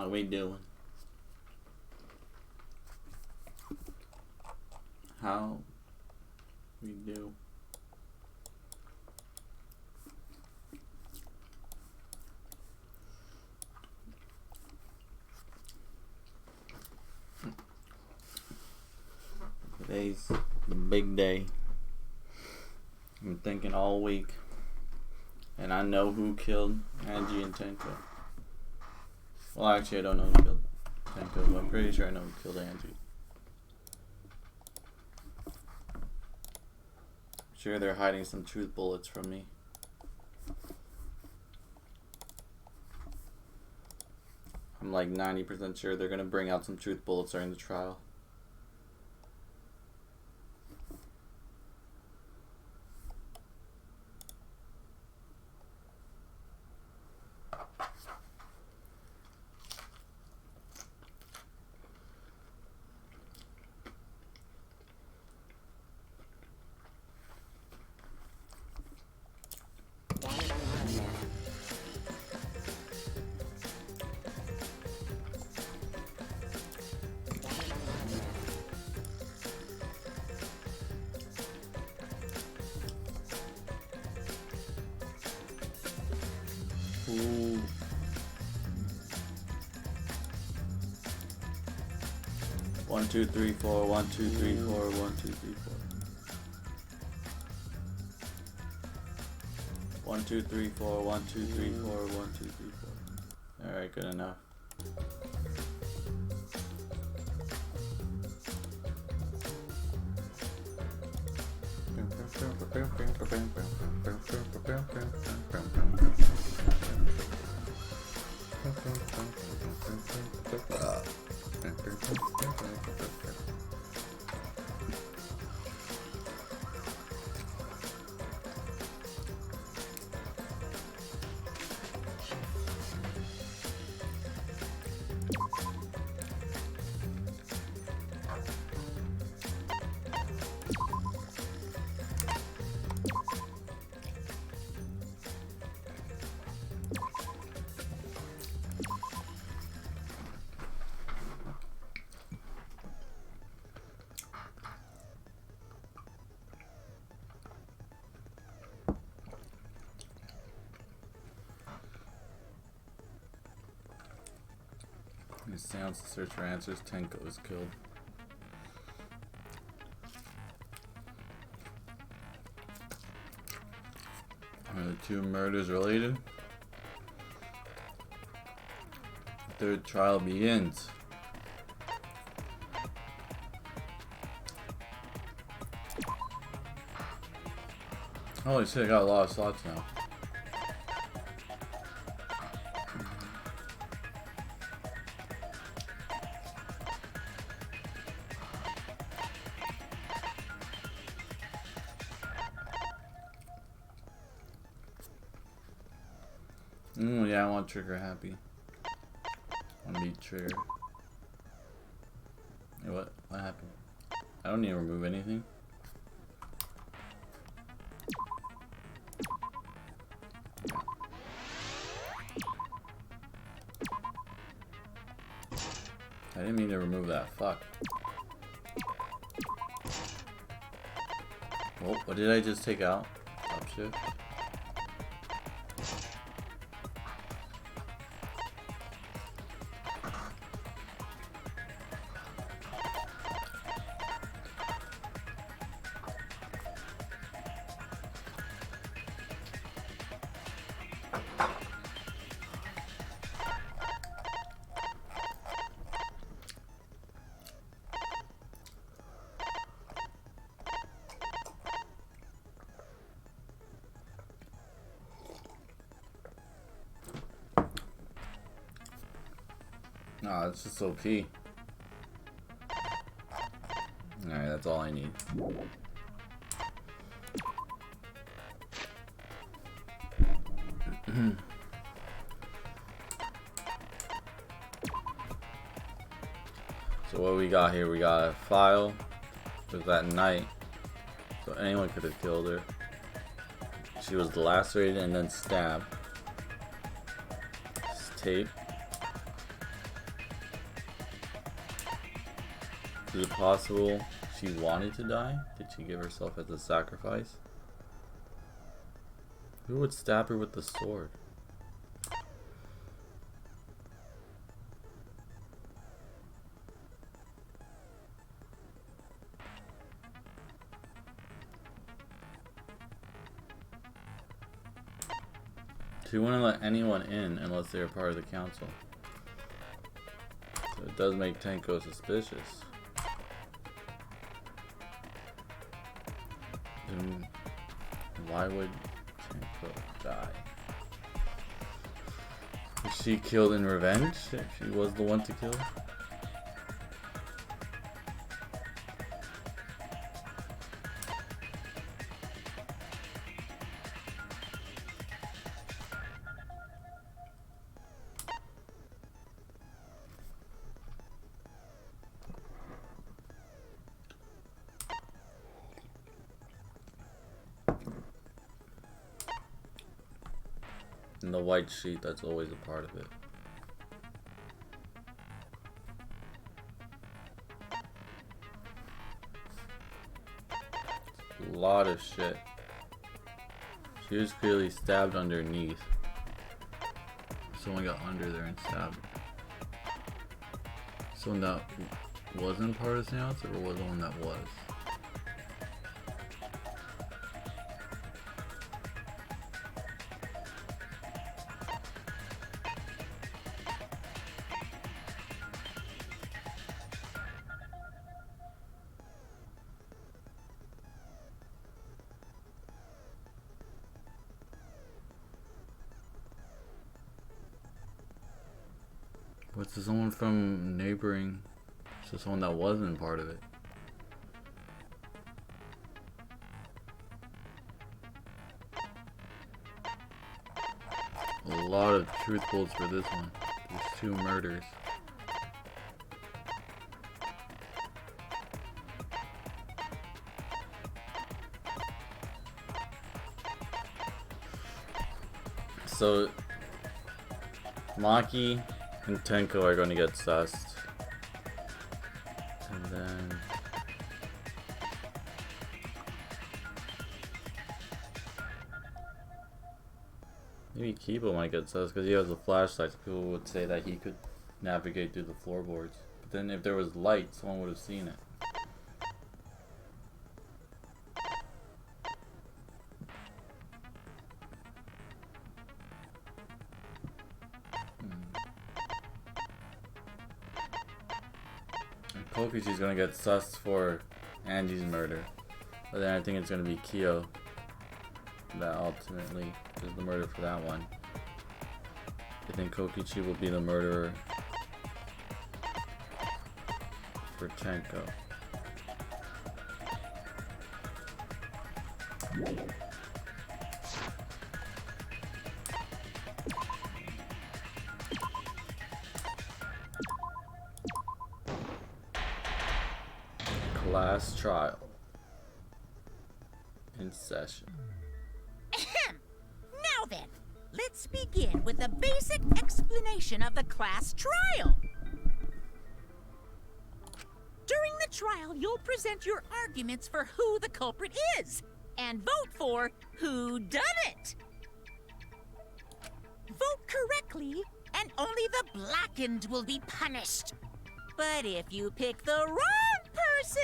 How we doing? How we do? Today's the big day. I've been thinking all week, and I know who killed Angie and Tenko. Well, actually, I don't know who killed Tenko, but I'm pretty sure I know who killed Angie. I'm sure they're hiding some truth bullets from me. I'm like 90% sure they're gonna bring out some truth bullets during the trial. Ooh. One, two, three, four. 1, 2, 3, 4. 1, 2, 3, 4. 1, 2, 3, 4. 1, 2, 3, 4. 1, 2, 3, 4. All right, good enough. It sounds to search for answers. Tenko is killed. Are the two murders related? The third trial begins. Holy shit, I got a lot of slots now. Yeah, I want Trigger happy. I want to be Trigger. Hey, what? What happened? I don't need to remove anything. I didn't mean to remove that. Fuck. Oh, what did I just take out? Top shift. Nah, it's just OP. Alright, that's all I need. So what we got here, we got a file. It was that night, so anyone could have killed her. She was lacerated and then stabbed. This tape. Is it possible she wanted to die? Did she give herself as a sacrifice? Who would stab her with the sword? She wouldn't let anyone in unless they were part of the council. So it does make Tenko suspicious. Then why would Tenko die? Was she killed in revenge if she was the one to kill? And the white sheet, that's always a part of it. A lot of shit. She was clearly stabbed underneath. Someone got under there and stabbed. Someone that wasn't part of the seance, or was the one that was? What's this, someone from neighboring? So someone that wasn't part of it. A lot of truth bolts for this one. There's 2 murders. So Maki and Tenko are going to get sussed. And then maybe Kiba might get sussed because he has a flashlight, so people would say that he could navigate through the floorboards. But then if there was light, someone would have seen it. Kokichi's gonna get sussed for Angie's murder, but then I think it's gonna be Kyo that ultimately is the murder for that one. I think Kokichi will be the murderer for Tenko. Class trial in session. Now then, let's begin with a basic explanation of the class trial. During the trial, you'll present your arguments for who the culprit is and vote for who done it. Vote correctly, and only the blackened will be punished. But if you pick the wrong person,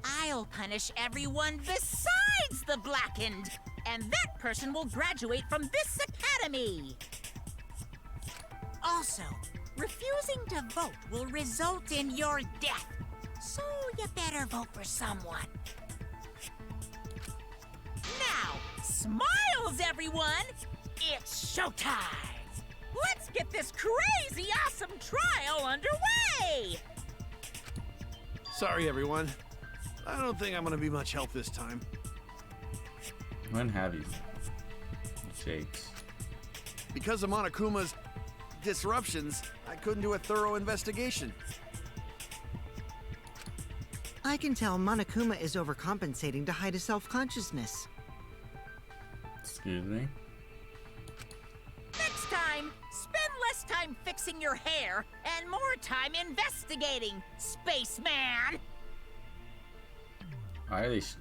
I'll punish everyone besides the blackened, and that person will graduate from this academy. Also, refusing to vote will result in your death, so you better vote for someone. Now, smiles, everyone! It's showtime! Let's get this crazy awesome trial underway! Sorry, everyone. I don't think I'm gonna be much help this time. When have you? Jakes. Because of Monokuma's disruptions, I couldn't do a thorough investigation. I can tell Monokuma is overcompensating to hide his self-consciousness. Excuse me? Next time, spend less time time fixing your hair and more time investigating, spaceman! Alright,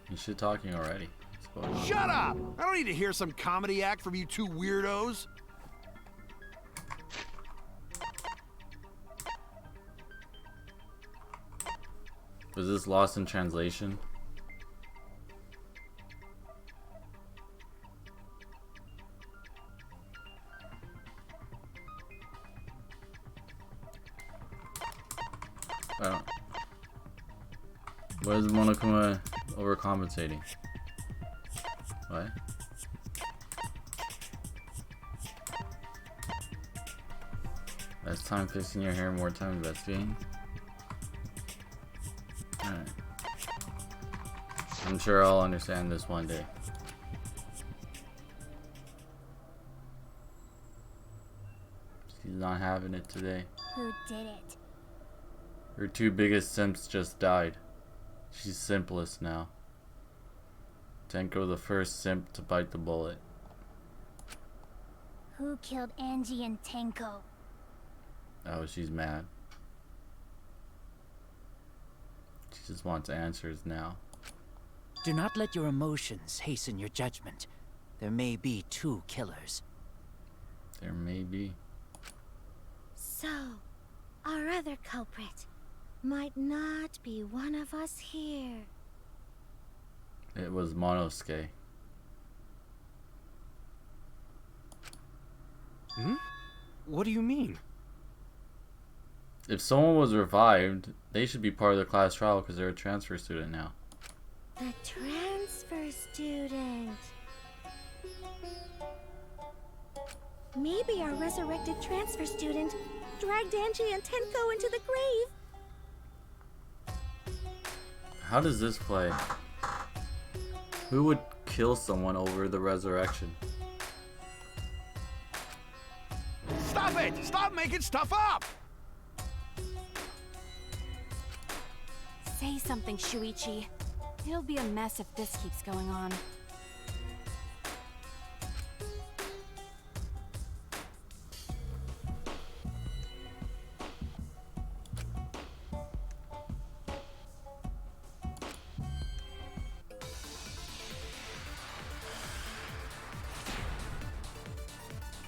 you should talking already. What's going on? Shut up! I don't need to hear some comedy act from you two weirdos. Was this lost in translation? I don't. What is Monokuma overcompensating? What? Less time fixing your hair, more time investigating? Alright. I'm sure I'll understand this one day. She's not having it today. Who did it? Her two biggest simps just died. She's simplest now. Tenko the first simp to bite the bullet. Who killed Angie and Tenko? Oh, she's mad. She just wants answers now. Do not let your emotions hasten your judgment. There may be two killers. There may be. So, our other culprit might not be one of us here. It was Monosuke. Hmm? What do you mean? If someone was revived, they should be part of the class trial because they're a transfer student now. The transfer student. Maybe our resurrected transfer student dragged Angie and Tenko into the grave. How does this play? Who would kill someone over the resurrection? Stop it! Stop making stuff up! Say something, Shuichi. It'll be a mess if this keeps going on.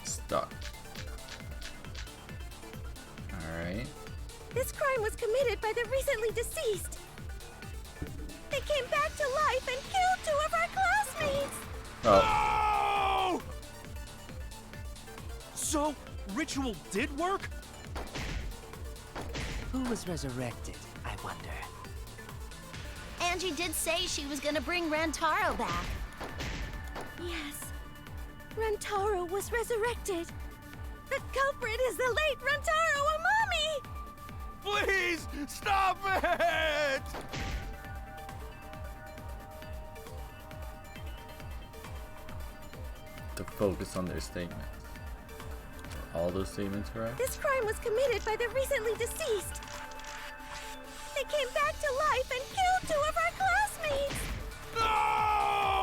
Stuck. Alright. This crime was committed by the recently deceased. They came back to life and killed two of our classmates. Oh. No! So, ritual did work? Who was resurrected, I wonder? Angie did say she was gonna bring Rantaro back. Yes. Rantaro was resurrected. The culprit is the late Rantaro Amami! Please, stop it! To focus on their statements. Are all those statements correct? This crime was committed by the recently deceased. They came back to life and killed two of our classmates. No!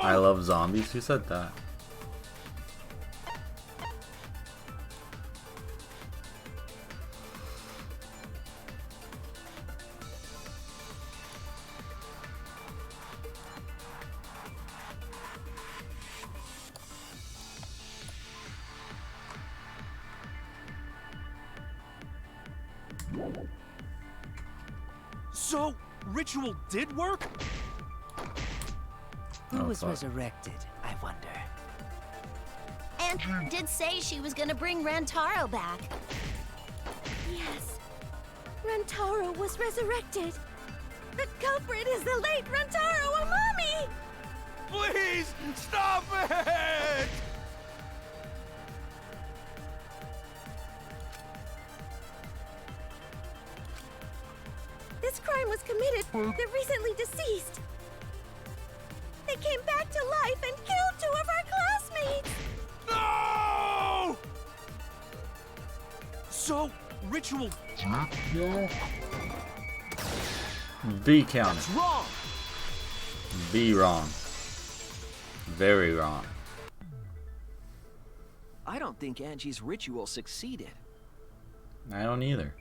I love zombies. Who said that? So, ritual did work? Who Oh, was fuck. resurrected, I wonder? Angie did say she was gonna bring Rantaro back. Yes. Rantaro was resurrected. The culprit is the late Rantaro Amami! Please, stop it! This crime was committed by the recently deceased. They came back to life and killed two of our classmates. No! So, ritual B count. that's wrong! B wrong. Very wrong. I don't think Angie's ritual succeeded. I don't either.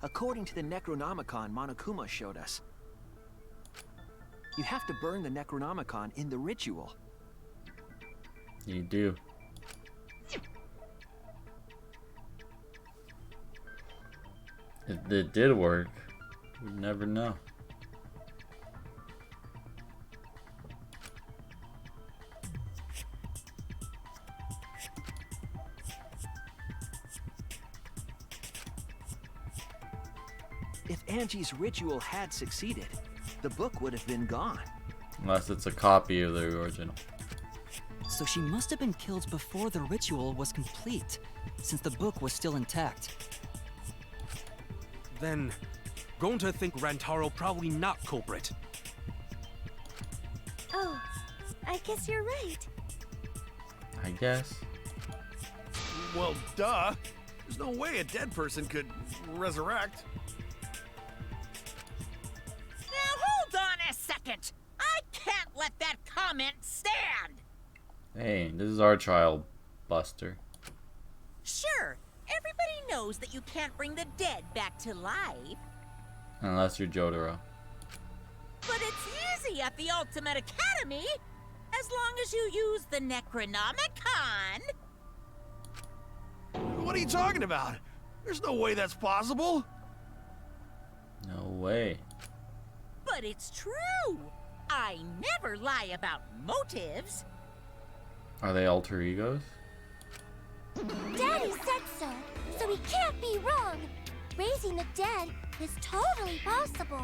According to the Necronomicon Monokuma showed us, you have to burn the Necronomicon in the ritual. You do. If it did work, we'd never know. If Angie's ritual had succeeded, the book would have been gone. Unless it's a copy of the original. So she must have been killed before the ritual was complete, since the book was still intact. Then, going to think Rantaro probably not culprit. Oh, I guess you're right. I guess. Well, duh. There's no way a dead person could resurrect. Now hold on a second. I can't let that comment stand. Hey, this is our trial, Buster. Sure, everybody knows that you can't bring the dead back to life. Unless you're Jotaro. But it's easy at the Ultimate Academy, as long as you use the Necronomicon. What are you talking about? There's no way that's possible. No way. But it's true. I never lie about motives. Are they alter egos? Daddy said so he can't be wrong. Raising the dead is totally possible.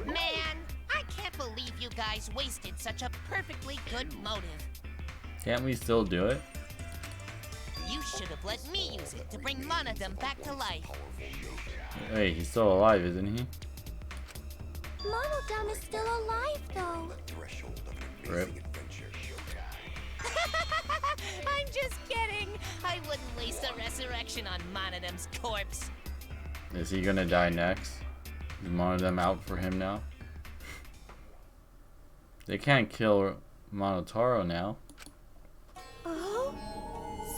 Man, I can't believe you guys wasted such a perfectly good motive. Can't we still do it? You should have let me use it to bring Monodum back to life. Wait, he's still alive, isn't he? Monodum is still alive, though. Rip. I'm just kidding. I wouldn't waste a resurrection on Monodum's corpse. Is he gonna die next? Is one of them out for him now? They can't kill Monotaro now. Oh?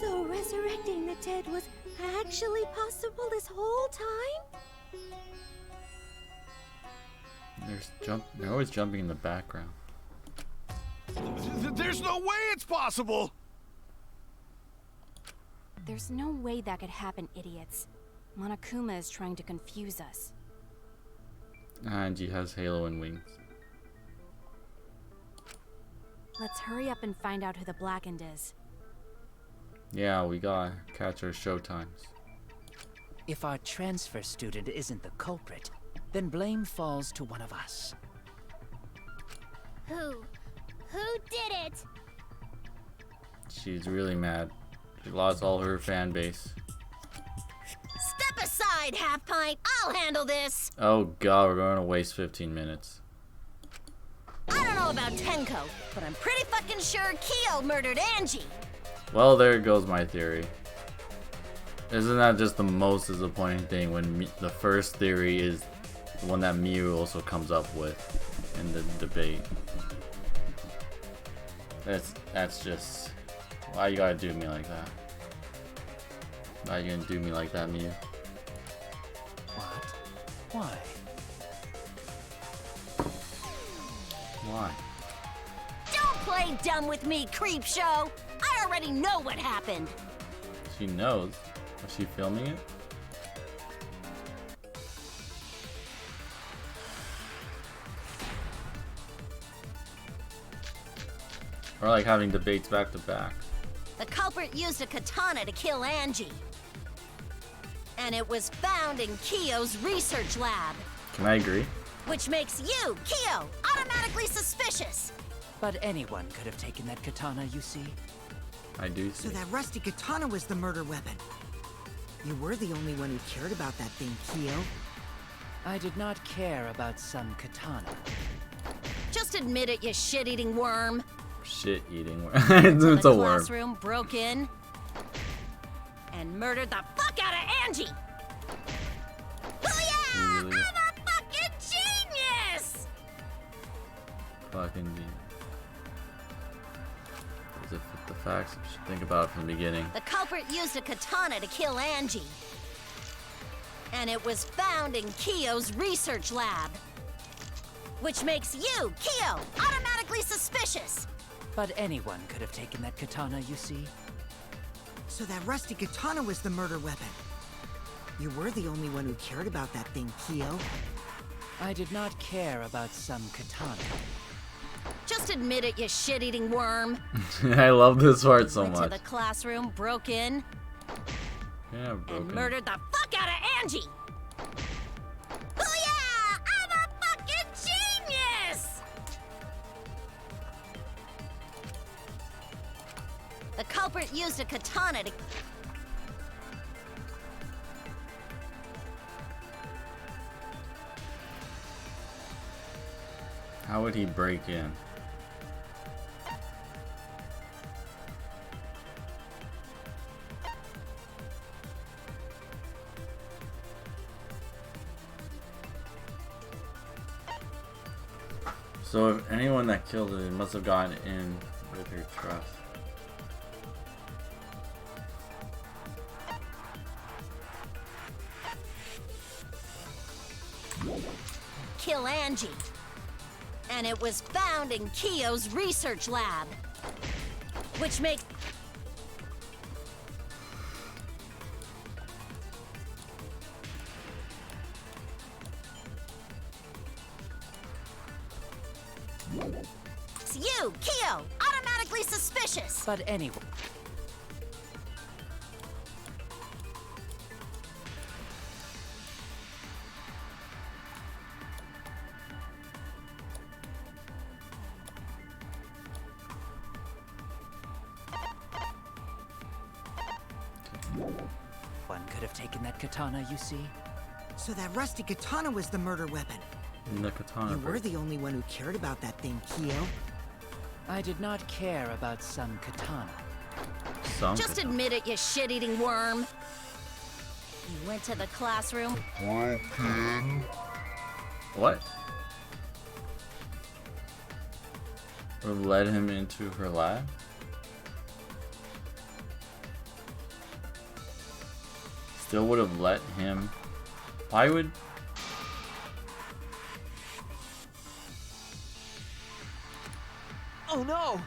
So resurrecting the dead was actually possible this whole time? They're always jumping in the background. There's no way it's possible. There's no way that could happen, idiots. Monokuma is trying to confuse us. Angie has halo and wings. Let's hurry up and find out who the Blackened is. Yeah, we gotta catch our showtimes. If our transfer student isn't the culprit, then blame falls to one of us. Who? Who did it? She's really mad. She lost all her fan base. Step aside, Half Pint. I'll handle this. Oh god, we're going to waste 15 minutes. I don't know about Tenko, but I'm pretty fucking sure Kyo murdered Angie. Well, there goes my theory. Isn't that just the most disappointing thing when the first theory is the one that Miu also comes up with in the debate? That's just... Why you gotta do me like that? Why you gonna do me like that, Miu? What? Why? Why? Don't play dumb with me, creep show. I already know what happened. She knows. Was she filming it? Or like having debates back to back. The culprit used a katana to kill Angie. And it was found in Kyo's research lab. Can I agree? Which makes you, Kyo, automatically suspicious. But anyone could have taken that katana, you see. I do see. So that rusty katana was the murder weapon. You were the only one who cared about that thing, Kyo. I did not care about some katana. Just admit it, you shit-eating worm. Shit eating worm. It's a the worm. classroom broke in and murdered the fuck out of Angie. Booyah! Really? I'm a fucking genius! Fucking with the facts. You should think about it from the beginning. The culprit used a katana to kill Angie. And it was found in Kiyo's research lab. Which makes you, Kiyo, automatically suspicious. But anyone could have taken that katana, you see. So that rusty katana was the murder weapon. You were the only one who cared about that thing, Kiyo. I did not care about some katana. Just admit it, you shit-eating worm. I love this part so Went much. to the classroom, broke in, Yeah, broken. and murdered the fuck out of Angie. Booyah! I'm a fucking genius! The culprit used a katana to... How would he break in? So if anyone that killed it must have gotten in with her trust. kill Angie. And it was found in Kiyo's research lab. Which makes... It's you, Kiyo, automatically suspicious. But anyway... One could have taken that katana, you see. So that rusty katana was the murder weapon. The katana. You were the only one who cared about that thing, Kiyo. I did not care about some katana. Just admit it, you shit-eating worm. You went to the classroom. What? Or led him into her lab? Still would have let him. Why would... Oh no!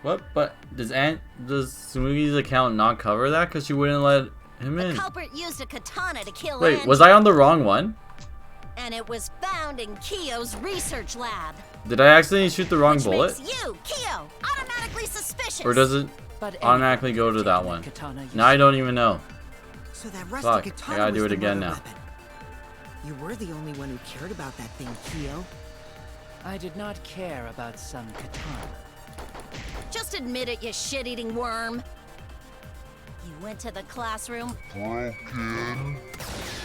What? But does Tsumugi's account not cover that? Because she wouldn't let him The in. culprit used a katana to kill Wait, Angie, was I on the wrong one? and it was found in Kiyo's research lab. Did I accidentally shoot the wrong bullet? Makes you, Kiyo, automatically suspicious. Or does it automatically go to that one? Now I don't even know. So that rusty Fuck, katana I gotta was do it the again murder now. weapon. You were the only one who cared about that thing, Kiyo. I did not care about some katana. Just admit it, you shit-eating worm. You went to the classroom.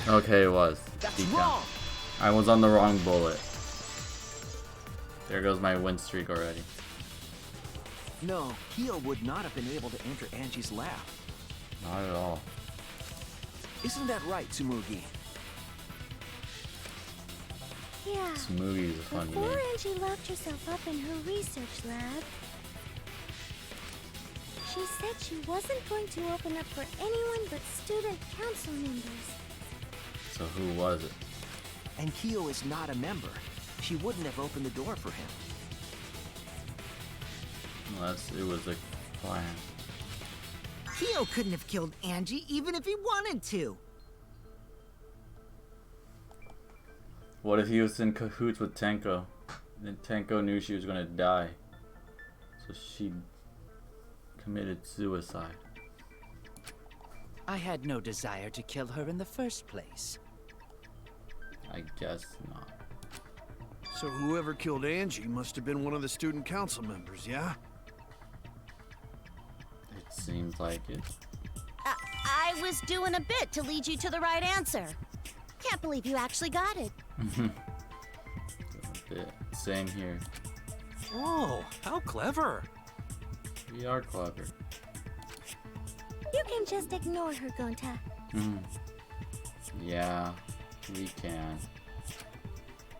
Okay, it was. Deep down. I was on the wrong bullet. There goes my win streak already. No, Kiyo would not have been able to enter Angie's lab. Not at all. Isn't that right, Tsumugi? Yeah. Smoothie is a funny Before name. Angie locked herself up in her research lab, she said she wasn't going to open up for anyone but student council members. So who was it? And Kiyo is not a member. She wouldn't have opened the door for him. Unless it was a plan. Kiyo couldn't have killed Angie even if he wanted to. What if he was in cahoots with Tenko? And Tenko knew she was gonna die. So she committed suicide. I had no desire to kill her in the first place. I guess not. So whoever killed Angie must have been one of the student council members, yeah? It seems like it. I was doing a bit to lead you to the right answer. Can't believe you actually got it. A bit. Same here. Whoa, how clever. We are clever. You can just ignore her, Gonta. Yeah, we can.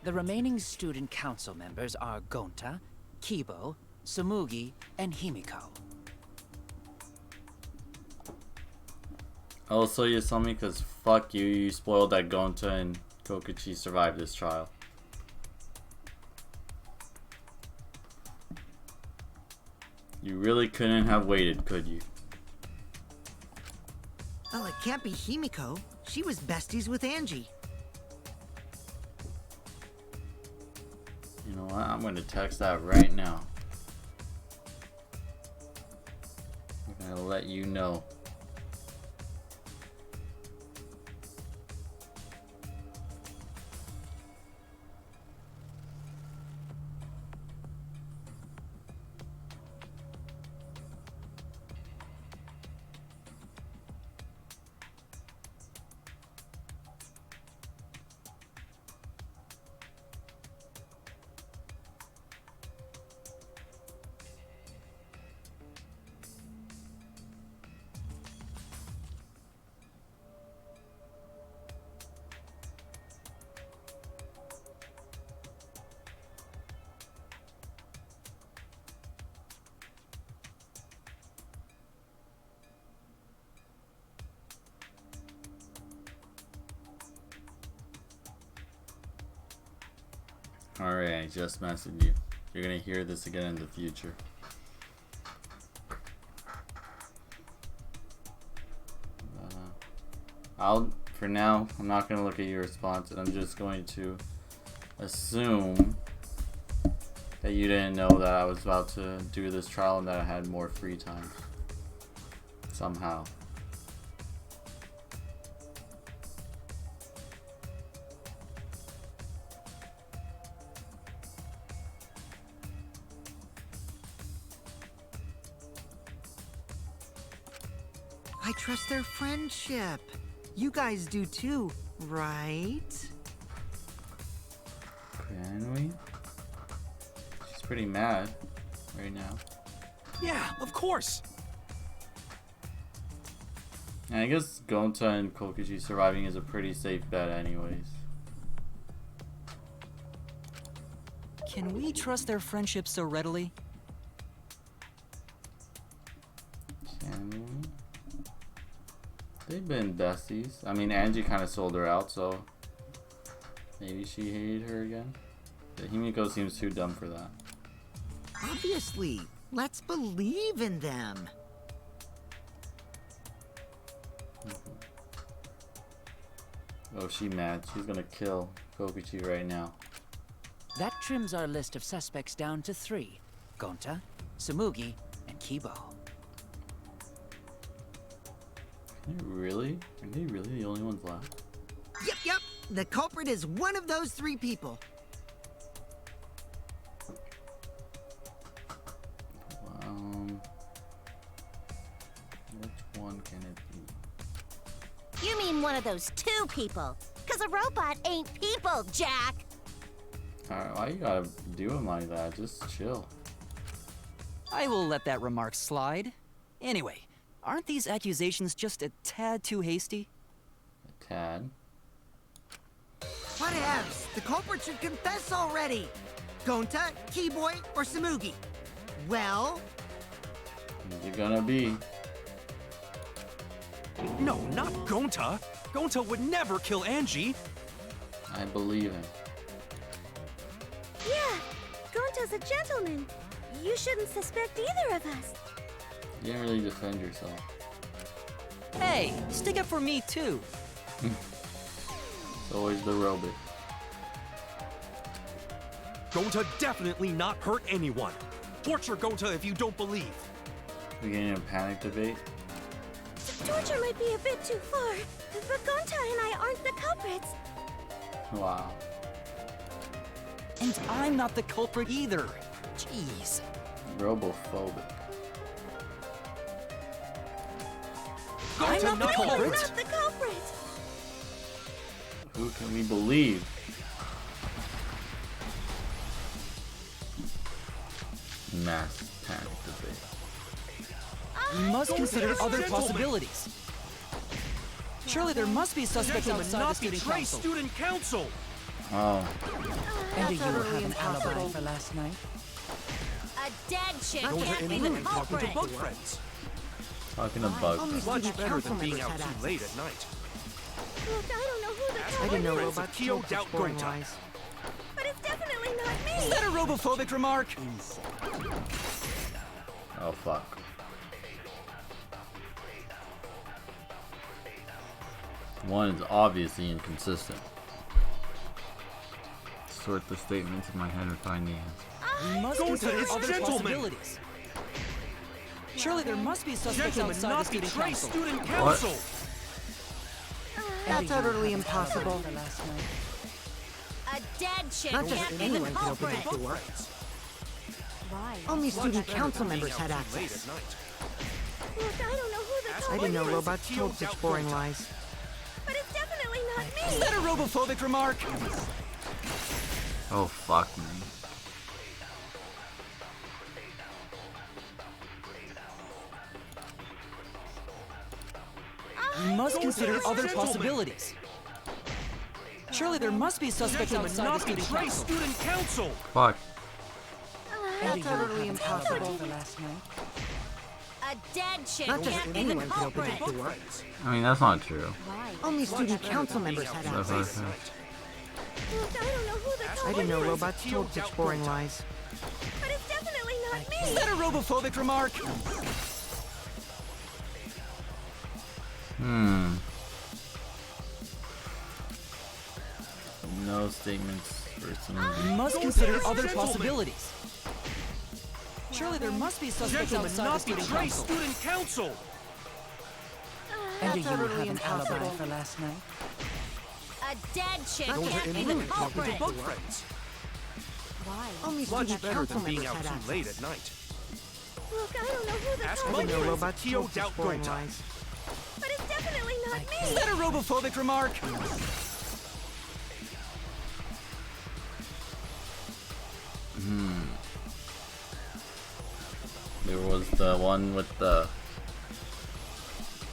The remaining student council members are Gonta, Kibo, Tsumugi, and Himiko. Also, Yasumi, because fuck you, you spoiled that Gonta and Kokichi survived this trial. You really couldn't have waited, could you? Well, it can't be Himiko. She was besties with Angie. You know what? I'm going to text that right now. I'm going to let you know. Alright, I just messaged you. You're gonna hear this again in the future. For now, I'm not gonna look at your response, and I'm just going to assume that you didn't know that I was about to do this trial and that I had more free time. Somehow. I trust their friendship. You guys do too, right? Can we? She's pretty mad right now. Yeah, of course. And I guess Gonta and Kokichi surviving is a pretty safe bet anyways. Can we trust their friendship so readily? Can we? They've been besties. I mean, Angie kind of sold her out, so maybe she hated her again. But Himiko seems too dumb for that. Obviously. Let's believe in them. Oh, she mad. She's gonna kill Kokichi right now. That trims our list of suspects down to 3. Gonta, Tsumugi, and Kibo. Really? Are they really the only ones left? Yep. The culprit is one of those 3 people. Which one can it be? You mean one of those 2 people? Because a robot ain't people, Jack! Alright, why you gotta do him like that? Just chill. I will let that remark slide. Anyway, aren't these accusations just a tad too hasty? A tad? Whatevs. The culprit should confess already. Gonta, Keyboy, or Tsumugi? Well... Who's it gonna be? No, not Gonta. Gonta would never kill Angie. I believe him. Yeah, Gonta's a gentleman. You shouldn't suspect either of us. You didn't really defend yourself. Hey, stick up for me too. It's always the robot. Gonta definitely not hurt anyone. Torture Gonta if you don't believe. We're getting a panic debate. Torture might be a bit too far, but Gonta and I aren't the culprits. Wow. And I'm not the culprit either. Jeez. Robophobic. I'm not the culprit. Not the culprit. Who can we believe? Mass panic debate. We must consider other possibilities. Surely there must be suspects outside the student council. Student council. Oh. And do you have an alibi for last night? A dead chick Go to can't be any the room talking to culprit. bug friends. Talking to bug. Much better than being out too late at night. Look, I don't know who the I culprit didn't know is, robots Kyo told such doubt boring Gonta. lies. but it's definitely not Is me. that a robophobic remark? Oh fuck. One is obviously inconsistent. Sort the statements in my head and find the answer. We must Gonta, consider it's other gentlemen. possibilities. Surely there must be suspects Gentlemen, outside the not student betray council. student council. That's utterly impossible. For last night. A dead chick Not just can't be the anyone can open culprit. that door. Why? Only Much student better council than being members out had too late access. at night. Look, I don't know who the I culprit didn't know is, robots told such boring lies. but it's definitely not Is me. that a robophobic remark? Oh fuck me. We must Gonta, consider it's other gentlemen. possibilities. Surely there must be suspects Gentlemen, outside the not student betray council. student council. Fuck. That's utterly impossible. For last night. A dead chick Not just can't be the anyone can open culprit. that door. I mean, that's not true. Why? Only student council members had That's access. what I Look, I don't know who the I culprit didn't know is, robots told such boring lies. but it's definitely not Is me. that a robophobic remark? No statements for some We reason. must Gonta, consider it's other gentlemen. possibilities. Surely there must be suspects Gentlemen, outside the not student betray council. student council. And do you That's have utterly an alibi impossible. for last night? A dead chick Go to can't any be the room talking to culprit. Bug friends. Why? Only Much student better council than being members out had too late access. at night. Look, I don't know who the Ask I culprit didn't know is, robots Kyo told doubt such boring Gonta. lies. but it's definitely not Is me. that a robophobic remark? There was the one with the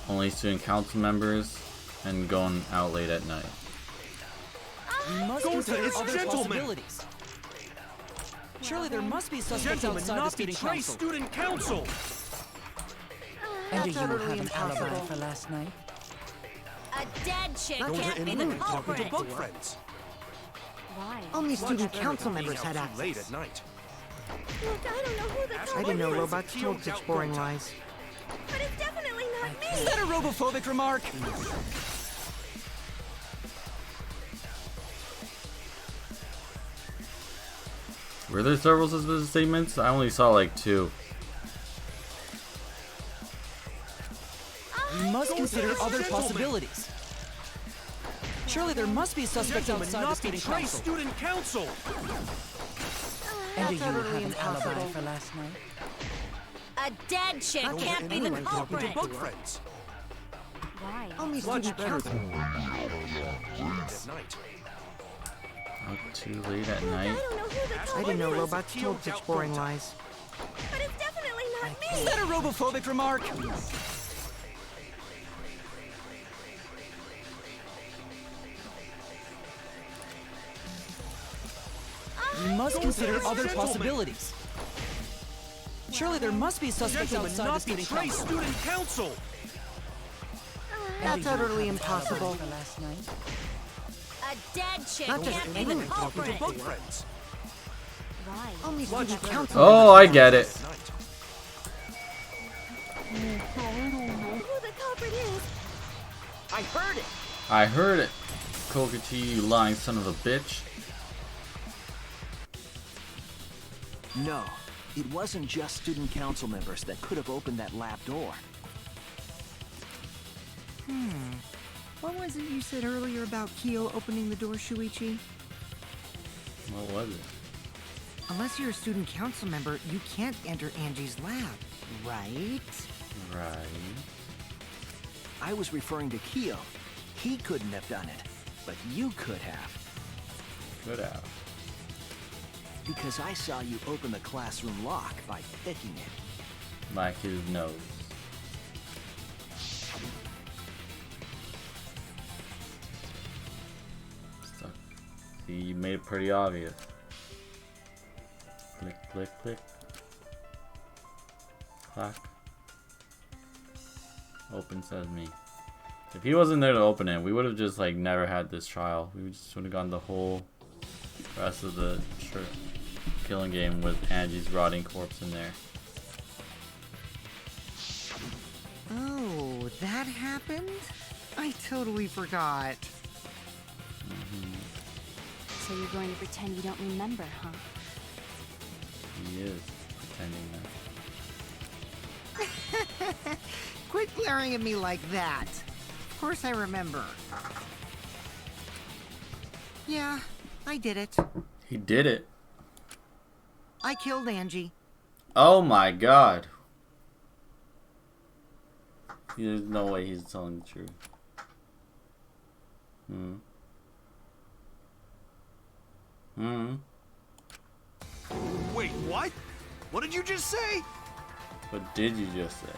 only student council members and going out late at night. We must Gonta, consider it's other gentlemen. possibilities. Surely there must be suspects Gentlemen, outside the not student betray council. student council. And do That's you have utterly an alibi impossible. for last night? A dead chick Go to can't be any the room talking culprit. to Bug friends. Why? Only Much student better council than being members out had too late access. at night. Look, I don't know who the I culprit didn't know is, robots told such boring lies. but it's definitely not Is me. that a robophobic remark? Were there several suspicious statements? I only saw like two. We must consider other possibilities. Surely there must be suspects Gentlemen, outside the not student betray council. student council. And do you That's have utterly an alibi impossible. for last night? A dead chick Go to can't be any the room talking to culprit. Bug friends. Why? Only Much student better council. than at night. Out too late at Look, I night. don't know who the I culprit didn't know is, robots told such boring lies. but it's definitely not Is me. that a robophobic remark? We must consider other possibilities. Surely there must be suspects Gentlemen, outside the not student betray council. student council. That's utterly impossible. For last night. A dead chick Not just can't be the anyone talking to culprit. Bug friends. Why? Only Much student better council than Oh, I members get had it. access. Night. Who the culprit is, I heard it! I heard it. Kokati, you lying son of a bitch. No, it wasn't just student council members that could have opened that lab door. What was it you said earlier about Kyo opening the door, Shuichi? What was it? Unless you're a student council member, you can't enter Angie's lab, right? Right. I was referring to Kyo. He couldn't have done it, but you could have. Good out. Because I saw you open the classroom lock by picking it. Like his nose. Stuck. See, you made it pretty obvious. Click, click, click. Fuck. Open sesame. If he wasn't there to open it, we would have just like never had this trial. We just would have gone the whole rest of the killing game with Angie's rotting corpse in there. Oh, that happened? I totally forgot. So you're going to pretend you don't remember, huh? He is pretending that. Quit glaring at me like that. Of course I remember. Yeah, I did it. He did it. I killed Angie. Oh my god. There's no way he's telling the truth. Wait, what? What did you just say? What did you just say?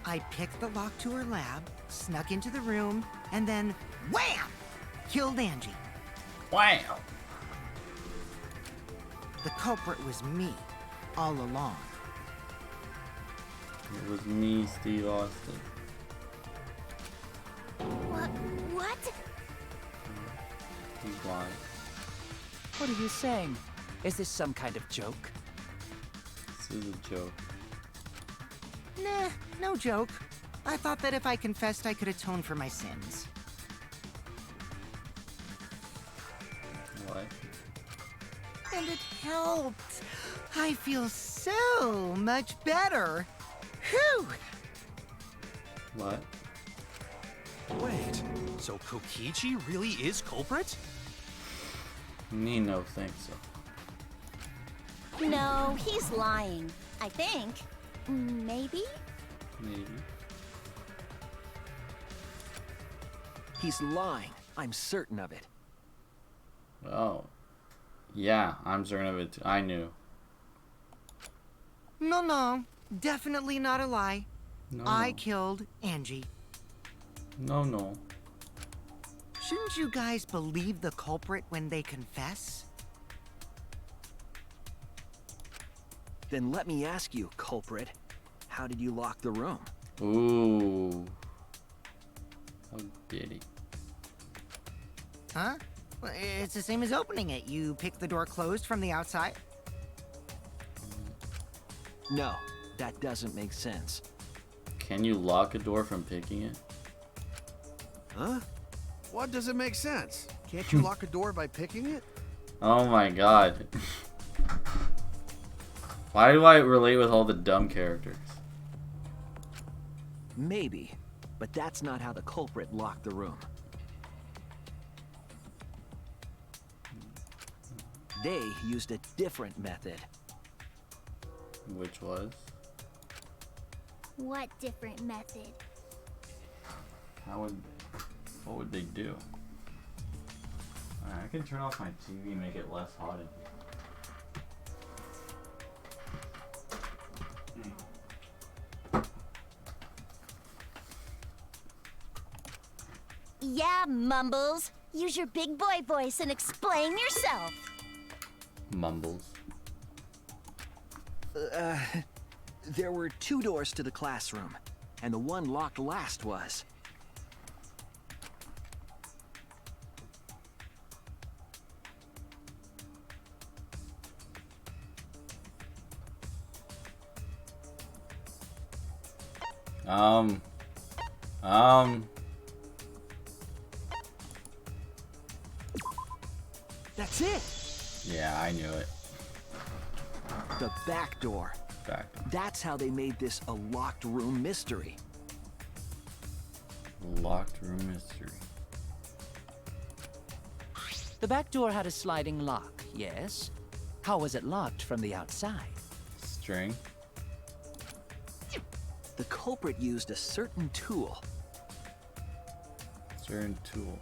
I picked the lock to her lab, snuck into the room, and then wham! Killed Angie. Wow. The culprit was me, all along. It was me, Steve Austin. What? He's lying. What are you saying? Is this some kind of joke? This is a joke. Nah, no joke. I thought that if I confessed, I could atone for my sins. What? And it helped. I feel so much better. Whew! What? Wait, so Kokichi really is culprit? Me no think so. No, he's lying. I think. Maybe? Maybe. He's lying. I'm certain of it. Oh. Yeah, I'm certain of it too. I knew. No. Definitely not a lie. No, I killed Angie. No. Shouldn't you guys believe the culprit when they confess? Then let me ask you, culprit. How did you lock the room? Ooh. How did he? Huh? Well, it's the same as opening it. You pick the door closed from the outside. No, that doesn't make sense. Can you lock a door from picking it? Huh? What doesn't make sense? Can't you lock a door by picking it? Oh my god. Why do I relate with all the dumb characters? Maybe, but that's not how the culprit locked the room. They used a different method. Which was? What different method? What would they do? Alright, I can turn off my TV and make it less hot in here. Yeah, Mumbles. Use your big boy voice and explain yourself. Mumbles. There were 2 doors to the classroom, and the one locked last was. That's it! Yeah, I knew it. The back door. Back door. That's how they made this a locked room mystery. Locked room mystery. The back door had a sliding lock, yes? How was it locked from the outside? String. The culprit used a certain tool. Certain tool.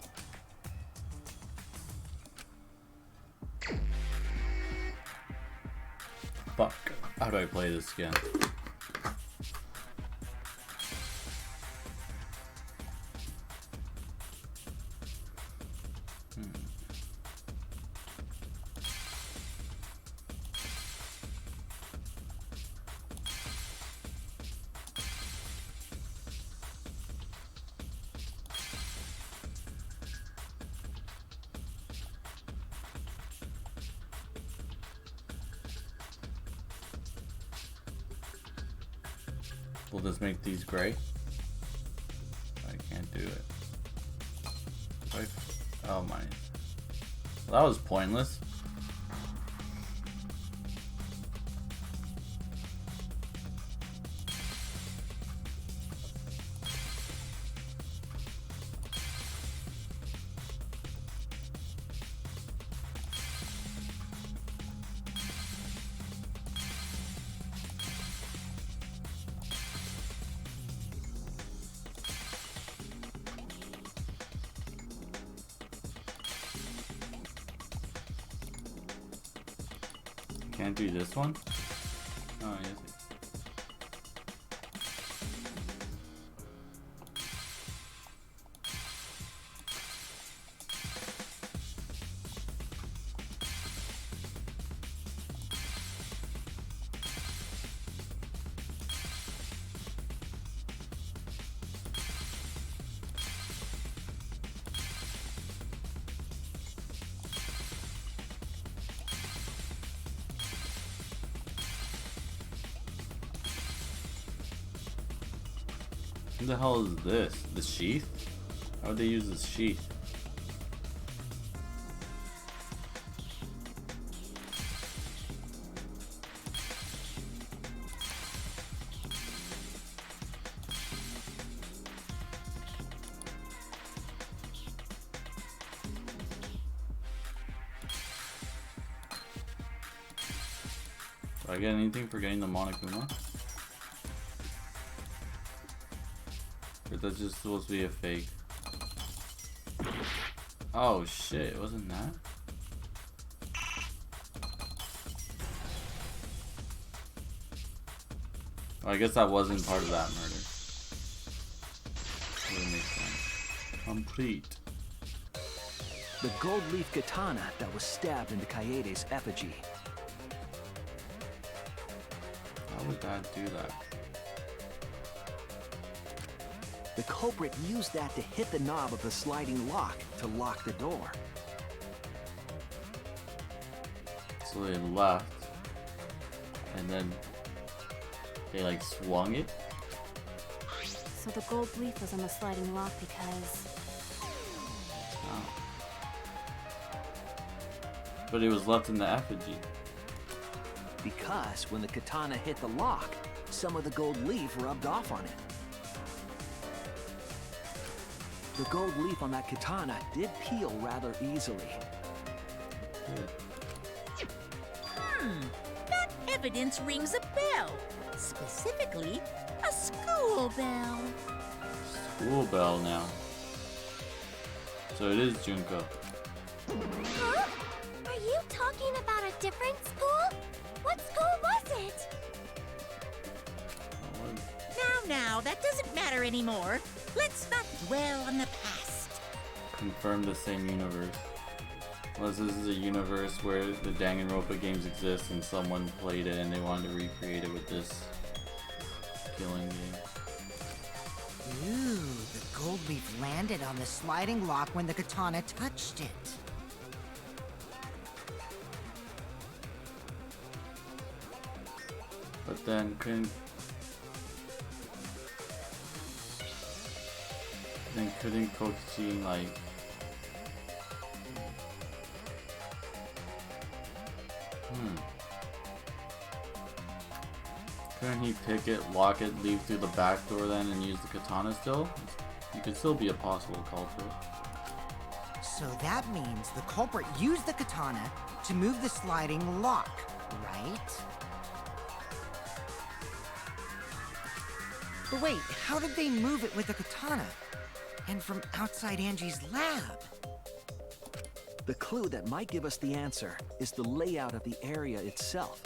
Fuck. How do I play this again? Will this make these gray? I can't do it. Oh my. Well, that was pointless. Can't do this one? Oh, yes. What the hell is this? The sheath? How would they use this sheath? Do I get anything for getting the Monokuma? Or that's just supposed to be a fake? Oh shit, wasn't that? Oh, I guess that wasn't part of that murder. Doesn't make sense. Complete. The gold leaf katana that was stabbed into Kaede's effigy. How would that do that? The culprit used that to hit the knob of the sliding lock to lock the door. So they left, and then they like swung it? So the gold leaf was on the sliding lock because... Oh. But it was left in the effigy. Because when the katana hit the lock, some of the gold leaf rubbed off on it. The gold leaf on that katana did peel rather easily. That evidence rings a bell. Specifically, a school bell. School bell now. So it is Junko. Huh? Are you talking about a different school? What school was it? Now, that doesn't matter anymore. Let's not dwell on the past. Confirm the same universe. Unless this is a universe where the Danganronpa games exist and someone played it and they wanted to recreate it with this killing game. Ooh, the gold leaf landed on the sliding lock when the katana touched it. But then couldn't Kokichi like couldn't he pick it, lock it, leave through the back door then and use the katana still? He could still be a possible culprit. So that means the culprit used the katana to move the sliding lock, right? But wait, how did they move it with the katana? And from outside Angie's lab? The clue that might give us the answer is the layout of the area itself.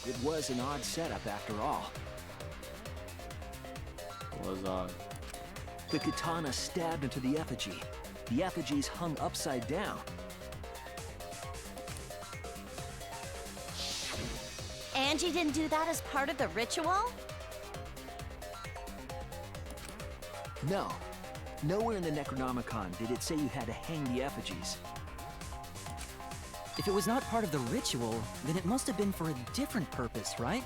It was an odd setup after all. It was odd. The katana stabbed into the effigy. The effigies hung upside down. Angie didn't do that as part of the ritual? No. Nowhere in the Necronomicon did it say you had to hang the effigies. If it was not part of the ritual, then it must have been for a different purpose, right?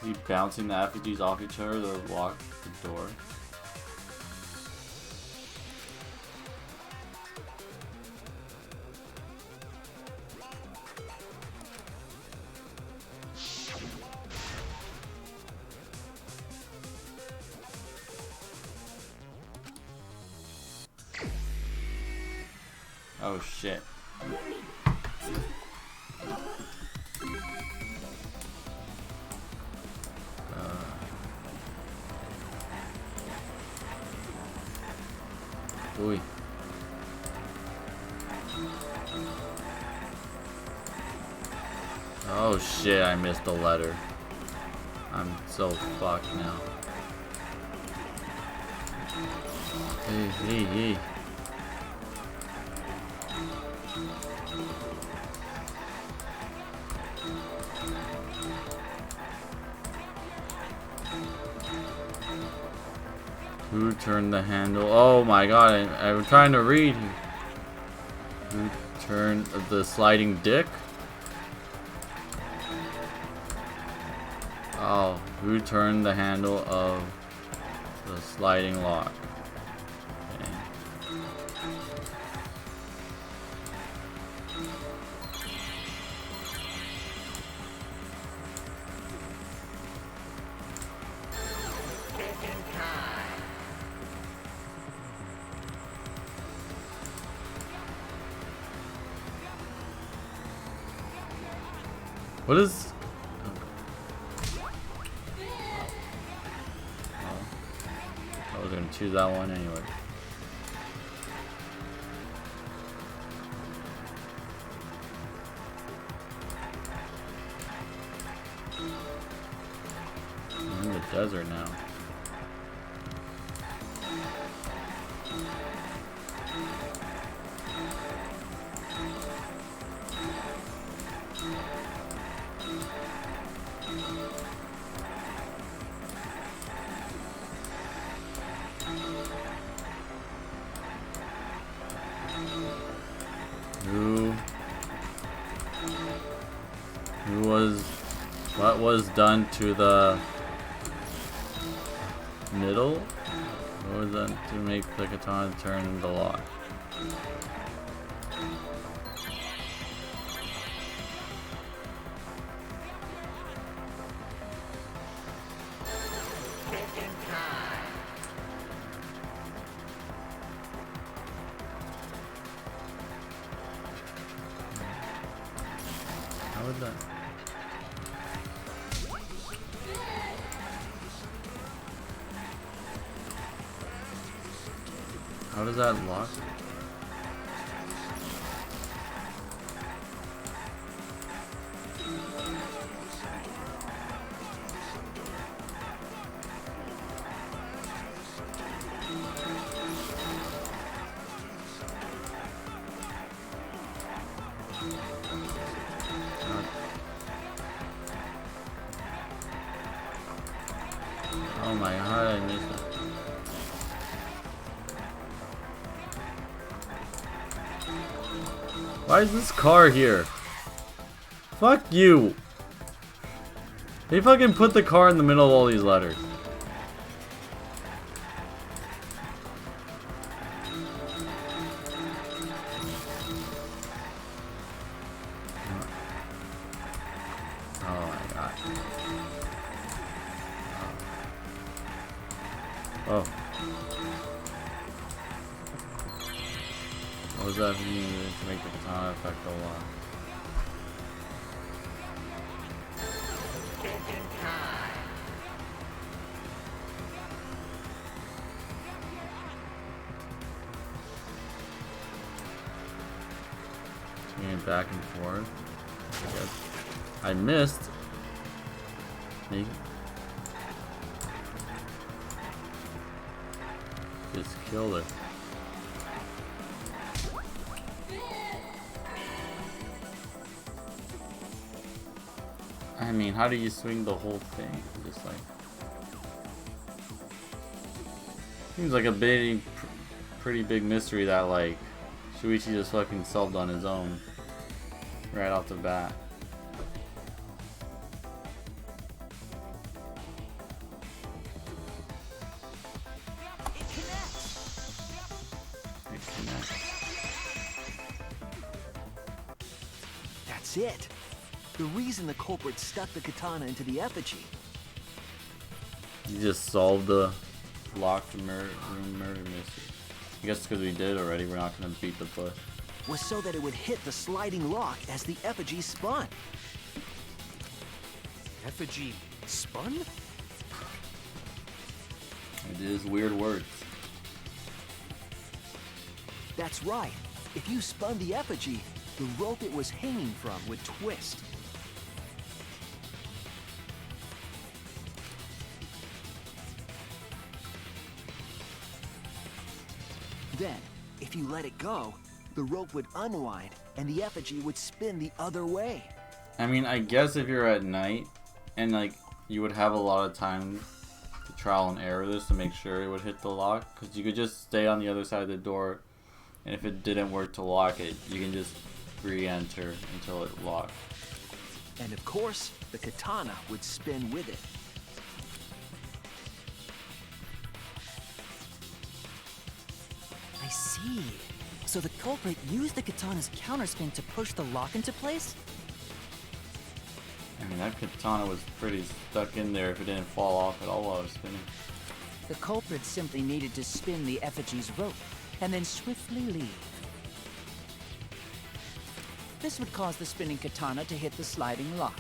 Is he bouncing the effigies off each other to lock the door? Oh shit. Ooh. Oh shit, I missed the letter. I'm so fucked now. Hey. Who turned the handle? Oh my god, I'm trying to read. Who turned the sliding dick? Oh, who turned the handle of the sliding lock? Okay. What is... I was gonna choose that one anyway. I'm in the desert now. What was done to the middle? What was done to make the katana turn the lock? How would that? How does that lock? Oh my god, I missed it. Why is this car here? Fuck you! They fucking put the car in the middle of all these letters. Oh my god. Oh. What was that mean to make the katana effect go on? Swinging back and forth. I guess I missed. Me. Just killed it. I mean, how do you swing the whole thing? Just like... Seems like a big, pretty big mystery that like Shuichi just fucking solved on his own right off the bat. It connects. That's it. The reason the culprit stuck the katana into the effigy. You just solved the locked room murder mystery. I guess because we did it already, we're not gonna beat the push. Was so that it would hit the sliding lock as the effigy spun. Effigy spun? It is weird words. That's right. If you spun the effigy, the rope it was hanging from would twist. Then, if you let it go, the rope would unwind and the effigy would spin the other way. I mean, I guess if you're at night and like you would have a lot of time to trial and error this to make sure it would hit the lock, because you could just stay on the other side of the door, and if it didn't work to lock it, you can just re-enter until it locked. And of course, the katana would spin with it. I see. So the culprit used the katana's counterspin to push the lock into place? I mean, that katana was pretty stuck in there if it didn't fall off at all while it was spinning. The culprit simply needed to spin the effigy's rope and then swiftly leave. This would cause the spinning katana to hit the sliding lock.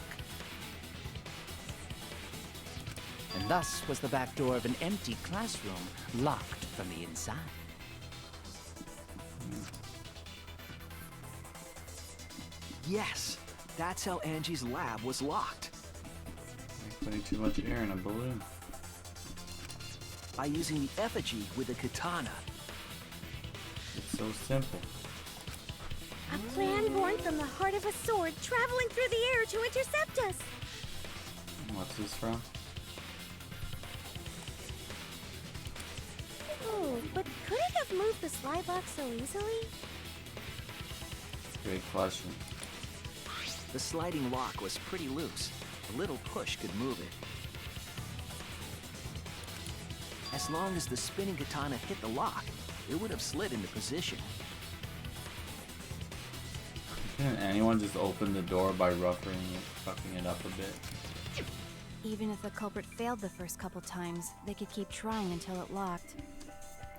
And thus was the back door of an empty classroom locked from the inside. Yes, that's how Angie's lab was locked. Like putting too much air in a balloon. By using the effigy with the katana. It's so simple. A plan born from the heart of a sword traveling through the air to intercept us. What's this from? Oh, but could it have moved the slide box so easily? Great question. The sliding lock was pretty loose. A little push could move it. As long as the spinning katana hit the lock, it would have slid into position. Couldn't anyone just open the door by fucking it up a bit? Even if the culprit failed the first couple times, they could keep trying until it locked.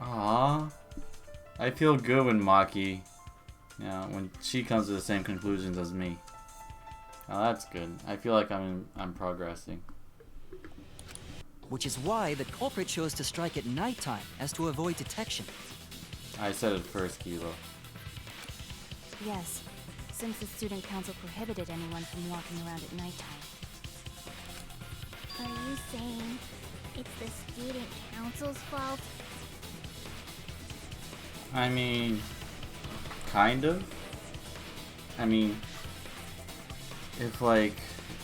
Aww. I feel good when Maki, when she comes to the same conclusions as me. Oh, that's good. I feel like I'm progressing. Which is why the culprit chose to strike at nighttime, as to avoid detection. I said it first, Kilo. Yes, since the student council prohibited anyone from walking around at nighttime. Are you saying it's the student council's fault? I mean, kind of. I mean, if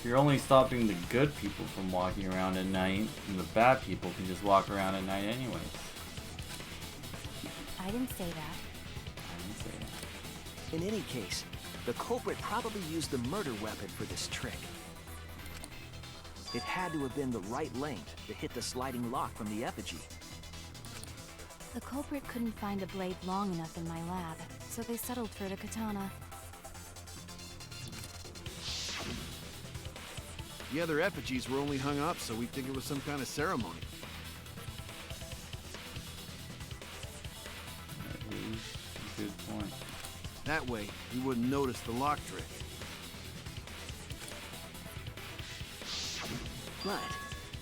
you're only stopping the good people from walking around at night, and the bad people can just walk around at night anyways. I didn't say that. I didn't say that. In any case, the culprit probably used the murder weapon for this trick. It had to have been the right length to hit the sliding lock from the effigy. The culprit couldn't find a blade long enough in my lab, so they settled for the katana. The other effigies were only hung up so we'd think it was some kind of ceremony. That is a good point. That way, we wouldn't notice the lock trick. But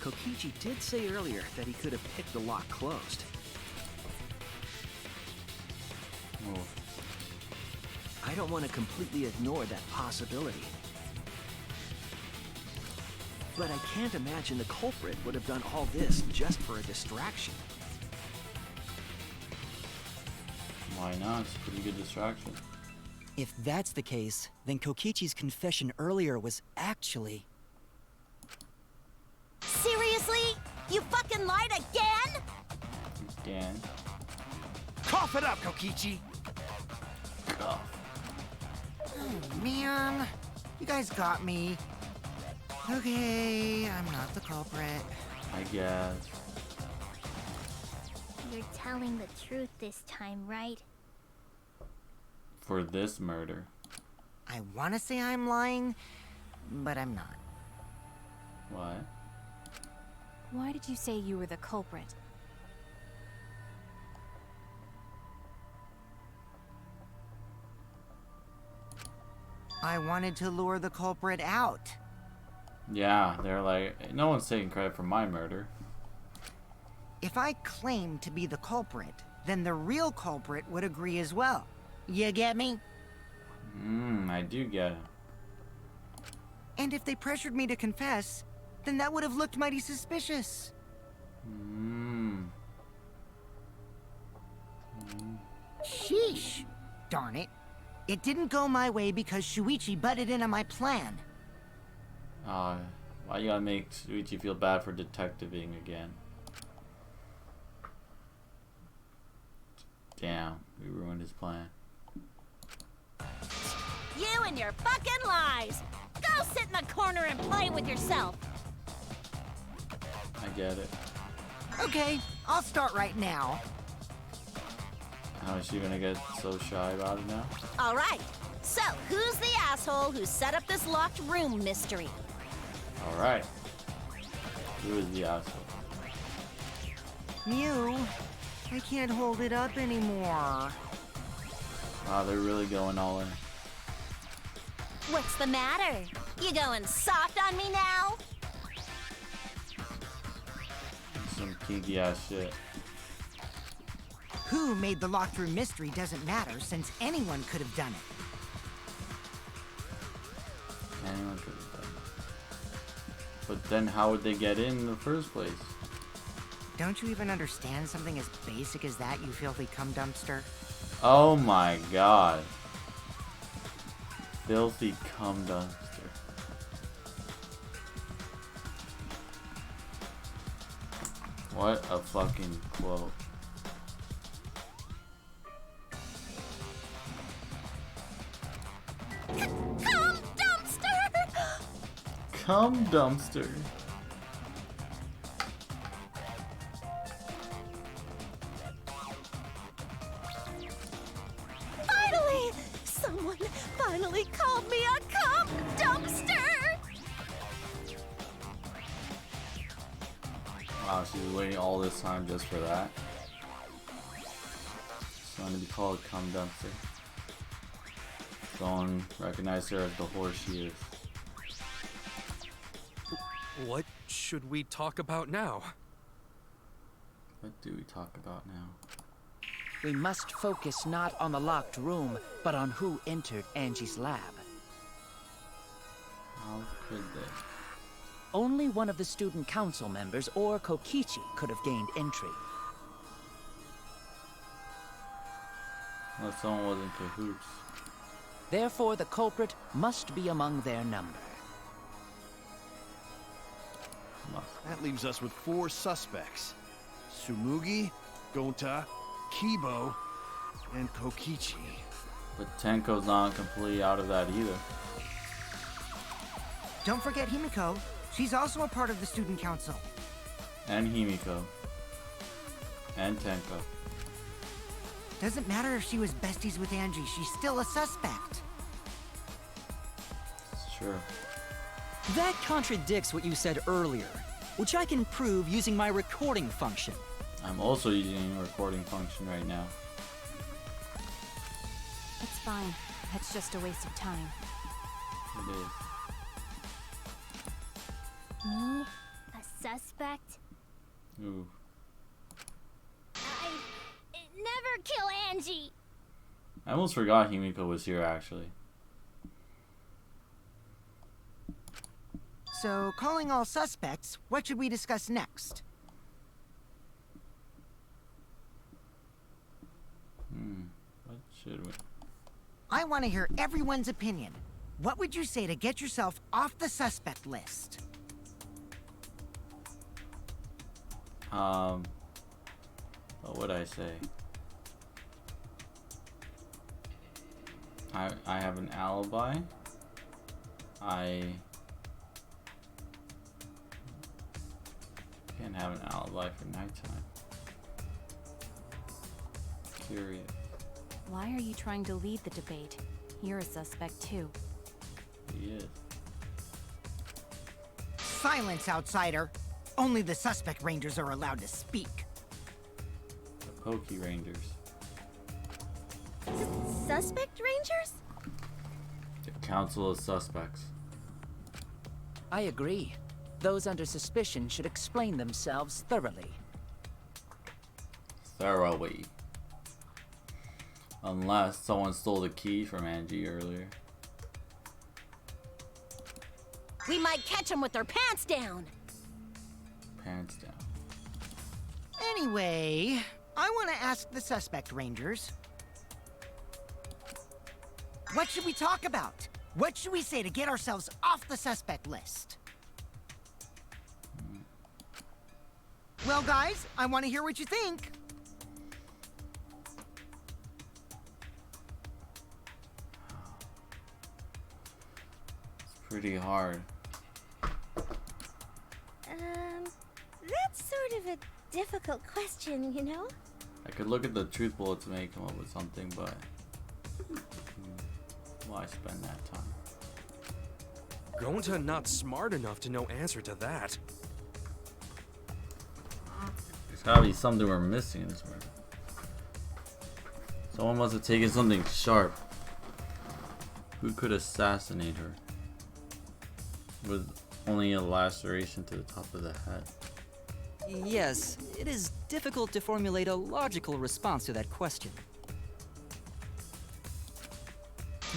Kokichi did say earlier that he could have picked the lock closed. Oh. I don't want to completely ignore that possibility. But I can't imagine the culprit would have done all this just for a distraction. Why not? It's a pretty good distraction. If that's the case, then Kokichi's confession earlier was actually... Seriously? You fucking lied again? can. Cough it up, Kokichi! Cough. Oh, man. You guys got me. Okay, I'm not the culprit. I guess. You're telling the truth this time, right? For this murder. I want to say I'm lying, but I'm not. Why? Why did you say you were the culprit? I wanted to lure the culprit out. Yeah, they're like, no one's taking credit for my murder. If I claim to be the culprit, then the real culprit would agree as well. You get me? I do get it. And if they pressured me to confess, then that would have looked mighty suspicious. Sheesh. Darn it. It didn't go my way because Shuichi butted in on my plan. Why you gotta make Shuichi feel bad for detectiving again? Damn, we ruined his plan. You and your fucking lies! Go sit in the corner and play with yourself! I get it. Okay, I'll start right now. How is she gonna get so shy about it now? Alright, so who's the asshole who set up this locked room mystery? Alright. Who is the asshole? Mew, I can't hold it up anymore. Wow, they're really going all in. What's the matter? You going soft on me now? Some kinky ass shit. Who made the locked room mystery doesn't matter, since anyone could have done it. Anyone could have done it. But then how would they get in the first place? Don't you even understand something as basic as that, you filthy cum dumpster? Oh my god. Filthy cum dumpster. What a fucking quote. Cum dumpster! Cum dumpster. Finally! Someone finally called me a cum dumpster! Wow, she was waiting all this time just for that. She's going to be called cum dumpster. Don't recognize her as the horse she is. What should we talk about now? What do we talk about now? We must focus not on the locked room, but on who entered Angie's lab. How could they? Only one of the student council members or Kokichi could have gained entry. Unless someone was in cahoots. Therefore, the culprit must be among their number. That leaves us with 4 suspects. Tsumugi, Gonta, Kibo, and Kokichi. But Tenko's not completely out of that either. Don't forget Himiko. She's also a part of the student council. And Himiko. And Tenko. Doesn't matter if she was besties with Angie, she's still a suspect. Sure. That contradicts what you said earlier, which I can prove using my recording function. I'm also using a recording function right now. It's fine. That's just a waste of time. It is. Me? A suspect? Ooh. I never kill Angie! I almost forgot Himiko was here actually. So, calling all suspects, what should we discuss next? What should we? I want to hear everyone's opinion. What would you say to get yourself off the suspect list? Well, What would I say? I have an alibi. I can't have an alibi for nighttime. Curious. Why are you trying to lead the debate? You're a suspect too. He is. Silence, outsider. Only the suspect rangers are allowed to speak. The Pokey Rangers. Suspect rangers? The Council of Suspects. I agree. Those under suspicion should explain themselves thoroughly. Thoroughly. Unless someone stole the key from Angie earlier. We might catch them with their pants down. Pants down. Anyway, I want to ask the suspect rangers. What should we talk about? What should we say to get ourselves off the suspect list? Well, guys, I want to hear what you think. It's pretty hard. That's sort of a difficult question, you know? I could look at the truth bullets and make come up with something, but why spend that time? Gonta not smart enough to know answer to that. There's gotta be something we're missing in this movie. Someone must have taken something sharp. Who could assassinate her? With only a laceration to the top of the head. Yes, it is difficult to formulate a logical response to that question.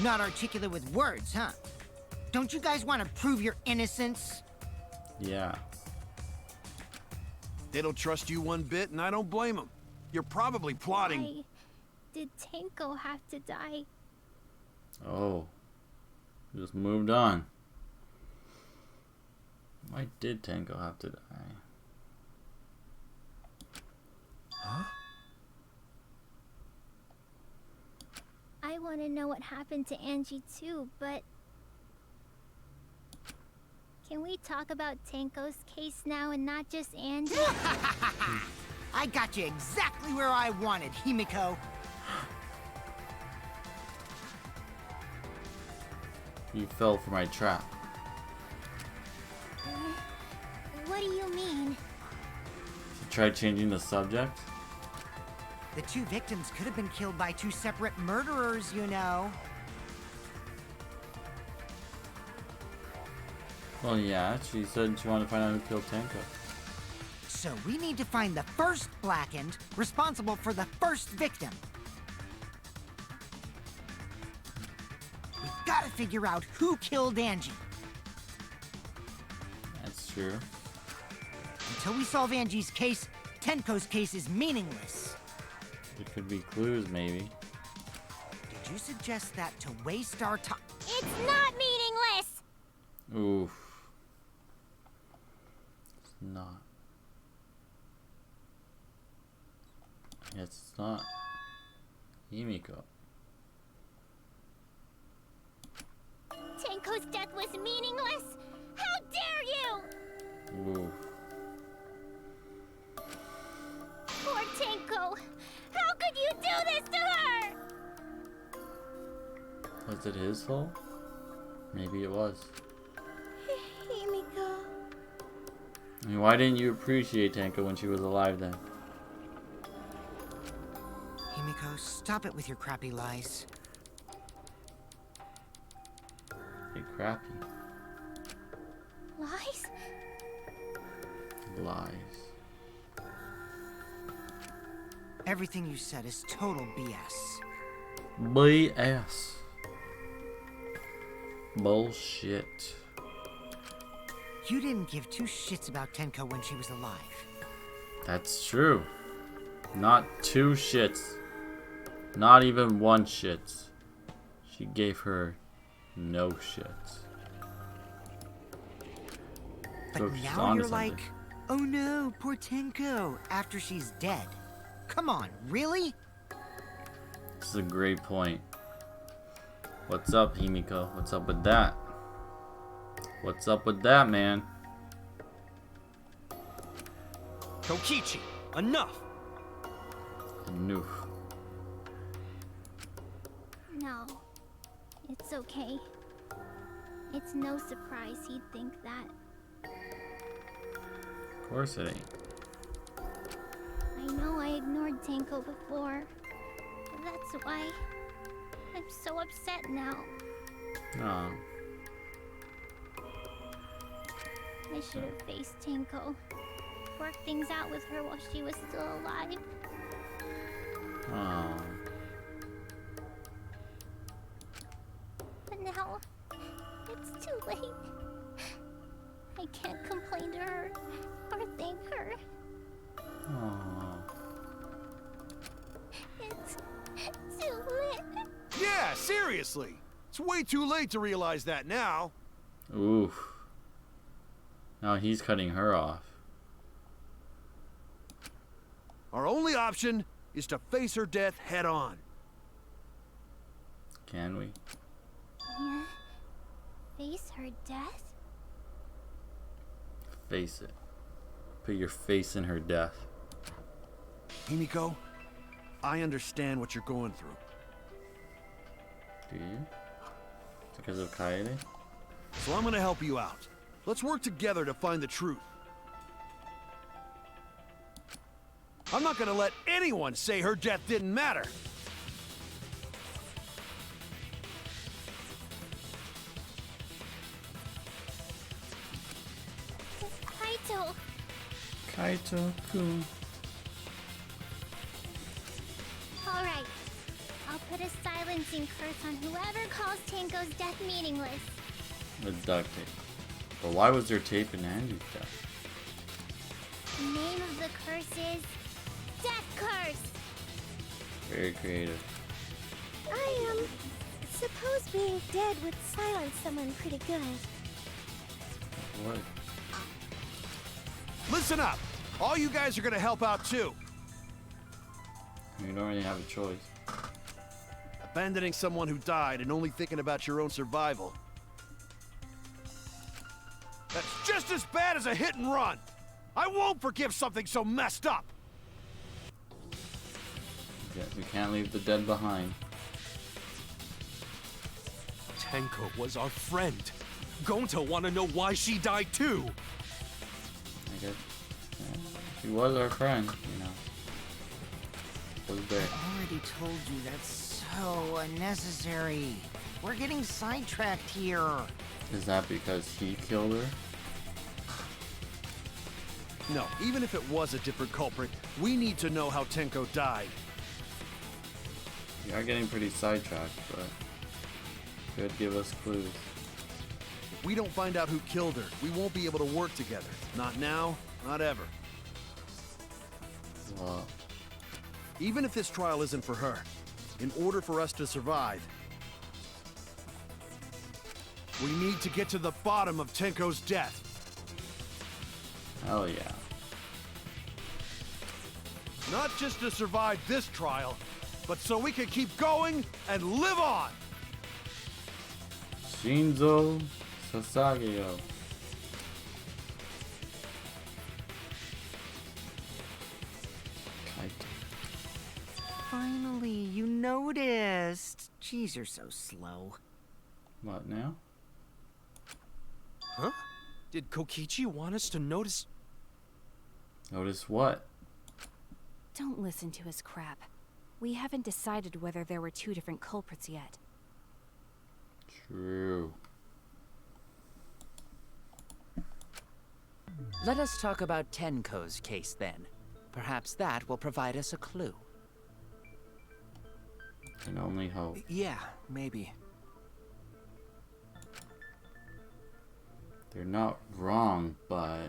Not articulate with words, huh? Don't you guys want to prove your innocence? Yeah. They don't trust you one bit, and I don't blame them. You're probably plotting. Why did Tenko have to die? Oh. Just moved on. Why did Tenko have to die? Huh? I want to know what happened to Angie too, but... Can we talk about Tenko's case now and not just Angie? I got you exactly where I wanted, Himiko. You fell for my trap. What do you mean? You tried changing the subject? The two victims could have been killed by two separate murderers, you know. Well, yeah, she said she wanted to find out who killed Tenko. So we need to find the first Blackened responsible for the first victim. We've got to figure out who killed Angie. That's true. Until we solve Angie's case, Tenko's case is meaningless. It could be clues, maybe. Did you suggest that to waste our time? It's not meaningless! Oof. It's not. It's not. Himiko. Tenko's death was meaningless? How dare you! Oof. Poor Tenko! How could you do this to her? Was it his fault? Maybe it was. Himiko. I mean, why didn't you appreciate Tenko when she was alive then? Himiko, stop it with your crappy lies. Hey, crappy. Lies? Lies. Everything you said is total BS. BS. Bullshit. You didn't give two shits about Tenko when she was alive. That's true. Not two shits. Not even one shits. She gave her no shits. But now you're like, oh no, poor Tenko, after she's dead. Come on, really? This is a great point. What's up, Himiko? What's up with that? What's up with that, man? Kokichi, enough! Noof. No, it's okay. It's no surprise he'd think that. Of course it ain't. I know I ignored Tenko before. That's why I'm so upset now. Aw. I should have faced Tenko. Worked things out with her while she was still alive. Aw. But now, it's too late. I can't complain to her or thank her. Aw. It's too late. Yeah, seriously. It's way too late to realize that now. Oof. Now he's cutting her off. Our only option is to face her death head on. Can we? Yeah. Face her death? Face it. Put your face in her death. Himiko, I understand what you're going through. Do you? Because of Kaede? So I'm gonna help you out. Let's work together to find the truth. I'm not gonna let anyone say her death didn't matter. Kaito. Kaito-kun. Alright. I'll put a silencing curse on whoever calls Tenko's death meaningless. With duct tape. But why was there tape in Andy's death? The name of the curse is Death Curse. Very creative. I suppose being dead would silence someone pretty good. What? Listen up! All you guys are gonna help out too. You don't really have a choice. Abandoning someone who died and only thinking about your own survival. That's just as bad as a hit and run. I won't forgive something so messed up. Yeah, we can't leave the dead behind. Tenko was our friend. Gonta wanna know why she died too. I guess. Yeah, she was our friend, you know. Was there. I already told you that's so unnecessary. We're getting sidetracked here. Is that because he killed her? No, even if it was a different culprit, we need to know how Tenko died. We are getting pretty sidetracked, but could give us clues. If we don't find out who killed her, we won't be able to work together. Not now, not ever. Well, Even if this trial isn't for her, in order for us to survive, we need to get to the bottom of Tenko's death. hell yeah. Not just to survive this trial, but so we can keep going and live on! Shinzo Sasageo. Finally, you noticed. Jeez, you're so slow. What now? Huh? Did Kokichi want us to notice? Notice what? Don't listen to his crap. We haven't decided whether there were two different culprits yet. True. Let us talk about Tenko's case then. Perhaps that will provide us a clue. Can only hope. Yeah, maybe. They're not wrong, but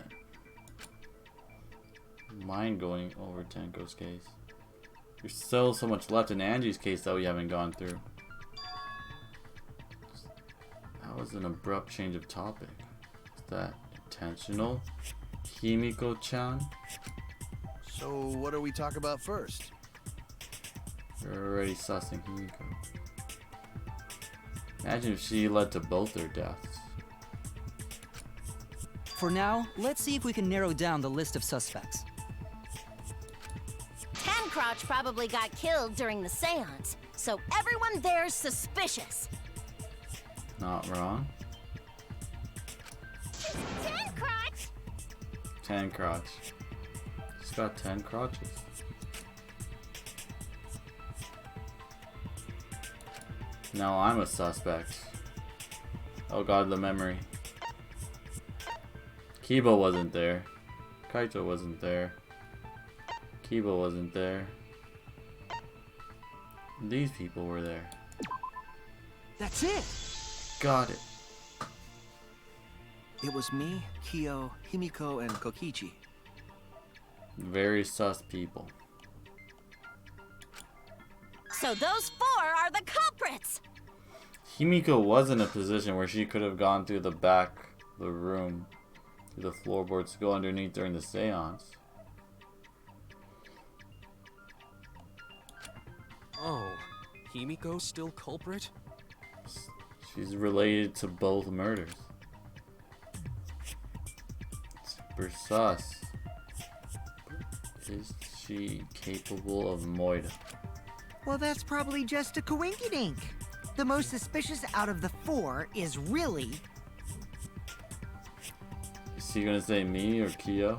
mind going over Tenko's case. There's still so much left in Angie's case that we haven't gone through. That was an abrupt change of topic. Is that intentional? Himiko-chan? So what do we talk about first? You're already sussing Himiko. Imagine if she led to both their deaths. For now, let's see if we can narrow down the list of suspects. Tancrotch probably got killed during the seance, so everyone there's suspicious. Not wrong. Tancrotch! 10 crotch. She's got 10 crotches. Now I'm a suspect. Oh god, the memory. Kiba wasn't there. Kaito wasn't there. Kiba wasn't there. These people were there. That's it! Got it. It was me, Kyo, Himiko, and Kokichi. Very sus people. So those four are the culprits! Himiko was in a position where she could have gone through the back of the room, through the floorboards to go underneath during the seance. Oh, Himiko's still culprit? She's related to both murders. Super sus. Is she capable of Moida? Well, that's probably just a coinkydink. The most suspicious out of the four is really... Is he gonna say me or Kyo?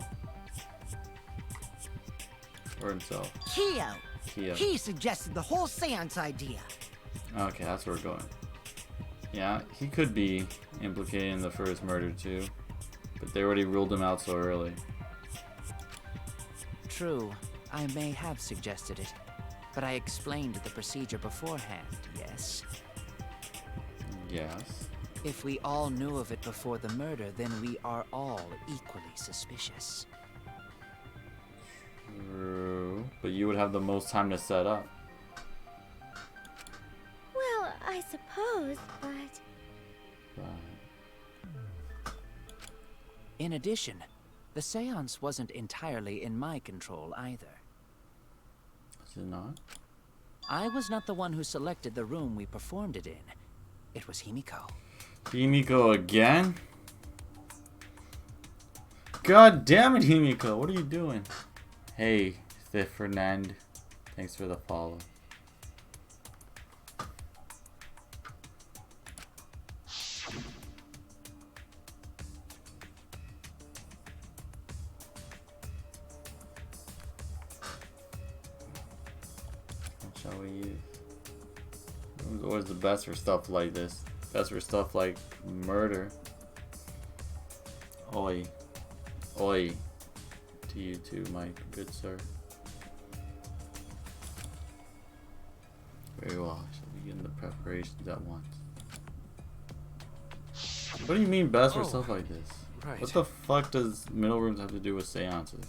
Or himself? Kyo. Kyo. He suggested the whole seance idea. Okay, that's where we're going. Yeah, he could be implicated in the first murder too. But they already ruled him out so early. True, I may have suggested it, but I explained the procedure beforehand, yes? Yes. If we all knew of it before the murder, then we are all equally suspicious. True. But you would have the most time to set up. Well, I suppose, but... In addition, the seance wasn't entirely in my control either. Is it not? I was not the one who selected the room we performed it in. It was Himiko. Himiko again? God damn it, Himiko. What are you doing? Hey, Fifth Fernand. Thanks for the follow. What shall we use? It was always the best for stuff like this. Best for stuff like murder. Oi. Oi. To you too, my good sir. Very well. I shall begin the preparations at once. What do you mean best for stuff like this? Right. What the fuck does middle rooms have to do with seances?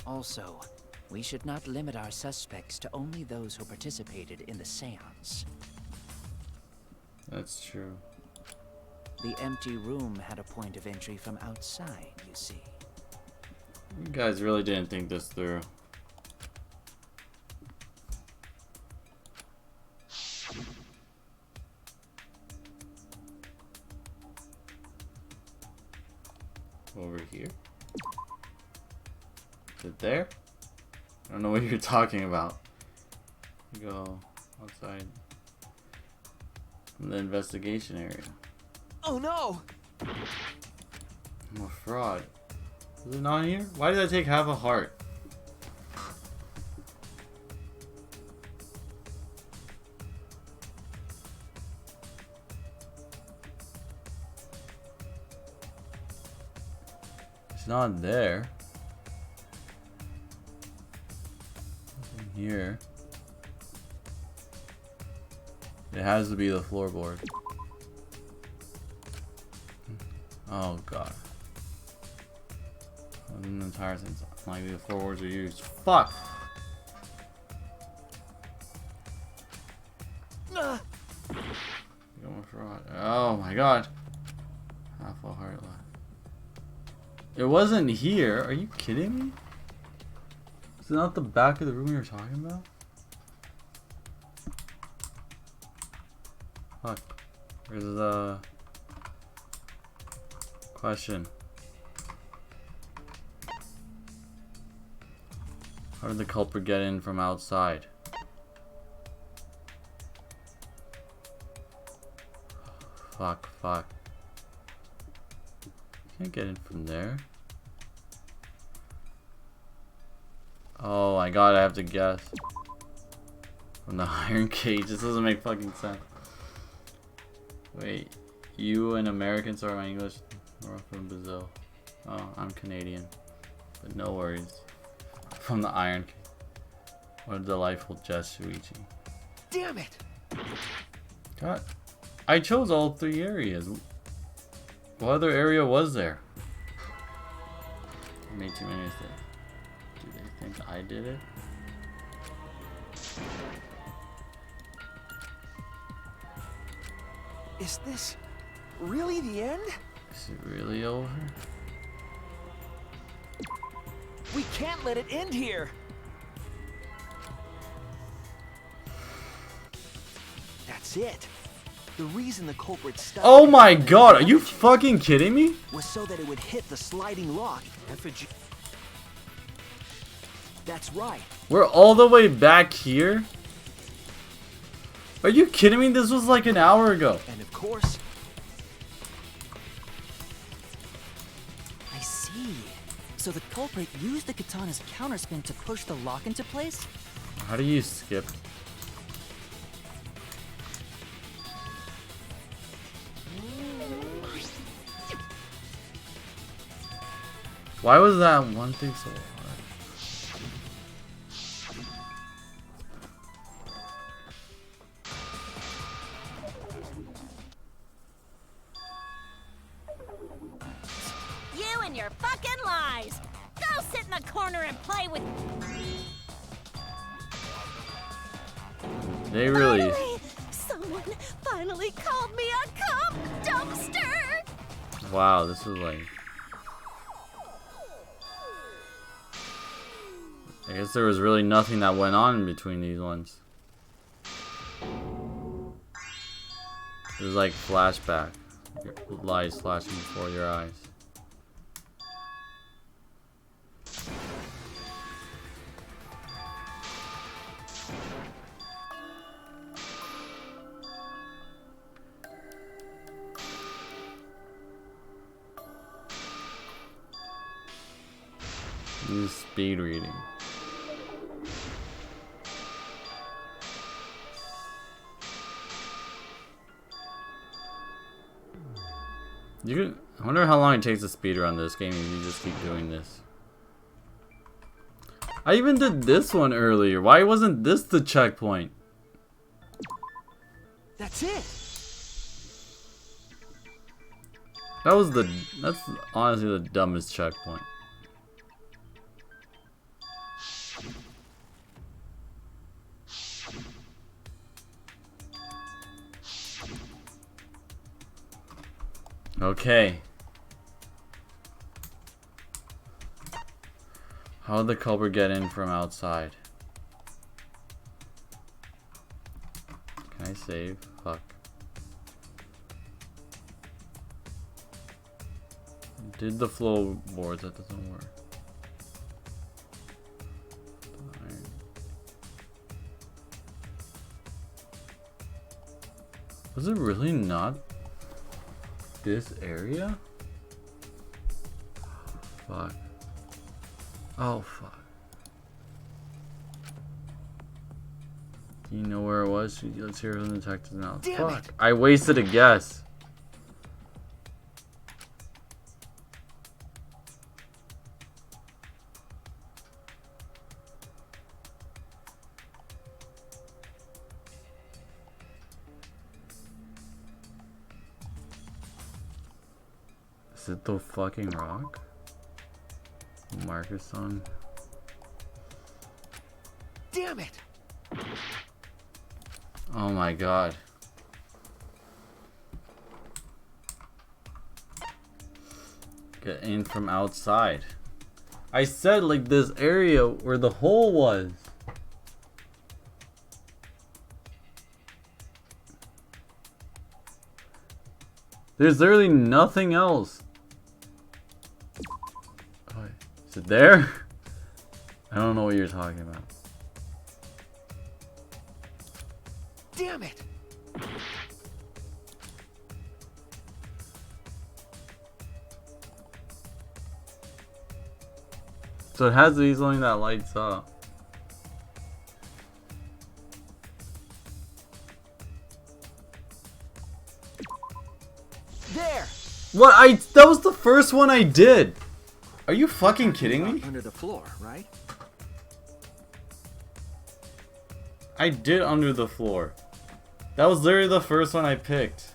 Also, we should not limit our suspects to only those who participated in the seance. That's true. The empty room had a point of entry from outside, you see. You guys really didn't think this through. Over here? Is it there? I don't know what you're talking about. You go outside the investigation area. Oh no! I'm a fraud. Is it not here? Why did I take half a heart? It's not there. Nothing here. It has to be the floorboard. Oh god. In the entire sense, like the floorboards are used. Fuck! I'm a fraud. Oh my god. Half a heart left. It wasn't here. Are you kidding me? Is it not the back of the room you were talking about? Fuck. Where's the question? How did the culprit get in from outside? Fuck, fuck. Can't get in from there. Oh my god, I have to guess. From the iron cage. This doesn't make fucking sense. Wait, you an American? Sorry, my English. Or from Brazil. Oh, I'm Canadian. But no worries. From the iron cage. What a delightful gesture, Luigi. Damn it! God. I chose all 3 areas. What other area was there? I made too many mistakes. Do they think I did it? Is this really the end? Is it really over? We can't let it end here! That's it. The reason the culprit stuck. Oh my god, are you fucking kidding me? Was so that it would hit the sliding lock. Effigy. That's right. We're all the way back here? Are you kidding me? This was like an hour ago. And of course. I see. So the culprit used the katana's counterspin to push the lock into place? How do you skip? Why was that one thing so hard? You and your fucking lies! Go sit in the corner and play with. They really. Someone finally called me a cum dumpster! Wow, this was like. I guess there was really nothing that went on in between these ones. It was like flashback. Lights flashing before your eyes. Use speed reading. I wonder how long it takes to speedrun this game if you just keep doing this. I even did this one earlier. Why wasn't this the checkpoint? That's it. That's honestly the dumbest checkpoint. Okay. How did the culprit get in from outside? Can I save? Fuck. Did the floorboards? That doesn't work. Was it really not this area? Fuck. Oh fuck. Do you know where it was? Let's hear from the detective now. Damn Fuck. it. I wasted a guess. Is it the fucking rock? Marcus on. Damn it! Oh my god. Get in from outside. I said like this area where the hole was. There's literally nothing else. Oh, is it there? I don't know what you're talking about. Damn it! So it has to be something that lights up. There! What? That was the first one I did! Are you fucking kidding me? Under the floor, right? I did under the floor. That was literally the first one I picked.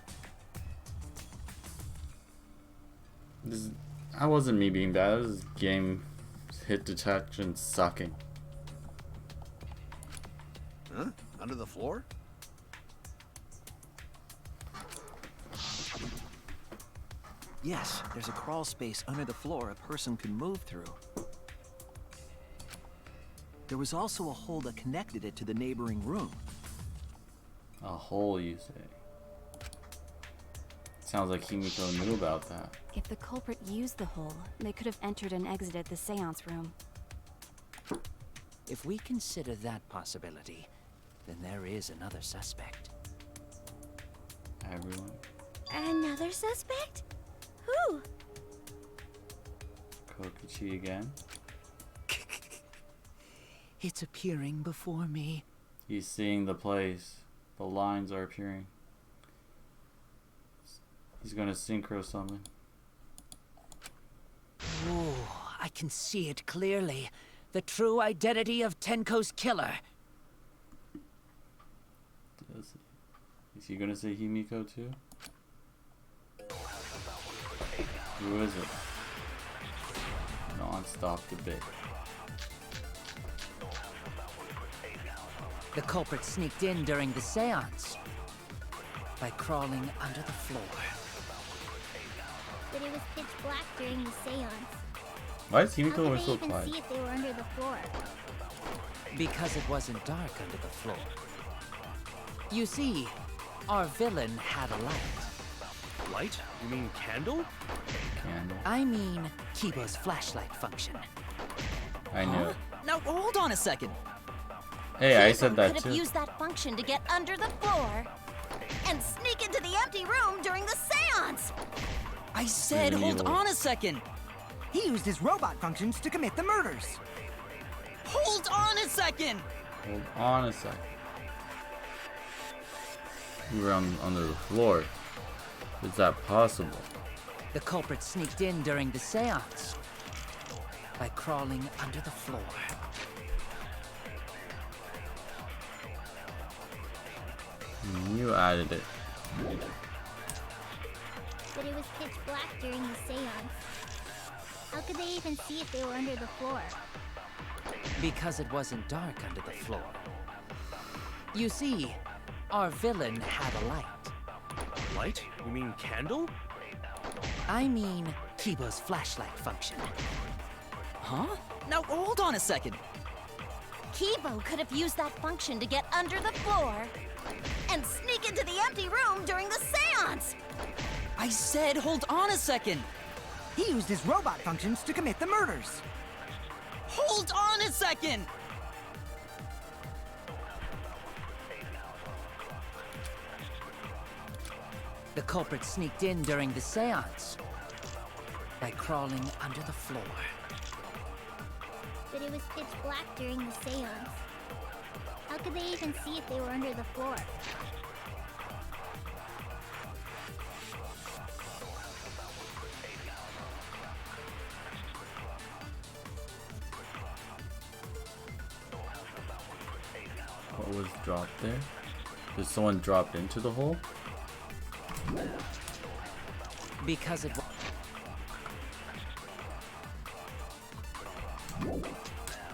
That wasn't me being bad, that was game hit detection sucking. Huh? Under the floor? Yes, there's a crawl space under the floor a person can move through. There was also a hole that connected it to the neighboring room. A hole, you say? Sounds like Himiko knew about that. If the culprit used the hole, they could have entered and exited the seance room. If we consider that possibility, then there is another suspect. Everyone. Another suspect? Who? Kokichi again? It's appearing before me. He's seeing the place. The lines are appearing. He's gonna synchro summon. Oh, I can see it clearly. The true identity of Tenko's killer. Is he gonna say Himiko too? Who is it? Non-stop debate. The culprit sneaked in during the seance by crawling under the floor. But it was pitch black during the seance. Why is How Himiko could always they so even quiet? see if they were under the floor? Because it wasn't dark under the floor. You see, our villain had a light. Light? You mean candle? Candle. I mean Kibo's flashlight function. I knew it. Now hold on a second. Hey, I said that could too. have used that function to get under the floor and sneak into the empty room during the seance. I said hold on a second. He used his robot functions to commit the murders. Hold on a second. Hold on a second. You were under the floor. Is that possible? The culprit sneaked in during the seance by crawling under the floor. You added it. But it was pitch black during the seance. How could they even see if they were under the floor? Because it wasn't dark under the floor. You see, our villain had a light. Light? You mean candle? I mean Kibo's flashlight function. Huh? Now hold on a second. Kibo could have used that function to get under the floor and sneak into the empty room during the seance. I said hold on a second. He used his robot functions to commit the murders. Hold on a second. The culprit sneaked in during the seance by crawling under the floor. But it was pitch black during the seance. How could they even see if they were under the floor? What was dropped there? Did someone drop into the hole? Because it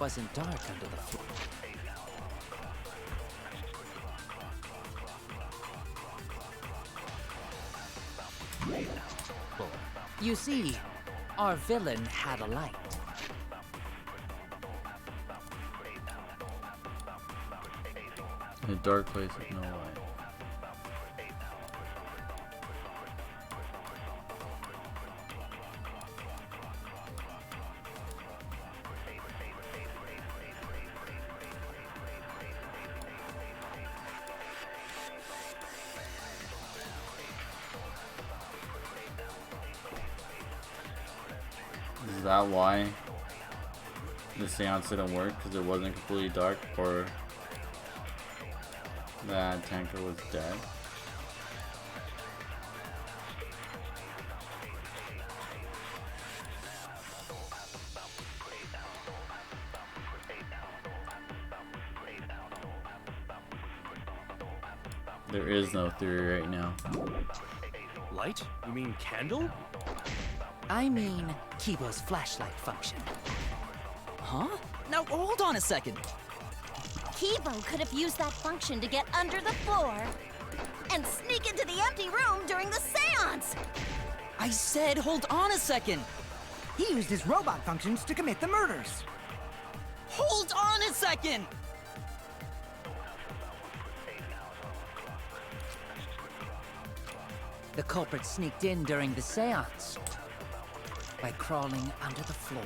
wasn't dark under the floor. You see, our villain had a light. In a dark place with no light. Is that why the seance didn't work? Because it wasn't completely dark, or that tanker was dead? There is no theory right now. Light? You mean candle? I mean Kibo's flashlight function. Huh? Now hold on a second. Kibo could have used that function to get under the floor and sneak into the empty room during the seance. I said hold on a second. He used his robot functions to commit the murders. Hold on a second! The culprit sneaked in during the seance by crawling under the floor.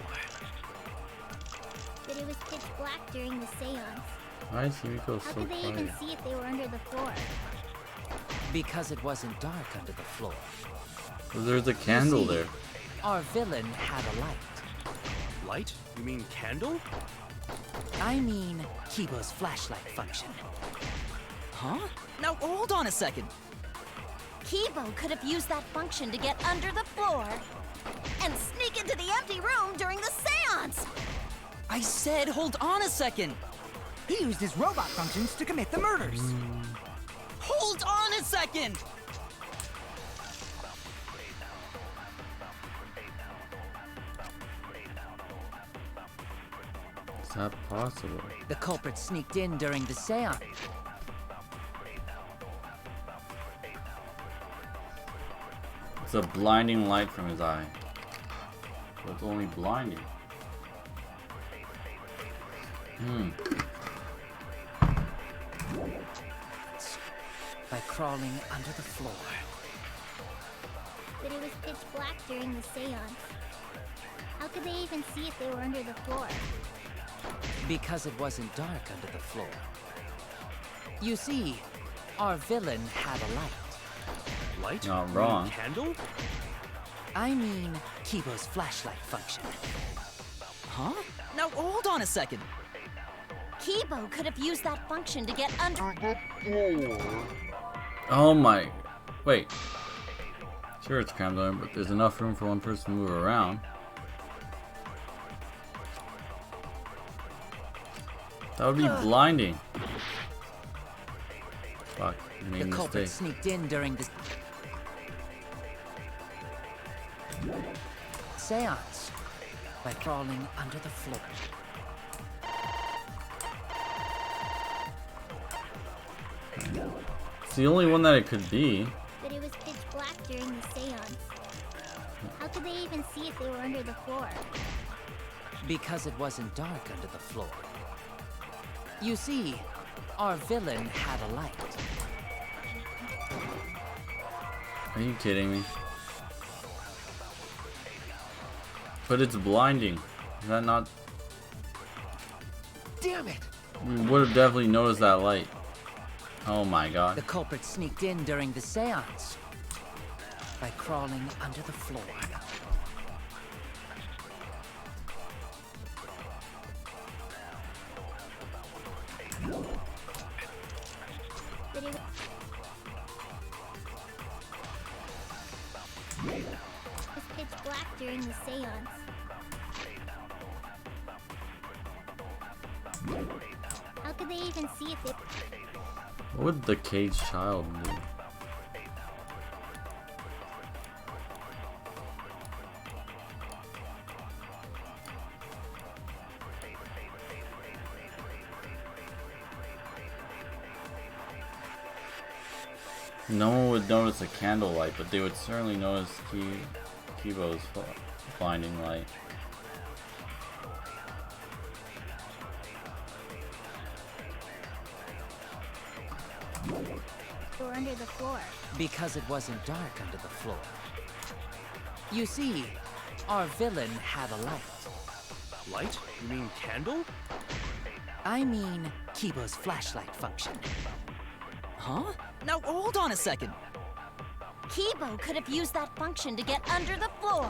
But it was pitch black during the seance. Why is Himiko How so could they even quiet? see if they were under the floor? Because it wasn't dark under the floor. Well, there's a candle You see, there. our villain had a light. Light? You mean candle? I mean Kibo's flashlight function. Huh? Now hold on a second. Kibo could have used that function to get under the floor and sneak into the empty room during the seance. I said hold on a second. He used his robot functions to commit the murders. Hold on a second! Is that possible? The culprit sneaked in during the seance. It's a blinding light from his eye. So it's only blinding. By crawling under the floor. But it was pitch black during the seance. How could they even see if they were under the floor? Because it wasn't dark under the floor. You see, our villain had a light. Light? Not You wrong. mean candle? I mean Kibo's flashlight function. Huh? Now hold on a second. Kibo could have used that function to get under the floor. Oh my. Wait. Sure, it's crammed in, but there's enough room for one person to move around. That would be blinding. Fuck, you made The a culprit mistake. sneaked in during the seance by crawling under the floor. It's the only one that it could be. But it was pitch black during the seance. How could they even see if they were under the floor? Because it wasn't dark under the floor. You see, our villain had a light. Are you kidding me? But it's blinding. Is that not? Damn it! We would have definitely noticed that light. Oh my god. The culprit sneaked in during the seance by crawling under the floor. But it was pitch black during the seance. How could they even see if they... What would the caged child do? No one would notice a candlelight, but they would certainly notice Kibo's blinding light. Or under the floor. Because it wasn't dark under the floor. You see, our villain had a light. Light? You mean candle? I mean, Kibo's flashlight function. Huh? Now hold on a second. Kibo could have used that function to get under the floor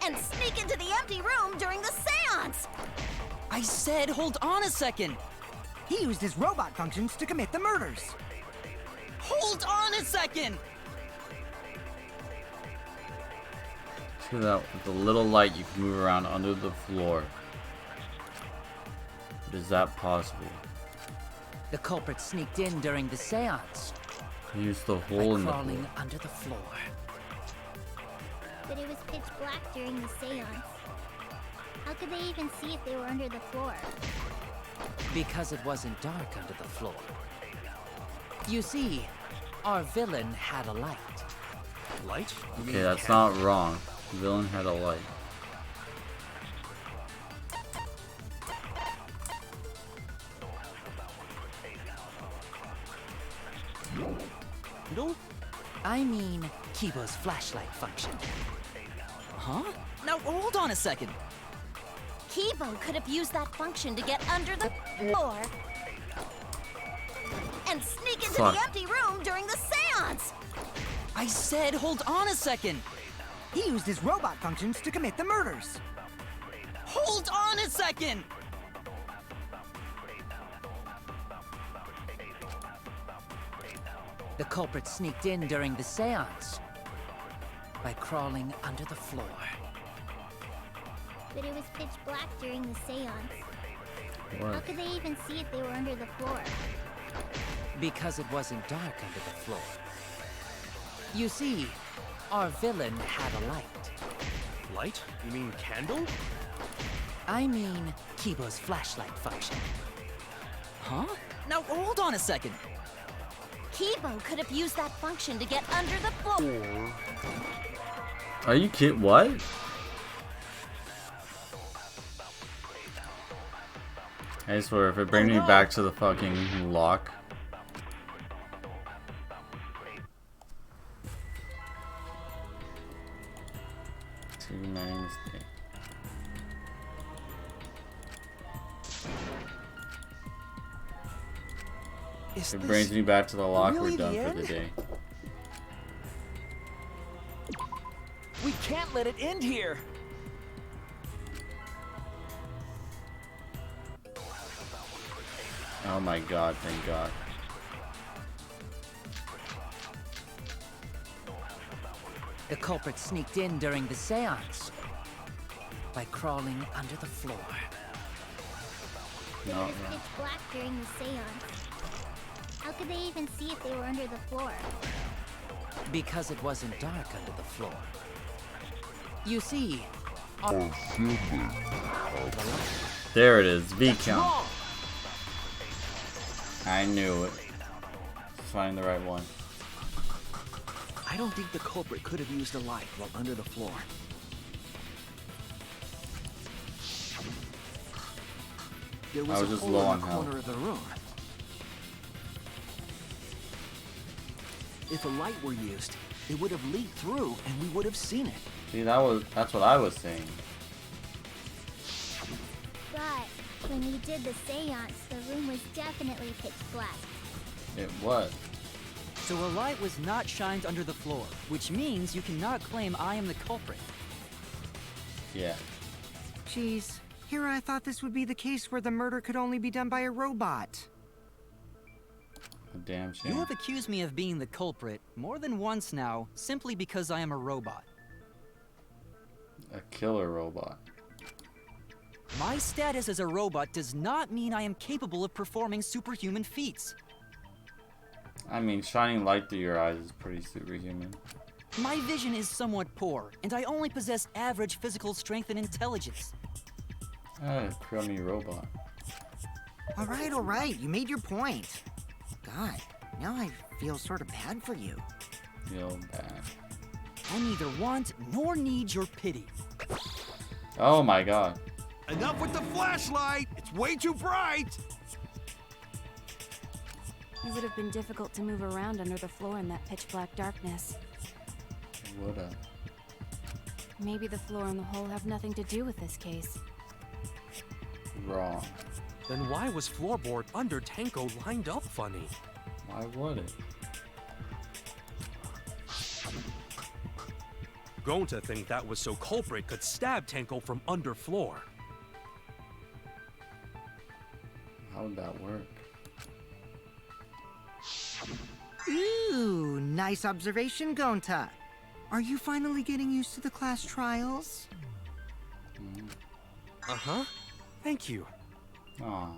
and sneak into the empty room during the seance! I said hold on a second. He used his robot functions to commit the murders. Hold on a second! See that with the little light you can move around under the floor. But is that possible? The culprit sneaked in during the seance Use the by hole in the crawling floor. under the floor. But it was pitch black during the seance. How could they even see if they were under the floor? Because it wasn't dark under the floor. You see, our villain had a light. Light? You Okay, mean that's candle? not wrong. The villain had a light. Candle? I mean, Kibo's flashlight function. Huh? Now hold on a second. Kibo could have used that function to get under the floor and sneak into Fuck. the empty room during the seance! I said hold on a second. He used his robot functions to commit the murders. Hold on a second! The culprit sneaked in during the seance by crawling under the floor. But it was pitch black during the seance. How What? could they even see if they were under the floor? Because it wasn't dark under the floor. You see, our villain had a light. Light? You mean candle? I mean, Kibo's flashlight function. Huh? Now hold on a second. Kibo could have used that function to get under the floor. Are you kidding? What? I swear, if it brings me back to the fucking lock. Too many mistakes. Is If it this brings me back to the lock, really we're done the for the end? day. We can't let it end here. Oh my god, thank god. The culprit sneaked in during the seance by crawling under the floor. But No, it was no. pitch black during the seance. How could they even see if they were under the floor? Because it wasn't dark under the floor. You see, There it is, V That's count. wrong. I knew it. Find the right one. I don't think the culprit could have used a light while under the floor. There was I was a just hole low in on the health. corner of the room. If a light were used, it would have leaked through and we would have seen it. See, that's what I was saying. But when we did the seance, the room was definitely pitch black. It was. So a light was not shined under the floor, which means you cannot claim I am the culprit. Yeah. Jeez, here I thought this would be the case where the murder could only be done by a robot. A damn shame. You have accused me of being the culprit more than once now, simply because I am a robot. A killer robot. My status as a robot does not mean I am capable of performing superhuman feats. I mean, shining light through your eyes is pretty superhuman. My vision is somewhat poor, and I only possess average physical strength and intelligence. Ah, crummy robot. All right, you made your point. God, now I feel sort of bad for you. Feel bad. I neither want nor need your pity. Oh my god. Enough with the flashlight! It's way too bright! It would have been difficult to move around under the floor in that pitch black darkness. Woulda. Maybe the floor and the hole have nothing to do with this case. Wrong. Then why was floorboard under Tenko lined up funny? Why would it? Going to think that was so culprit could stab Tenko from under floor. How would that work? Ooh, nice observation, Gonta. Are you finally getting used to the class trials? Uh-huh. Thank you. Aw.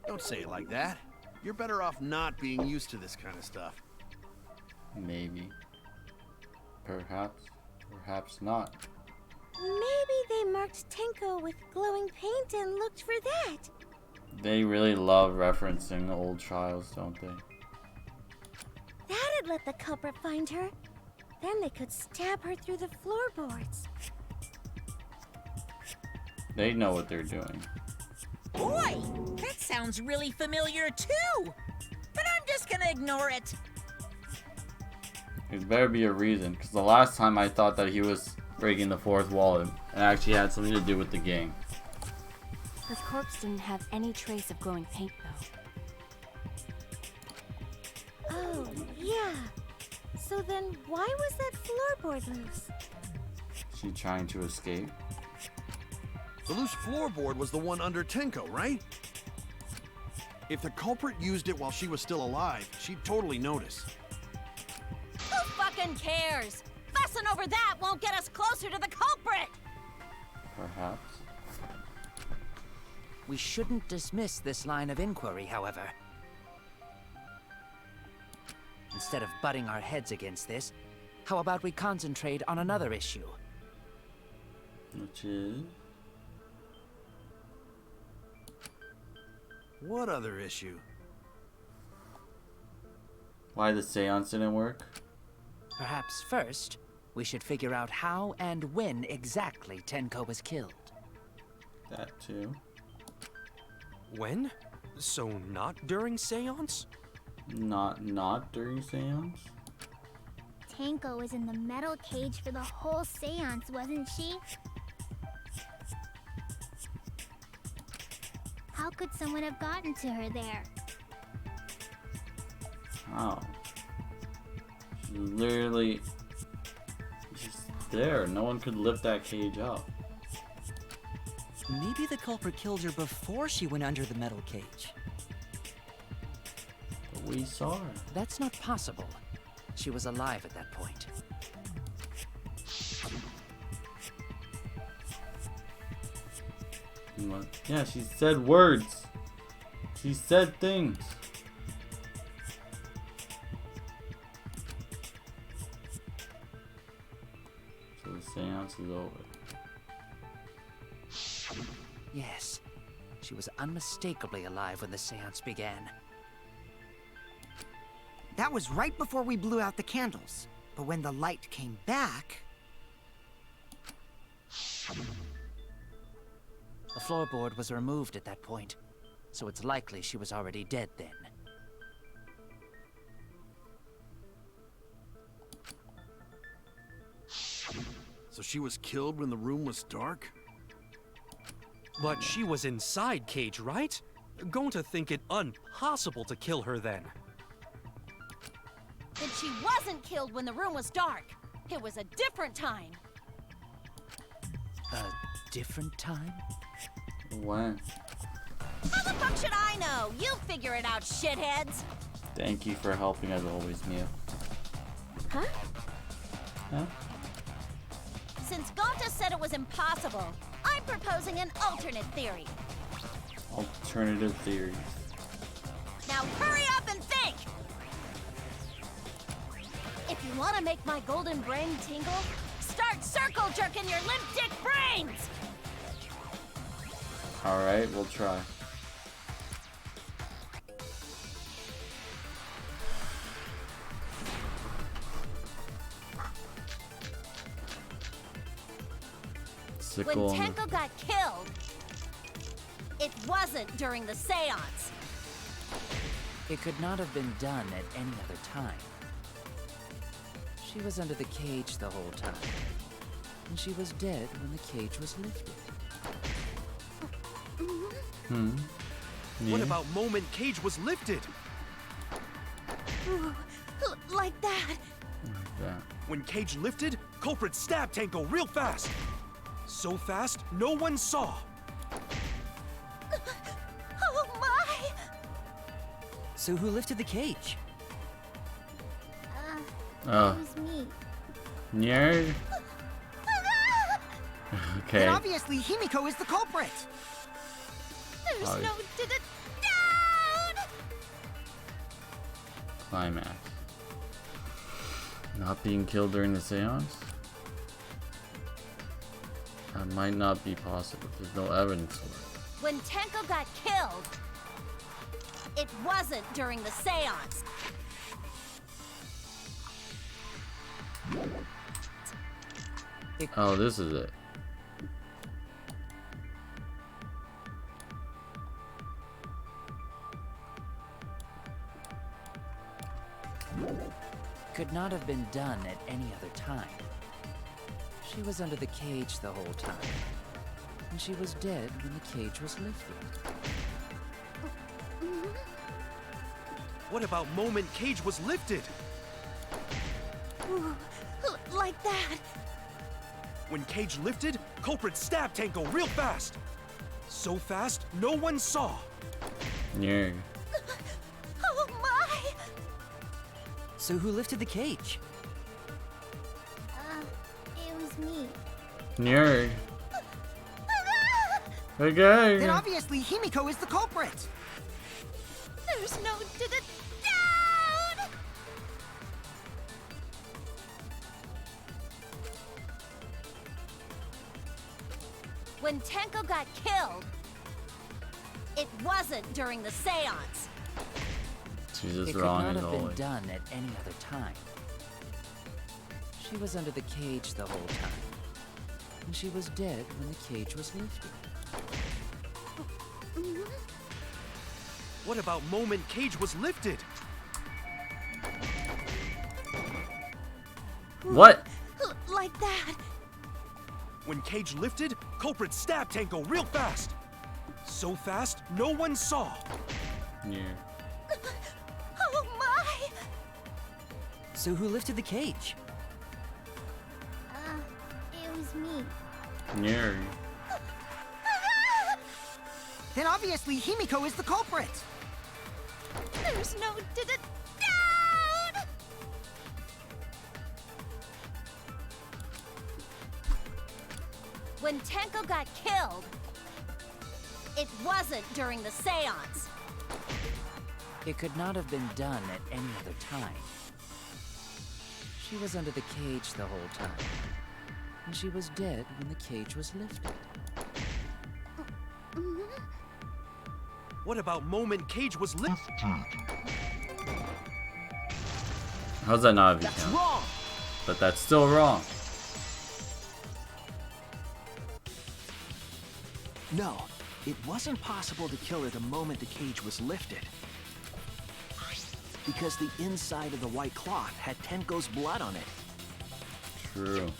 Don't say it like that. You're better off not being used to this kind of stuff. Maybe. Perhaps. Perhaps not. Maybe they marked Tenko with glowing paint and looked for that. They really love referencing old trials, don't they? That'd let the culprit find her. Then they could stab her through the floorboards. They know what they're doing. Boy, that sounds really familiar too. But I'm just gonna ignore it. There better be a reason, because the last time I thought that he was breaking the fourth wall and actually had something to do with the game. Her corpse didn't have any trace of glowing paint, though. Oh, yeah. So then why was that floorboard loose? She trying to escape? The loose floorboard was the one under Tenko, right? If the culprit used it while she was still alive, she'd totally notice. Who fucking cares? Fussing over that won't get us closer to the culprit! Perhaps. We shouldn't dismiss this line of inquiry, however. Instead of butting our heads against this, how about we concentrate on another issue? Which is? What other issue? Why the seance didn't work? Perhaps first, we should figure out how and when exactly Tenko was killed. That too. When? So not during seance? Not during seance? Tenko was in the metal cage for the whole seance, wasn't she? How could someone have gotten to her there? How? She's literally just there. No one could lift that cage up. Maybe the culprit killed her before she went under the metal cage. But we saw her. That's not possible. She was alive at that point. What? Yeah, she said words. She said things. So the seance is over. Yes, she was unmistakably alive when the seance began. That was right before we blew out the candles. But when the light came back... The floorboard was removed at that point, so it's likely she was already dead then. So she was killed when the room was dark? But she was inside cage, right? Going to think it impossible to kill her then. Then she wasn't killed when the room was dark. It was a different time. A different time? When? How the fuck should I know? You figure it out, shitheads. Thank you for helping as always, Mia. Huh? Huh? Since Gonta said it was impossible, I'm proposing an alternate theory. Alternative theories. Now hurry up and think! If you want to make my golden brain tingle, start circle jerking your limp dick brains! Alright, we'll try. sickle. When Tenko got killed, it wasn't during the seance. It could not have been done at any other time. She was under the cage the whole time. And she was dead when the cage was lifted. What about moment Cage was lifted? Ooh, like that. When Cage lifted, culprit stabbed Tenko real fast. So fast, no one saw. Oh my! So who lifted the cage? It was me. Nerd. Okay. Then obviously Himiko is the culprit. There's no down. Climax. Not being killed during the seance? That might not be possible. There's no evidence for it. When Tenko got killed, it wasn't during the seance. Oh, this is it. Could not have been done at any other time. She was under the cage the whole time. And she was dead when the cage was lifted. What about moment Cage was lifted? Ooh, like that. When Cage lifted, culprit stabbed Tenko real fast. So fast, no one saw. Nerd. Oh my! So who lifted the cage? It was me. Nerd. Okay. Then obviously Himiko is the culprit. There's no down. When Tenko got killed, it wasn't during the seance. She's just It wrong could as not have been always. done at any other time. She was under the cage the whole time. And she was dead when the cage was lifted. What about moment Cage was lifted? What? Like that. When Cage lifted, culprit stabbed Tenko real fast. So fast, no one saw. Yeah. Oh my! So who lifted the cage? It was me. Nerd. Then obviously Himiko is the culprit. There's no down. When Tenko got killed, it wasn't during the seance. It could not have been done at any other time. She was under the cage the whole time. And she was dead when the cage was lifted. What about moment Cage was lifted? How's that not a That's count? wrong. But that's still wrong. No, it wasn't possible to kill her the moment the cage was lifted. Because the inside of the white cloth had Tenko's blood on it. True.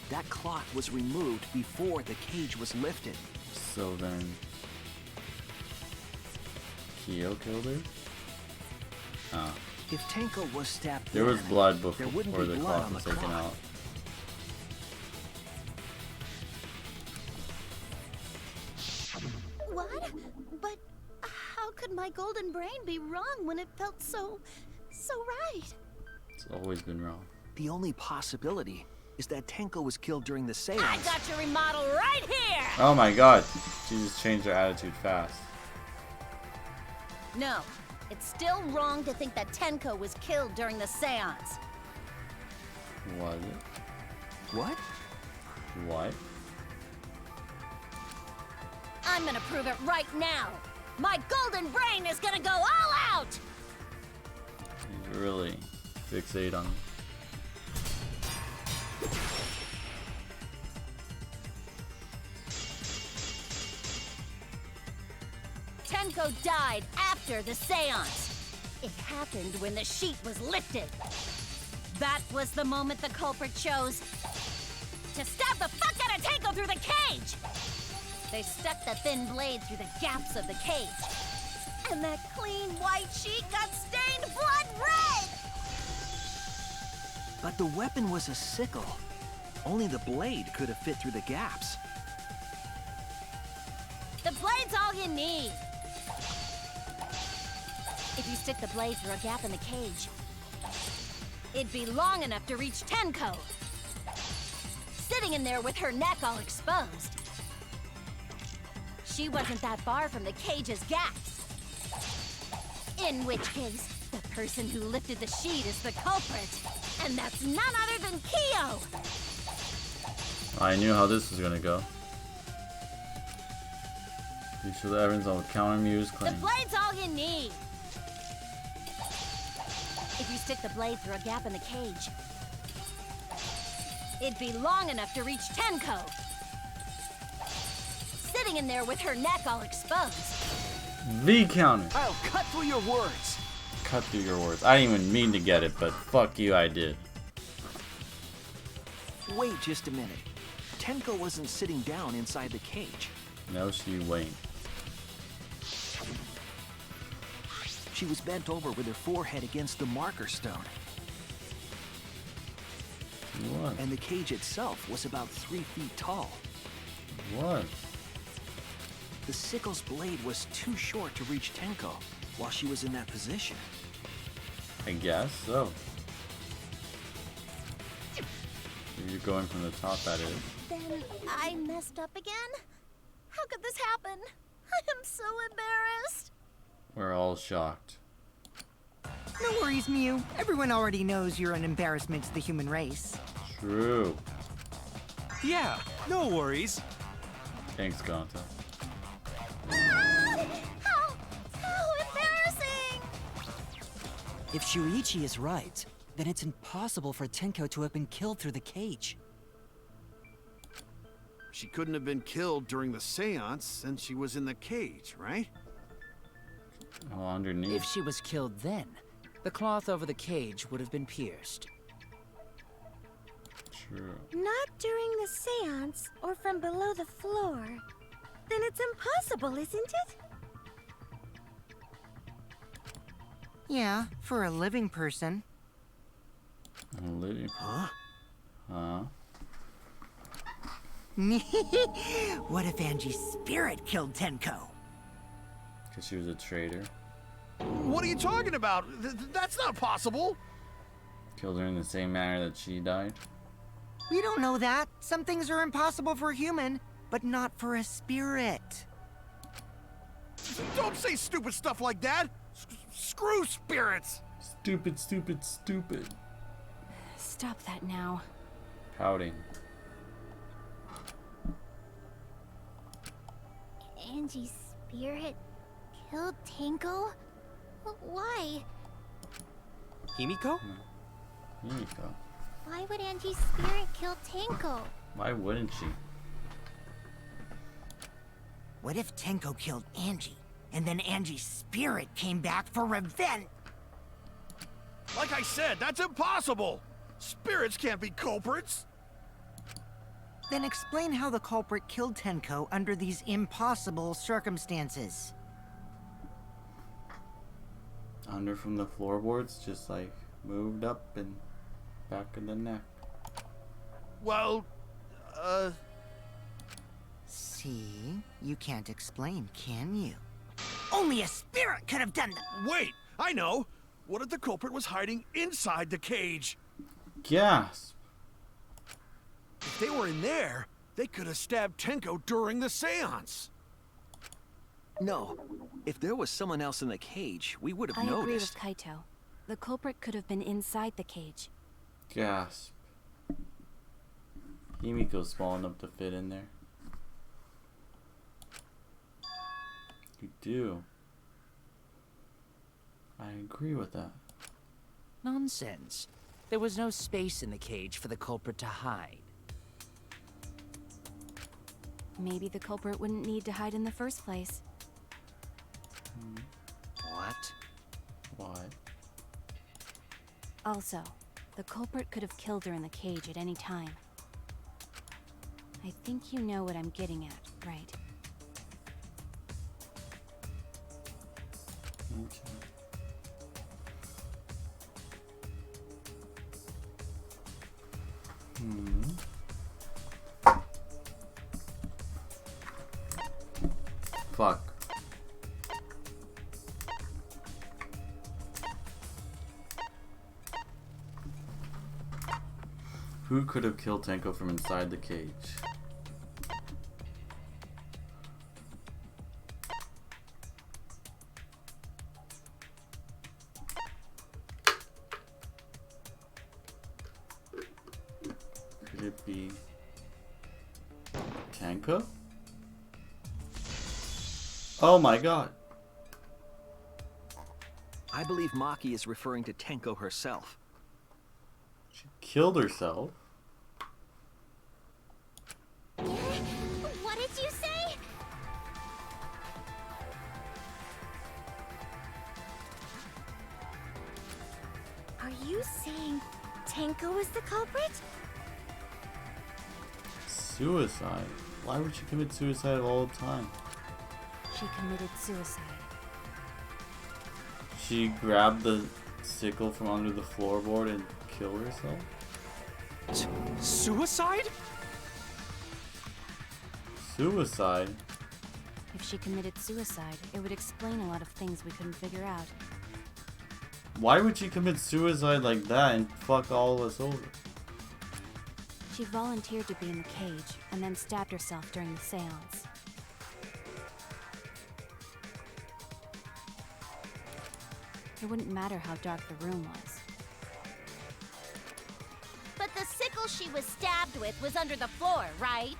That cloth was removed before the cage was lifted. So then, Kyo killed her? Oh. If Tenko was stabbed There was then, blood there wouldn't before be the blood cloth on was the taken cloth. out. What? But how could my golden brain be wrong when it felt so right? It's always been wrong. The only possibility is that Tenko was killed during the seance. I got your remodel right here! Oh my god. She just changed her attitude fast. No, it's still wrong to think that Tenko was killed during the seance. Was it? What? What? I'm gonna prove it right now. My golden brain is gonna go all out! He's really fixate on Tenko died after the seance. It happened when the sheet was lifted. That was the moment the culprit chose to stab the fuck out of Tenko through the cage. They stuck the thin blade through the gaps of the cage. And that clean white sheet got stained blood red! But the weapon was a sickle. Only the blade could have fit through the gaps. The blade's all you need. If you stick the blade through a gap in the cage, it'd be long enough to reach Tenko, sitting in there with her neck all exposed. She wasn't that far from the cage's gaps. In which case, the person who lifted the sheet is the culprit, and that's none other than Kyo! I knew how this was gonna go. You show the evidence on counter Mew's The claim. blade's all you need. If you stick the blade through a gap in the cage, it'd be long enough to reach Tenko, sitting in there with her neck all exposed. V counter. I'll cut through your words. Cut through your words. I didn't even mean to get it, but fuck you, I did. Wait just a minute. Tenko wasn't sitting down inside the cage. No, she wait. She was bent over with her forehead against the marker stone. What? And the cage itself was about 3 feet tall. What? The sickle's blade was too short to reach Tenko while she was in that position. I guess so. You're going from the top, that is. Then I messed up again? How could this happen? I am so embarrassed. We're all shocked. No worries, Mew. Everyone already knows you're an embarrassment to the human race. True. Yeah, no worries. Thanks, Gonta. How embarrassing! If Shuichi is right, then it's impossible for Tenko to have been killed through the cage. She couldn't have been killed during the seance since she was in the cage, right? Well, underneath. If she was killed then, the cloth over the cage would have been pierced. True. Not during the seance or from below the floor. Then it's impossible, isn't it? Yeah, for a living person. Living. Huh? Huh? What if Angie's spirit killed Tenko? Because she was a traitor. What are you talking about? That's not possible. Killed her in the same manner that she died. We don't know that. Some things are impossible for a human, but not for a spirit. Don't say stupid stuff like that. Screw spirits. Stupid, stupid, stupid. Stop that now. Pouting. Angie's spirit killed Tenko? Why? Himiko? Himiko. Why would Angie's spirit kill Tenko? Why wouldn't she? What if Tenko killed Angie, and then Angie's spirit came back for revenge? Like I said, that's impossible. Spirits can't be culprits. Then explain how the culprit killed Tenko under these impossible circumstances. Under from the floorboards, just like moved up and back of the neck. Well, See? You can't explain, can you? Only a spirit could have done that! wait, I know. What if the culprit was hiding inside the cage? Gasp! If they were in there, they could have stabbed Tenko during the seance. No. If there was someone else in the cage, we would have I agree noticed. with Kaito. The culprit could have been inside the cage. Gasp. Himiko's small enough to fit in there. You do. I agree with that. Nonsense. There was no space in the cage for the culprit to hide. Maybe the culprit wouldn't need to hide in the first place. What? Why? Also, the culprit could have killed her in the cage at any time. I think you know what I'm getting at, right? Okay. Fuck. Who could have killed Tenko from inside the cage? Could it be Tenko? Oh my god. I believe Maki is referring to Tenko herself. She killed herself? What did you say? Are you saying Tenko is the culprit? Suicide? Why would she commit suicide all the time? She committed suicide. She grabbed the sickle from under the floorboard and killed herself? Suicide? Suicide? If she committed suicide, it would explain a lot of things we couldn't figure out. Why would she commit suicide like that and fuck all of us over? She volunteered to be in the cage and then stabbed herself during the seance. It wouldn't matter how dark the room was. But the sickle she was stabbed with was under the floor, right?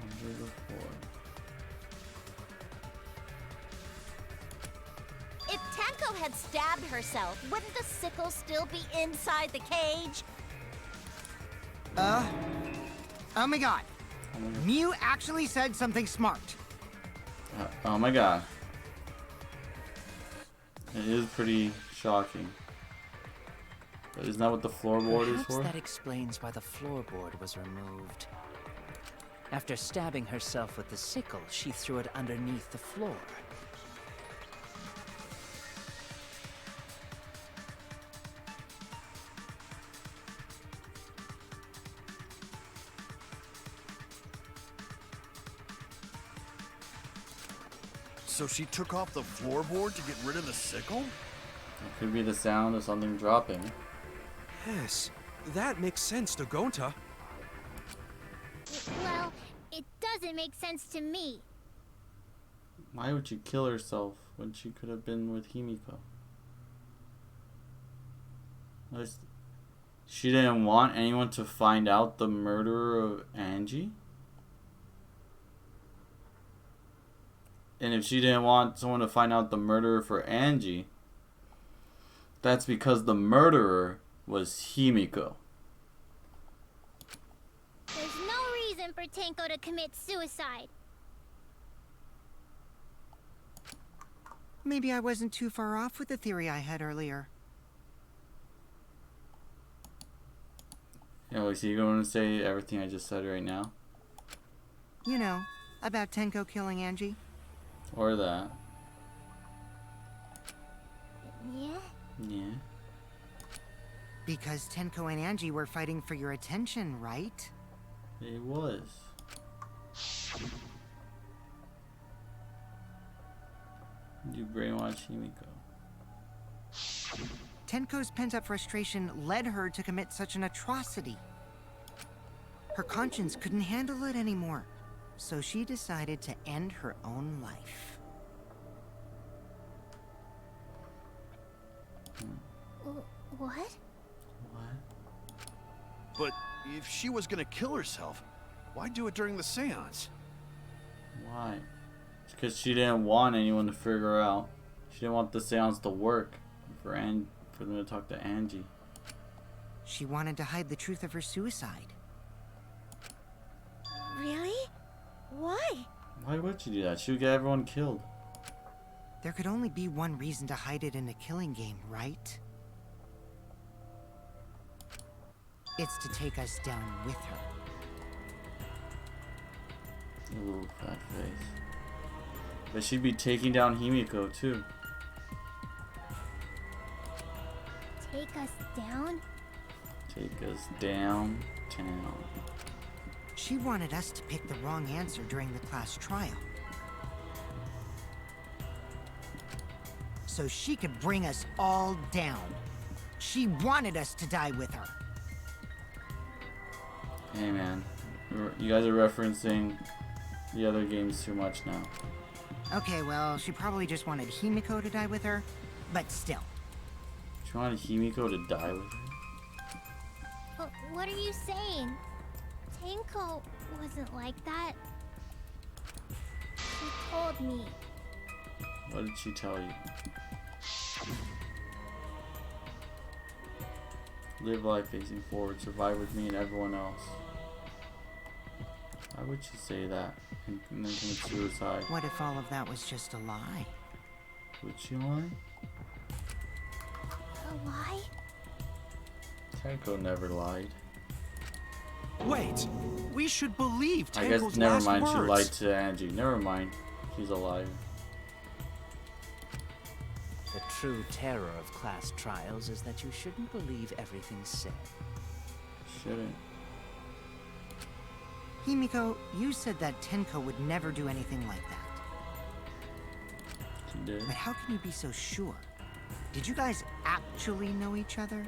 Under the floor. If Tenko had stabbed herself, wouldn't the sickle still be inside the cage? Oh my god. Mew actually said something smart. Oh my god. It is pretty shocking. But isn't that what the floorboard is Perhaps for? that explains why the floorboard was removed. After stabbing herself with the sickle, she threw it underneath the floor. So she took off the floorboard to get rid of the sickle? It could be the sound of something dropping. Yes, that makes sense to Gonta. Well, it doesn't make sense to me. Why would she kill herself when she could have been with Himiko? She didn't want anyone to find out the murderer of Angie? And if she didn't want someone to find out the murderer for Angie, that's because the murderer was Himiko. There's no reason for Tenko to commit suicide. Maybe I wasn't too far off with the theory I had earlier. Yeah, so you're going to say everything I just said right now? You know, about Tenko killing Angie. Or that. Yeah? Yeah. Because Tenko and Angie were fighting for your attention, right? It was. You brainwash Himiko. Tenko's pent-up frustration led her to commit such an atrocity. Her conscience couldn't handle it anymore, so she decided to end her own life. What? What? But if she was gonna kill herself, why do it during the seance? Why? It's because she didn't want anyone to figure out. She didn't want the seance to work for them to talk to Angie. She wanted to hide the truth of her suicide. Really? Why? Why would she do that? She would get everyone killed. There could only be one reason to hide it in a killing game, right? It's to take us down with her. Ooh, fat face. But she'd be taking down Himiko too. Take us down? Take us downtown. She wanted us to pick the wrong answer during the class trial. So she could bring us all down. She wanted us to die with her. Hey man, you guys are referencing the other games too much now. Okay, well, she probably just wanted Himiko to die with her, but still. She wanted Himiko to die with her? But what are you saying? Tenko wasn't like that. She told me. What did she tell you? Live life facing forward, survive with me and everyone else. Why would she say that and then commit suicide? What if all of that was just a lie? Would she lie? A lie? Tenko never lied. Wait, we should believe Tenko's I guess never last mind. words. She lied to Angie. Never mind. She's a liar. The true terror of class trials is that you shouldn't believe everything said. Shouldn't. Himiko, you said that Tenko would never do anything like that. She did. But how can you be so sure? Did you guys actually know each other?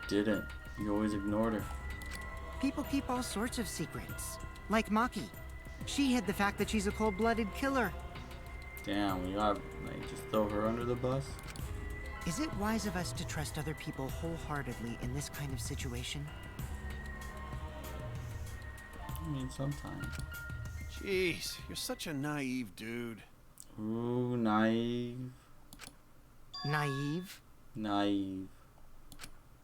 Didn't. You always ignored her. People keep all sorts of secrets. Like Maki. She hid the fact that she's a cold-blooded killer. Damn, you gotta just throw her under the bus? Is it wise of us to trust other people wholeheartedly in this kind of situation? I mean, sometimes. Jeez, you're such a naive dude. Ooh, naive. Naive? Naive.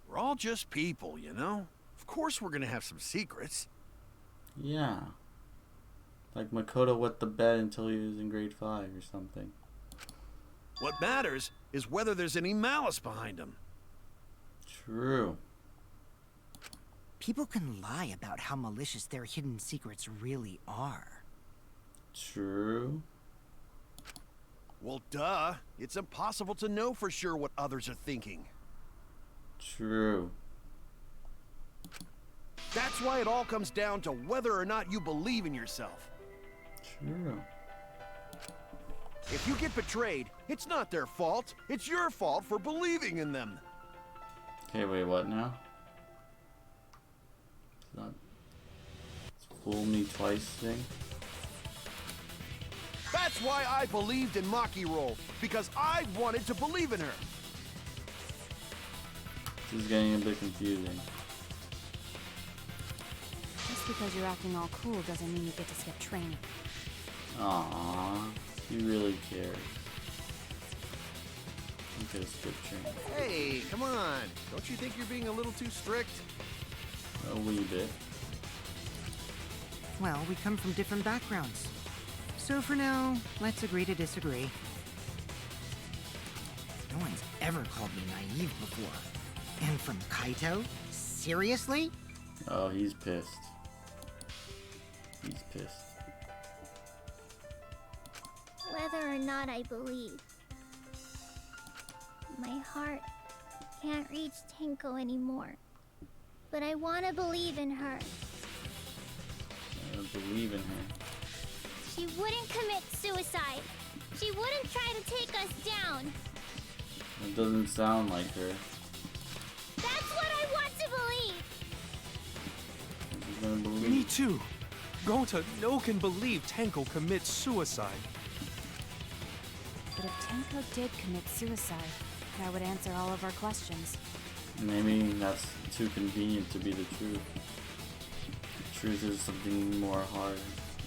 We're all just people, you know? Of course we're gonna have some secrets. Yeah. Like Makoto wet the bed until he was in grade 5 or something. What matters is whether there's any malice behind them. True. People can lie about how malicious their hidden secrets really are. True. Well, duh. It's impossible to know for sure what others are thinking. True. That's why it all comes down to whether or not you believe in yourself. True. If you get betrayed, it's not their fault. It's your fault for believing in them. Okay, wait, what now? It's not... It's fool me twice thing? That's why I believed in Maki Roll, because I wanted to believe in her. This is getting a bit confusing. Just because you're acting all cool doesn't mean you get to skip training. Aww, you really care. You could skip training. Hey, come on. Don't you think you're being a little too strict? A wee bit. Well, we come from different backgrounds. So for now, let's agree to disagree. No one's ever called me naive before. And from Kaito? Seriously? Oh, he's pissed. He's pissed. Whether or not I believe. My heart can't reach Tenko anymore. But I want to believe in her. I don't believe in her. She wouldn't commit suicide. She wouldn't try to take us down. It doesn't sound like her. That's what I want to believe. She's gonna believe. Me too. Gonta no can believe Tenko commits suicide. But if Tenko did commit suicide, that would answer all of our questions. Maybe that's too convenient to be the truth. The truth is something more hard,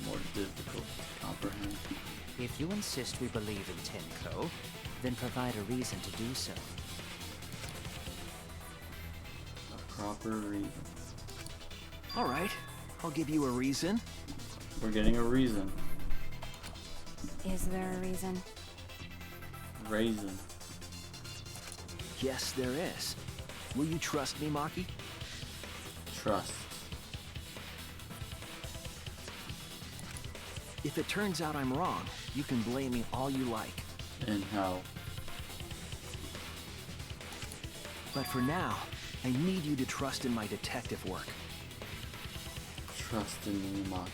more difficult to comprehend. If you insist we believe in Tenko, then provide a reason to do so. A proper reason. All right, I'll give you a reason. we're getting a reason. Is there a reason? Raisin. Yes, there is. Will you trust me, Maki? Trust. If it turns out I'm wrong, you can blame me all you like. And how? But for now, I need you to trust in my detective work. Trust in me, Maki.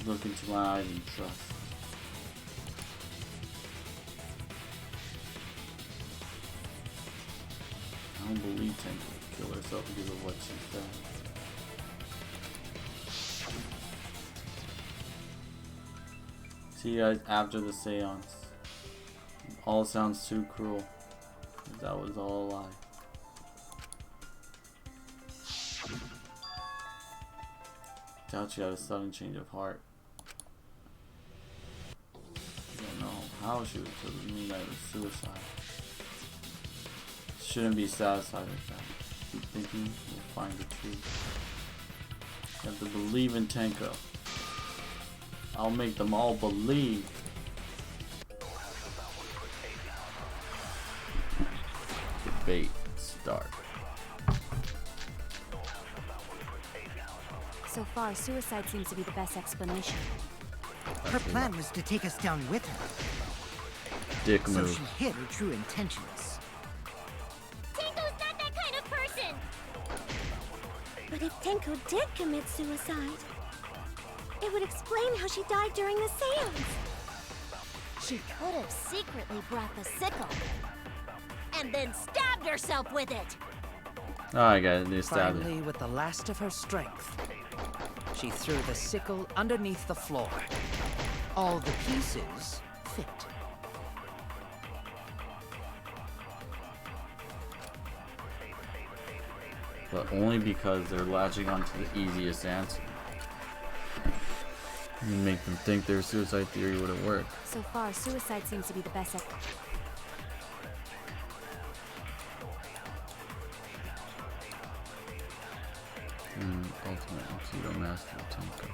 Look into my eyes and trust. I don't believe Tenko would kill herself because of what she said. See you guys after the seance. All sounds too cruel. That was all a lie. Doubt she had a sudden change of heart. I don't know how she would kill me. That was suicide. Shouldn't be satisfied with that. Keep thinking, we'll find the truth. You have to believe in Tenko. I'll make them all believe. Debate start. So far, suicide seems to be the best explanation. Her plan was to take us down with her. Dick So move. she hid her true intentions. Tenko's not that kind of person! But if Tenko did commit suicide, it would explain how she died during the seance. She could have secretly brought the sickle and then stabbed herself with it. Alright guys, they stabbed it. Finally, with the last of her strength, she threw the sickle underneath the floor. All the pieces fit. But only because they're latching onto the easiest answer. You make them think their suicide theory wouldn't work. So far, suicide seems to be the best Ultimate Aikido Master Tenko.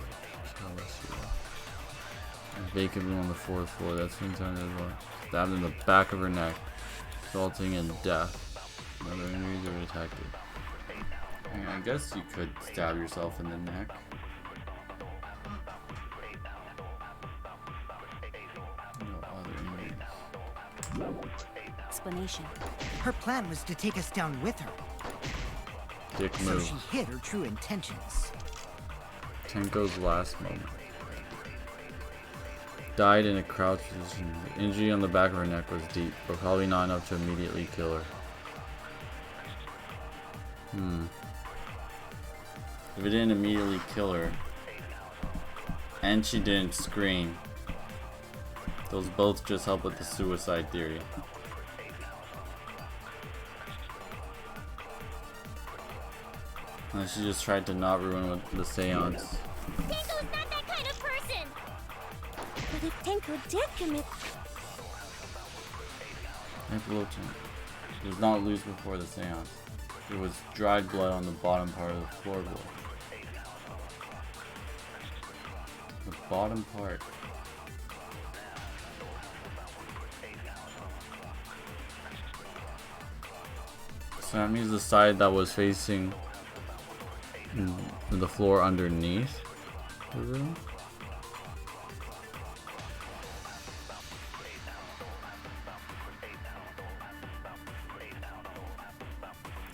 Vacant room on the 4th floor. That's the entire as well. Stabbed in the back of her neck, resulting in death. Another injuries are detected. I guess you could stab yourself in the neck. No other injuries. explanation. Her plan was to take us down with her. Dick So move. she hid her true intentions. Tenko's last moment. Died in a crouch position. The injury on the back of her neck was deep, but probably not enough to immediately kill her. If it didn't immediately kill her, and she didn't scream, those both just help with the suicide theory. And she just tried to not ruin with the seance. Tenko's not that kind of person! But if Tenko did commit... Epilogium does not lose before the seance. There was dried blood on the bottom part of the floorboard. The bottom part. So that means the side that was facing the floor underneath the room.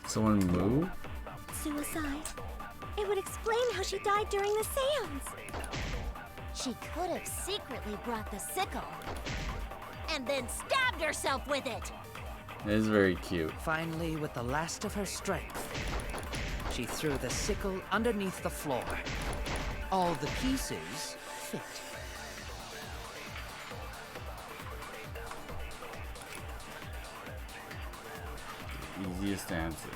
Someone move? Suicide. It would explain how she died during the seance. She could have secretly brought the sickle and then stabbed herself with it. It is very cute. Finally, with the last of her strength, she threw the sickle underneath the floor. All the pieces fit. Easiest answer.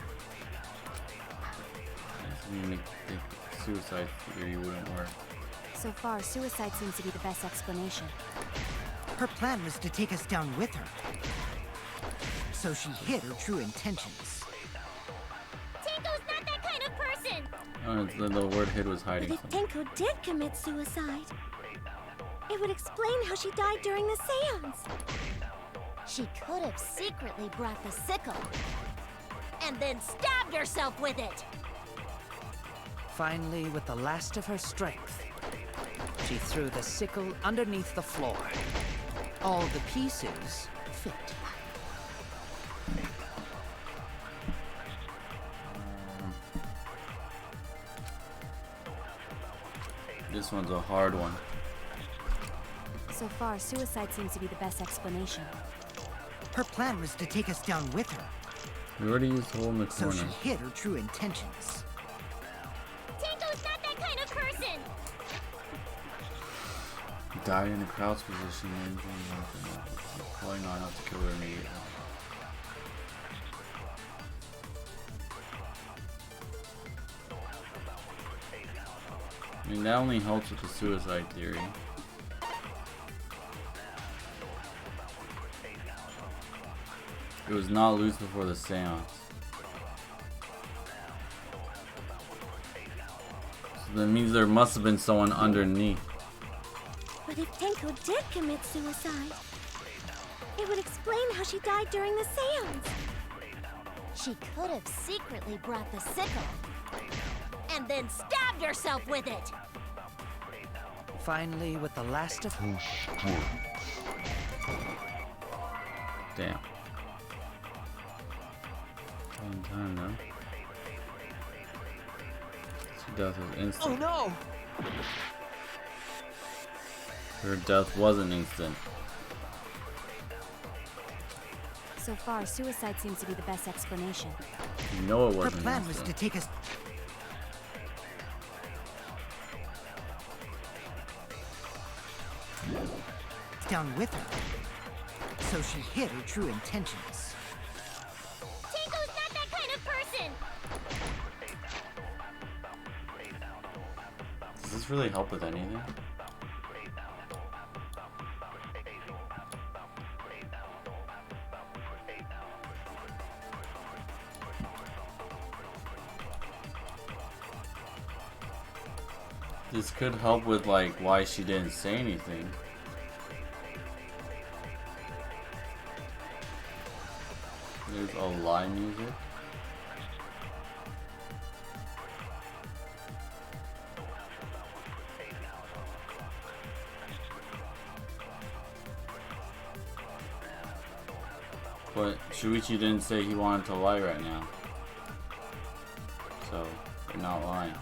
You make think suicide theory wouldn't work. So far, suicide seems to be the best explanation. Her plan was to take us down with her. So she hid her true intentions. Tenko's not that kind of person! Oh, the word hid was hiding But if Tenko did commit suicide, it would explain how she died during the seance. She could have secretly brought the sickle and then stabbed herself with it. Finally, with the last of her strength, she threw the sickle underneath the floor. All the pieces fit. This one's a hard one. So far, suicide seems to be the best explanation. Her plan was to take us down with her, We already used the hole in the so corner. she hid her true intentions. Tenko's not that kind of person! Died in a crouch position, calling on not to kill her immediately. I mean, that only helps with the suicide theory. It was not loose before the seance. So that means there must have been someone underneath. But if Tenko did commit suicide, it would explain how she died during the seance. She could have secretly brought the sickle and then stabbed herself with it. Finally, with the last of her Damn. One time though. Her death was instant. Oh no! Her death wasn't instant. So far, suicide seems to be the best explanation. You know it Her wasn't plan was instant. to take us down with her, so she hid her true intentions. Tenko's not that kind of person! Does this really help with anything? This could help with like why she didn't say anything. There's a lie music. But Shuichi didn't say he wanted to lie right now. So, they're not lying.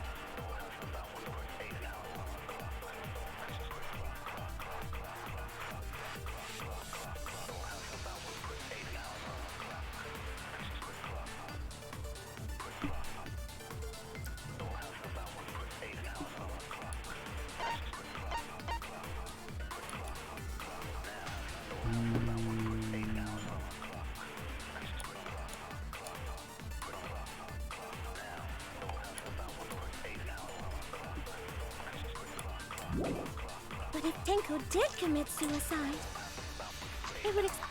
But if Tenko did commit suicide, it would explain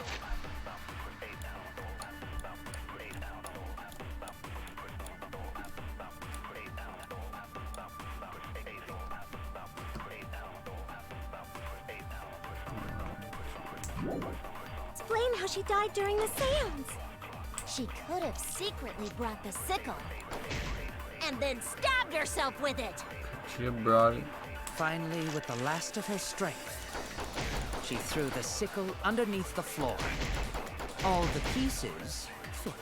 how she died during the seance. She could have secretly brought the sickle and then stabbed herself with it. She brought it. Finally, with the last of her strength, she threw the sickle underneath the floor. All the pieces fit.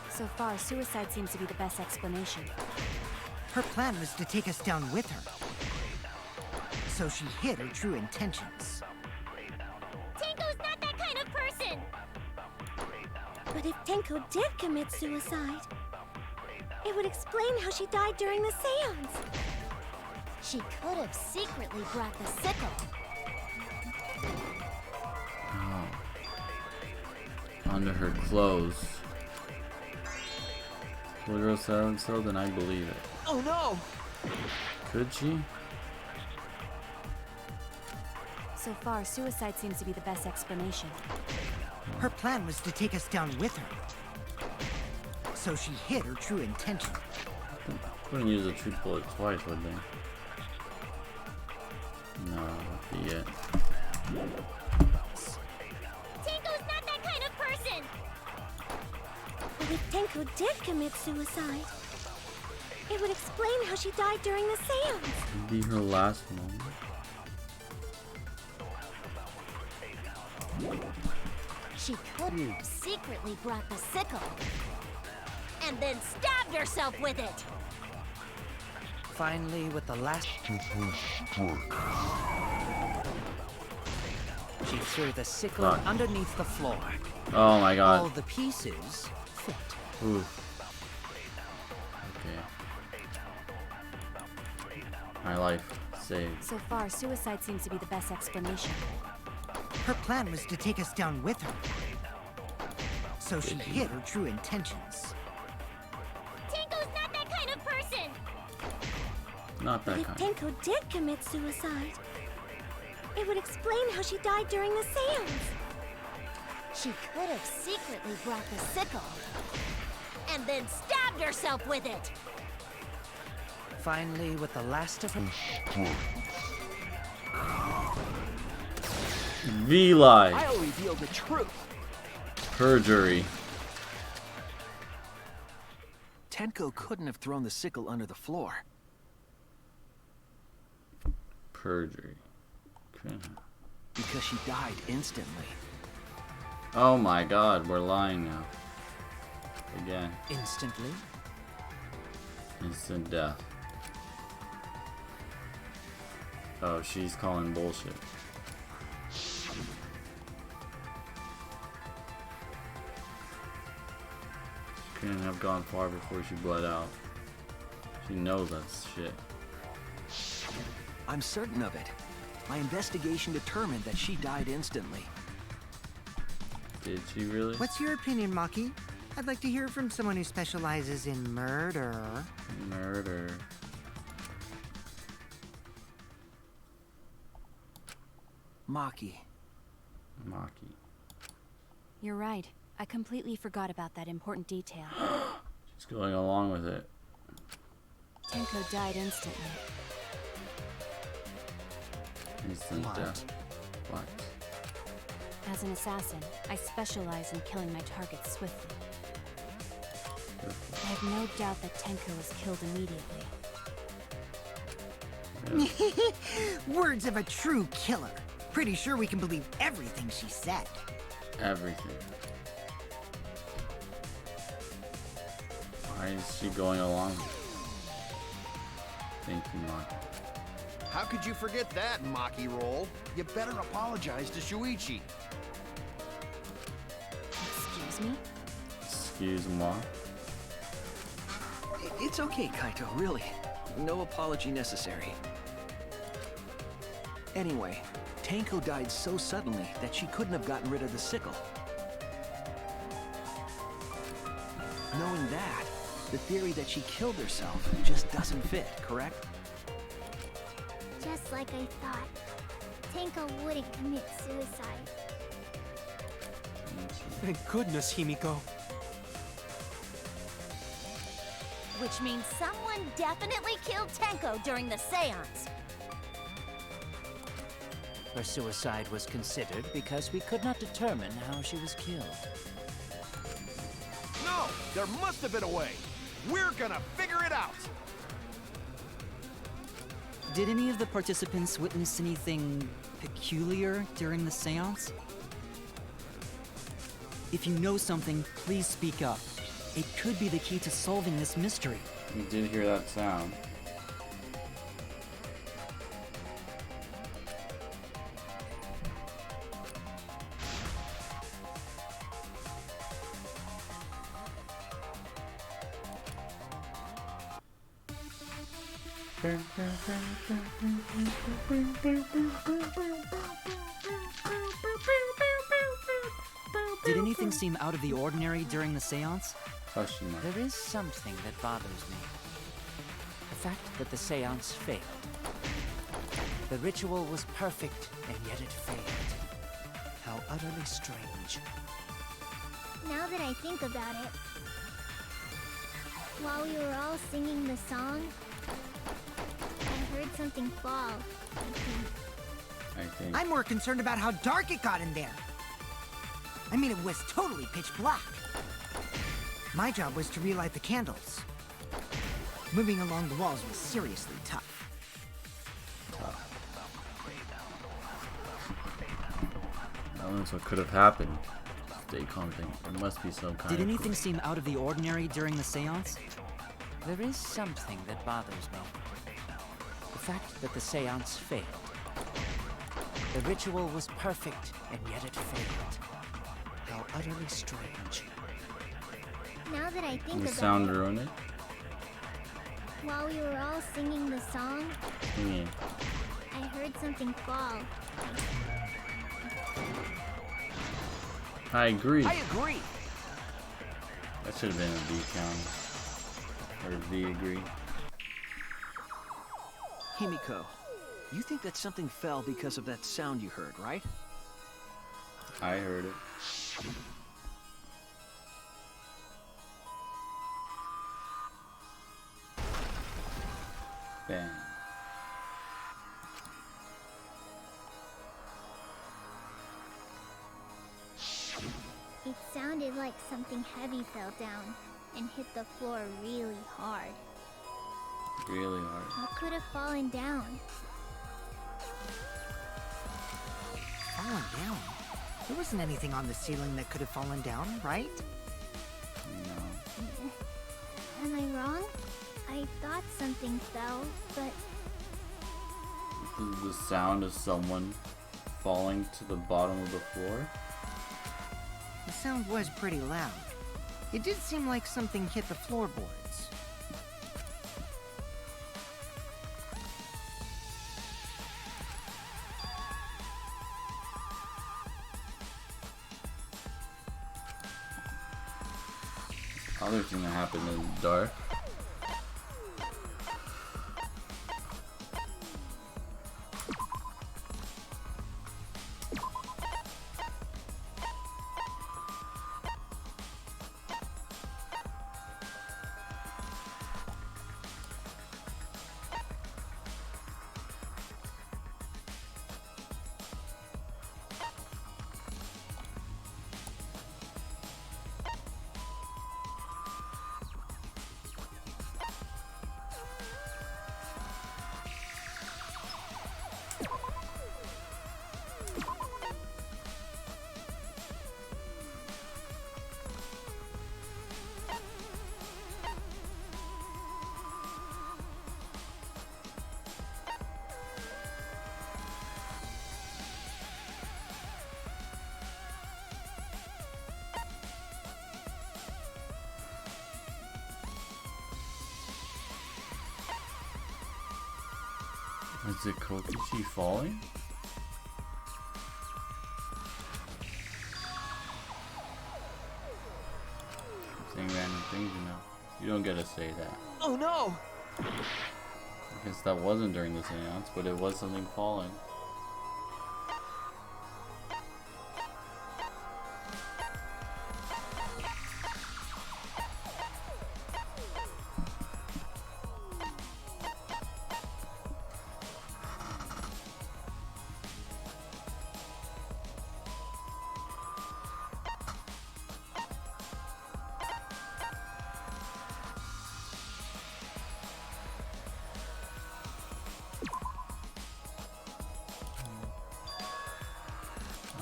So far, suicide seems to be the best explanation. Her plan was to take us down with her, so she hid her true intentions. Tenko's not that kind of person! But if Tenko did commit suicide, it would explain how she died during the seance. She could have secretly brought the sickle. Oh. Under her clothes. What girl said so, then I believe it. Oh no! Could she? So far, suicide seems to be the best explanation. Her plan was to take us down with her. So she hid her true intention. Wouldn't use a truth bullet twice, would they? No, not yet. Tenko's not that kind of person! But if Tenko did commit suicide, it would explain how she died during the seance. It'd be her last moment. She could have secretly brought the sickle and then stabbed herself with it. Finally, with the last she threw the sickle underneath the floor. Oh my god. All the pieces fit. Ooh. Okay. My life saved. So far, suicide seems to be the best explanation. Her plan was to take us down with her. So she hid her true intentions. Tenko's not that kind of person! Not But that if kind. Tenko did commit suicide, it would explain how she died during the seance. She could have secretly brought the sickle and then stabbed herself with it. Finally, with the last of her V-lie. I'll reveal the truth. Perjury. Tenko couldn't have thrown the sickle under the floor. Perjury. Okay. Because she died instantly. Oh my god, we're lying now. Again. instantly. Instant death. Oh, she's calling bullshit. Couldn't have gone far before she bled out. She knows that's shit. I'm certain of it. My investigation determined that she died instantly. Did she really? What's your opinion, Maki? I'd like to hear from someone who specializes in murder. Murder. Maki. Maki. You're right. I completely forgot about that important detail. She's going along with it. Tenko died instantly. Instant death. What? As an assassin, I specialize in killing my targets swiftly. I have no doubt that Tenko was killed immediately. Words of a true killer. Pretty sure we can believe everything she said. Everything. Why is she going along with it? Thank you, Maki. How could you forget that, Maki Roll? You better apologize to Shuichi. Excuse me? Excuse moi? It's okay, Kaito, really. No apology necessary. Anyway, Tenko died so suddenly that she couldn't have gotten rid of the sickle. Knowing that, the theory that she killed herself just doesn't fit, correct? Just like I thought. Tenko wouldn't commit suicide. Thank goodness, Himiko. Which means someone definitely killed Tenko during the seance. Her suicide was considered because we could not determine how she was killed. No, there must have been a way. We're gonna figure it out. Did any of the participants witness anything peculiar during the seance? If you know something, please speak up. It could be the key to solving this mystery. You did hear that sound. Did anything seem out of the ordinary during the seance? Question mark. There is something that bothers me. The fact that the seance failed. The ritual was perfect, and yet it failed. How utterly strange. Now that I think about it, while we were all singing the song, I heard something fall, I think. I'm more concerned about how dark it got in there. I mean, it was totally pitch black. My job was to relight the candles. Moving along the walls was seriously tough. That's what could have happened. Stay calm thing. There must be some kind Did of anything seem out of the ordinary during the seance? There is something that bothers me. The fact that the seance failed. The ritual was perfect, and yet it failed. How utterly strange. now that I think The about sound it, ruined it? while we were all singing the song, Yeah. I heard something fall. I agree. I agree. That should have been a V count. Or V agree. Himiko, you think that something fell because of that sound you heard, right? I heard it. Bang. It sounded like something heavy fell down and hit the floor really hard. Really hard. What could have fallen down? Fallen down? There wasn't anything on the ceiling that could have fallen down, right? No. Am I wrong? I thought something fell, but This is the sound of someone falling to the bottom of the floor. The sound was pretty loud. It did seem like something hit the floorboards. Other thing that happened in the dark. Is it Kokichi falling? I'm saying random things, you know. You don't get to say that. Oh no! I guess that wasn't during the seance, but it was something falling.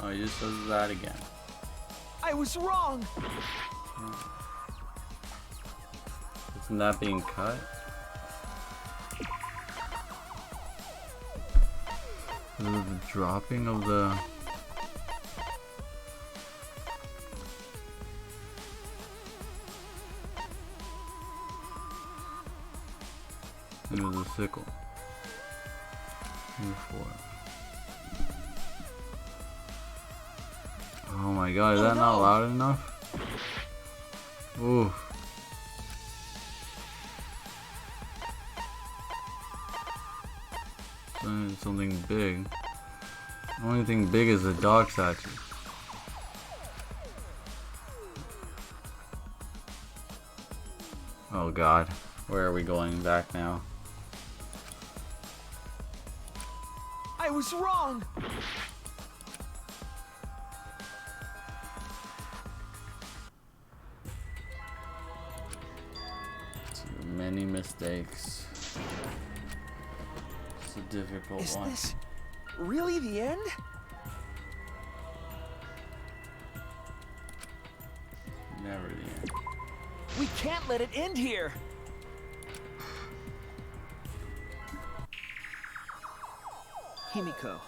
Oh, he just does that again. I was wrong! Isn't that being cut? Is it the dropping of the... into the sickle. Move forward. Oh my god, is that not loud enough? Ooh. Something big. The only thing big is the dog statue. Oh god, where are we going back now? I was wrong! Too many mistakes. It's a difficult one. Is this really the end? Never the end. We can't let it end here! Himiko,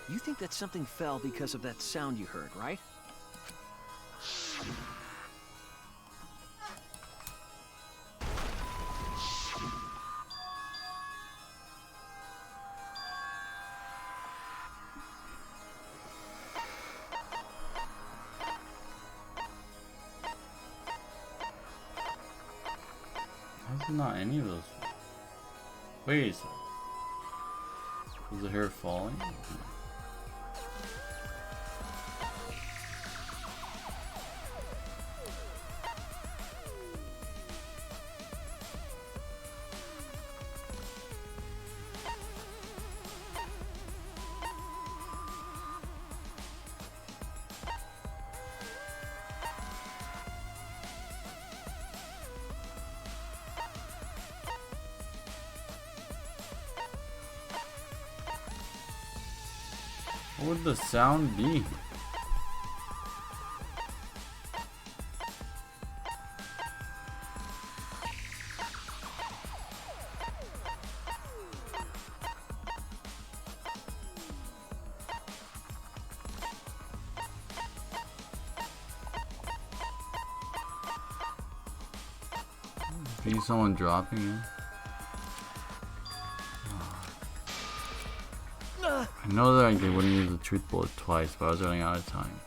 you think that something fell because of that sound you heard, right? How's not any of those? Wait a second. Was the hair falling? What would the sound be? See someone dropping in? I know that I wouldn't use the truth bullet twice, but I was running out of time.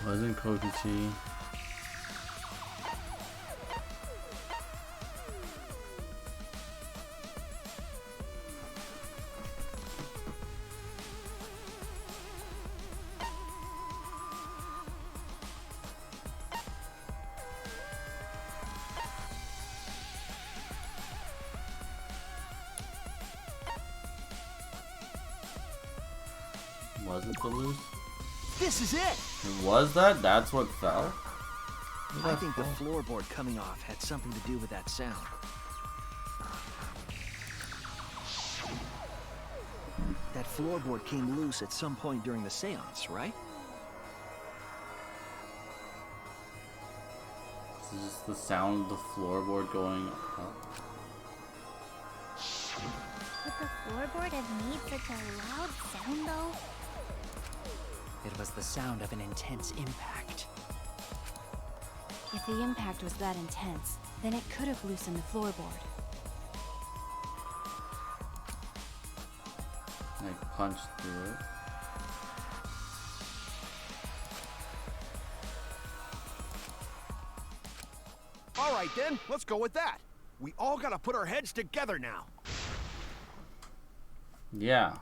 Wasn't Kokichi. Was it the loose? This is it! It was that? That's what fell? I think the floorboard coming off had something to do with that sound. That floorboard came loose at some point during the seance, right? This is just the sound of the floorboard going up. Would the floorboard have made such a loud sound, though? It was the sound of an intense impact. If the impact was that intense, then it could have loosened the floorboard. Like punched through it. All right then, let's go with that. We all gotta put our heads together now. Yeah.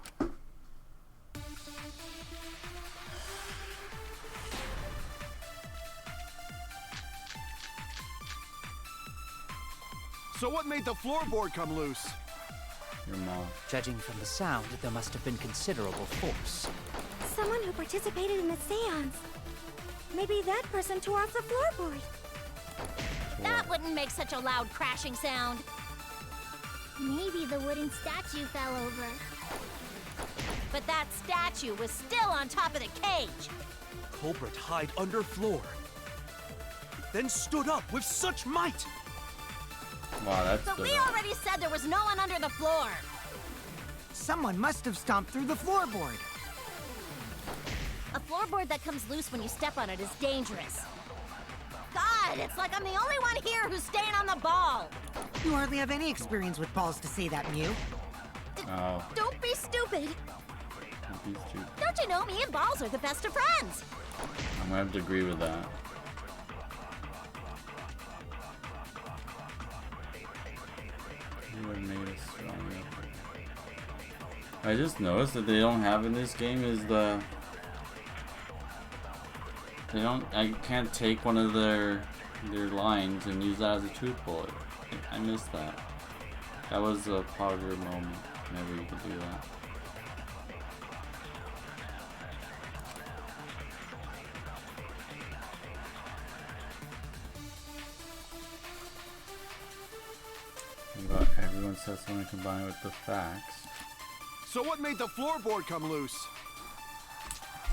So what made the floorboard come loose? Your mom. Judging from the sound, there must have been considerable force. Someone who participated in the seance. Maybe that person tore off the floorboard. That wouldn't make such a loud crashing sound. Maybe the wooden statue fell over. But that statue was still on top of the cage. Culprit hid under floor, then stood up with such might. Wow, that's But we already said there was no one under the floor. Someone must have stomped through the floorboard. A floorboard that comes loose when you step on it is dangerous. God, it's like I'm the only one here who's staying on the ball. You hardly have any experience with balls to say that, Mew. Oh. Don't be stupid. These two. Don't you know me and balls are the best of friends? I'm gonna have to agree with that. what made it stronger. I just noticed that they don't have in this game is the... They don't... I can't take one of their lines and use that as a truth bullet. I missed that. That was a powder moment. Maybe you could do that. But everyone says something combined with the facts. So what made the floorboard come loose?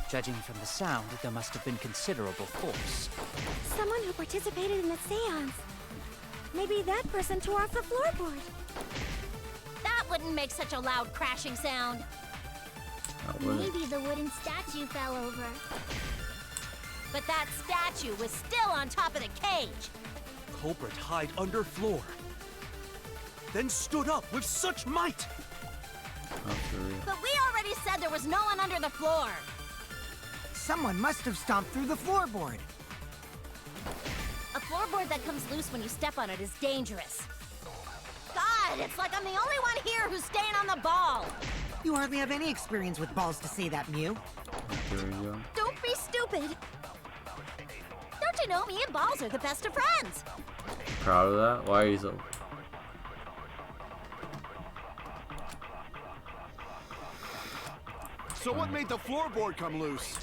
Judging from the sound, there must have been considerable force. Someone who participated in the seance. Maybe that person tore off the floorboard. That wouldn't make such a loud crashing sound. Maybe the wooden statue fell over. But that statue was still on top of the cage. Culprit hide under floor. Then stood up with such might. But we already said there was no one under the floor. Someone must have stomped through the floorboard. A floorboard that comes loose when you step on it is dangerous. God, it's like I'm the only one here who's staying on the ball. You hardly have any experience with balls to say that, Mew. Don't be stupid. Don't you know me and Balls are the best of friends? Proud of that? Why are you so... So what made the floorboard come loose?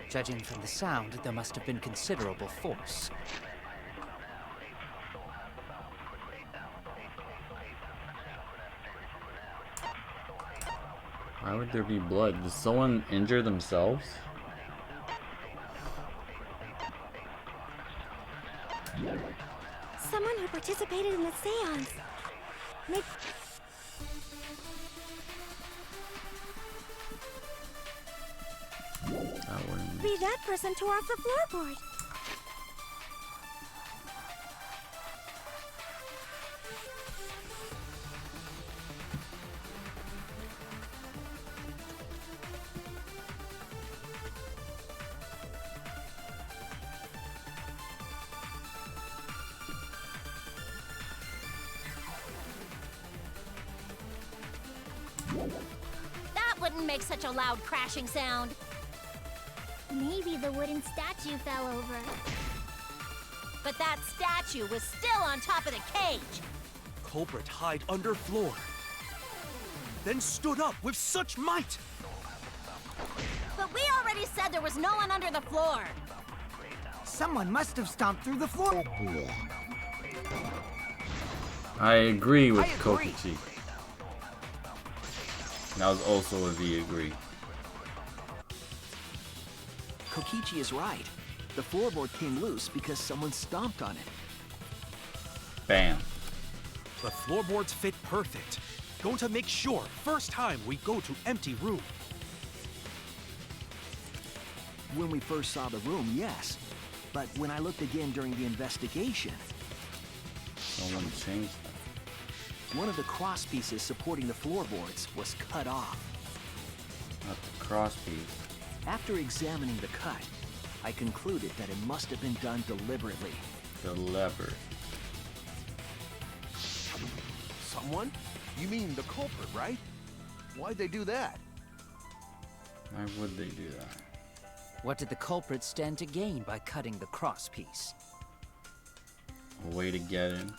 Judging from the sound, there must have been considerable force. Why would there be blood? Did someone injure themselves? Someone who participated in the seance. Maybe... Maybe that person tore off the floorboard. That wouldn't make such a loud crashing sound. Maybe the wooden statue fell over. But that statue was still on top of the cage. Culprit hide under floor. Then stood up with such might. But we already said there was no one under the floor. Someone must have stomped through the floor. I agree with Kokichi. That was also a V agree. Kokichi is right. The floorboard came loose because someone stomped on it. Bam. The floorboards fit perfect. Going to make sure first time we go to empty room. When we first saw the room, yes. But when I looked again during the investigation... Someone changed that. One of the cross pieces supporting the floorboards was cut off. Not the cross piece. After examining the cut, I concluded that it must have been done deliberately. Deliberate. Someone? You mean the culprit, right? Why'd they do that? Why would they do that? What did the culprit stand to gain by cutting the cross piece? A way to get in.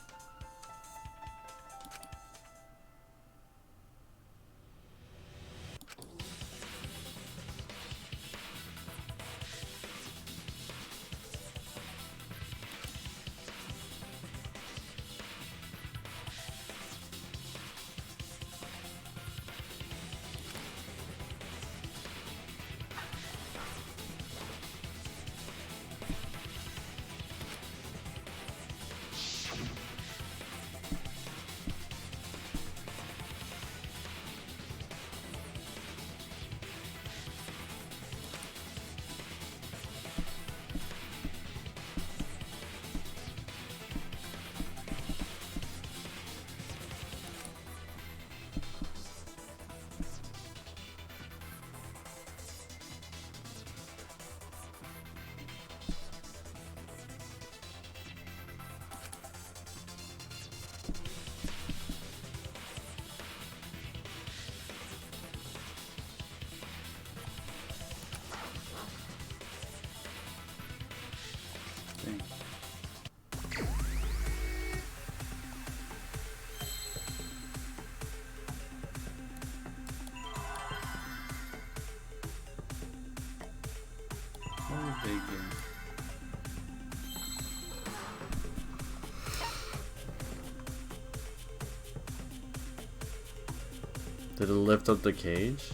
thing. What are they doing? Did it lift up the cage?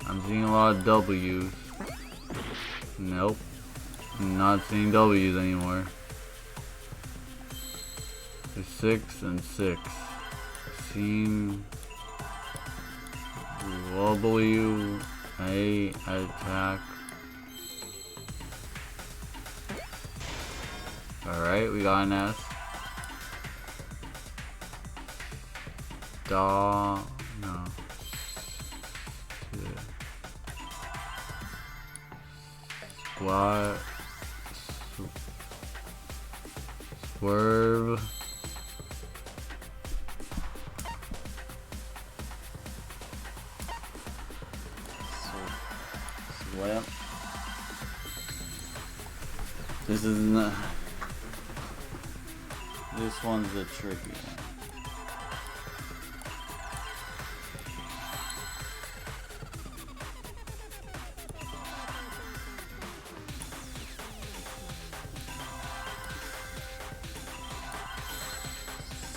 I'm seeing a lot of W's. Nope. I'm not seeing W's anymore. There's 6 and 6. Seeing W, A, attack. Alright, we got an S. No. Squat. Swerve. Slip. This is not. This one's a tricky one.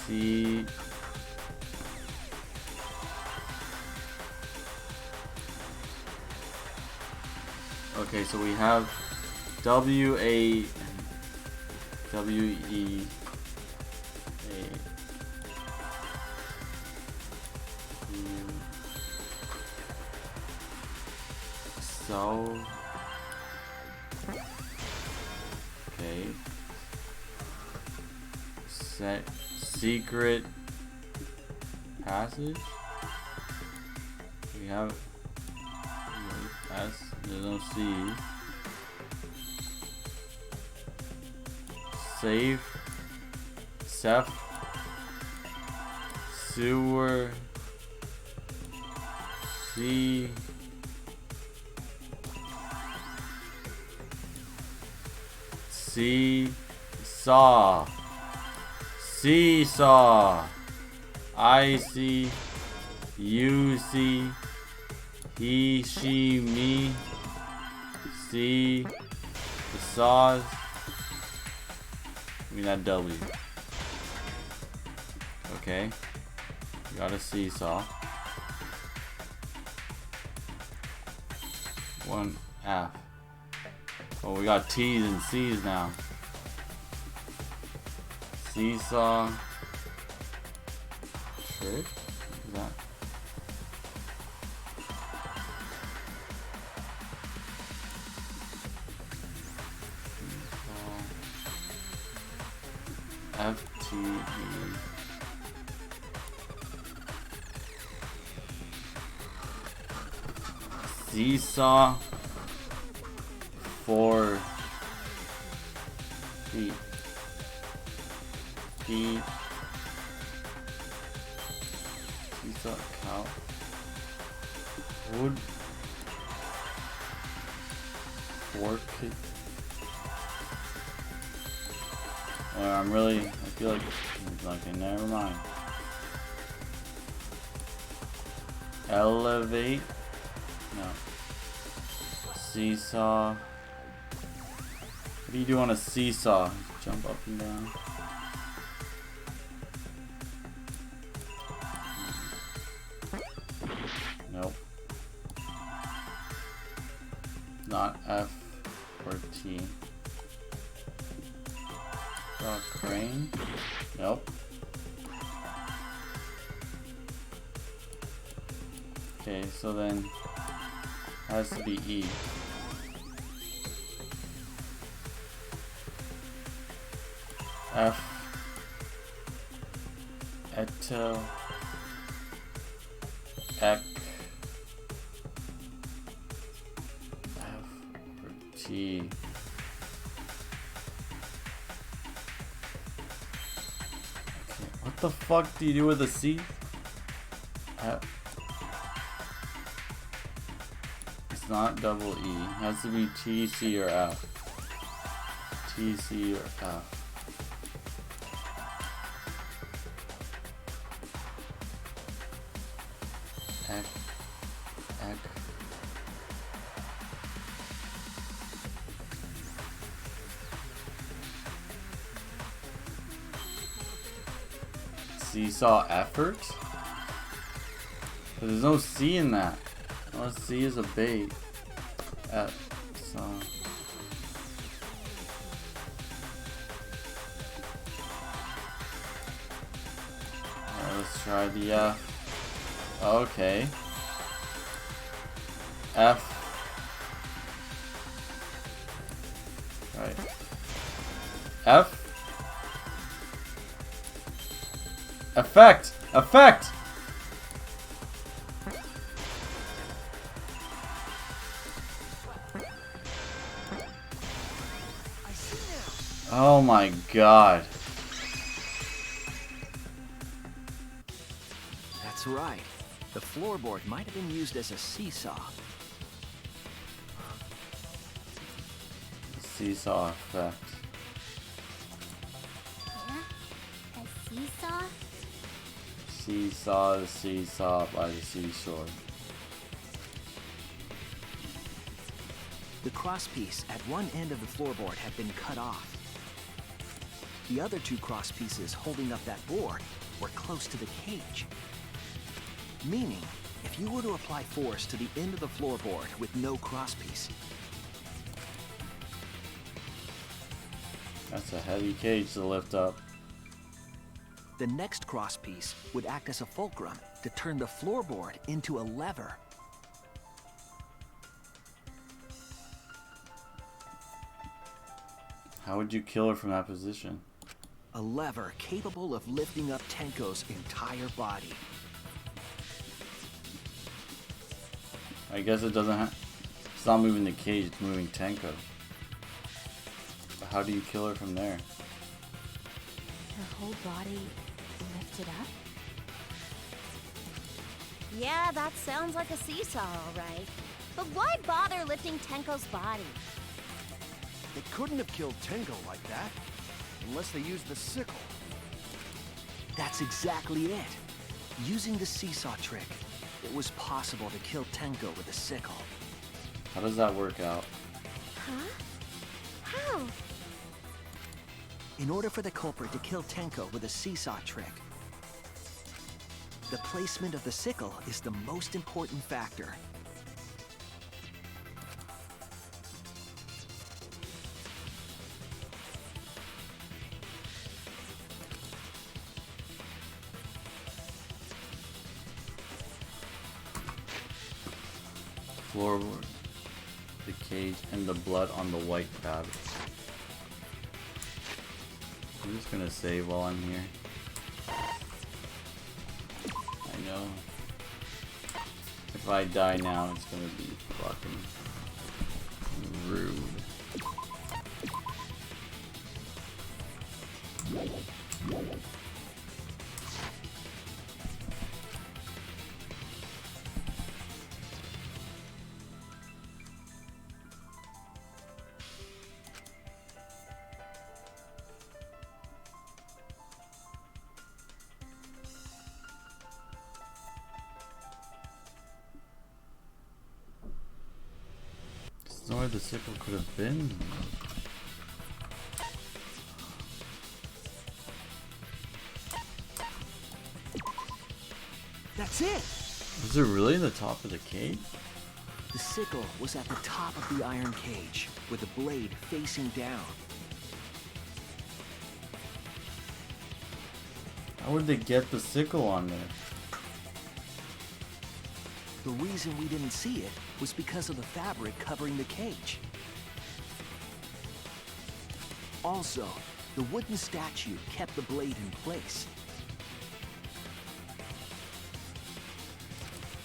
C. Okay, so we have W, A, W, E, A, U. So, okay. Secret passage. We have S. There's no C. Safe. Seth. Sewer. C. Seesaw. Seesaw. I see. You see. He, she, me. See. The saws. I mean that W. Okay. We got a seesaw. One F. Oh, we got T's and C's now. Seesaw. Trick? Is that? FTE. Seesaw. 4 feet. Feet. Seesaw cow. Wood. Fork. I feel like, okay, never mind. Elevate. No. Seesaw. What do you do on a seesaw? Jump up and down. Nope. Not F or T. Crane. Nope. Okay, so then has to be E. F. Eto. Ek. F or T. What the fuck do you do with a C? It's not double E. It has to be T, C, or F. T, C, or F. Ek. Seesaw effort? But there's no C in that. Unless C is a bait. F. So. Alright, let's try the F. Okay. F. Right. F. Effect! Effect! Oh my god. That's right. The floorboard might have been used as a seesaw. Seesaw effect. Yeah? A seesaw? Seesaw the seesaw by the seashore. The crosspiece at one end of the floorboard had been cut off. The other two crosspieces holding up that board were close to the cage. Meaning, if you were to apply force to the end of the floorboard with no crosspiece, that's a heavy cage to lift up. the next crosspiece would act as a fulcrum to turn the floorboard into a lever. How would you kill her from that position? A lever capable of lifting up Tenko's entire body. I guess it doesn't have... It's not moving the cage, it's moving Tenko. But how do you kill her from there? Her whole body lifted up? Yeah, that sounds like a seesaw, all right. But why bother lifting Tenko's body? They couldn't have killed Tenko like that, unless they used the sickle. That's exactly it. Using the seesaw trick, it was possible to kill Tenko with a sickle. How does that work out? Huh? How? In order for the culprit to kill Tenko with a seesaw trick, the placement of the sickle is the most important factor. Floorboard, the cage, and the blood on the white fabric. I'm just gonna save while I'm here. I know. If I die now, it's gonna be fucking rude. That's where the sickle could have been. That's it! Was it really the top of the cage? The sickle was at the top of the iron cage, with the blade facing down. How would they get the sickle on there? The reason we didn't see it was because of the fabric covering the cage. Also, the wooden statue kept the blade in place.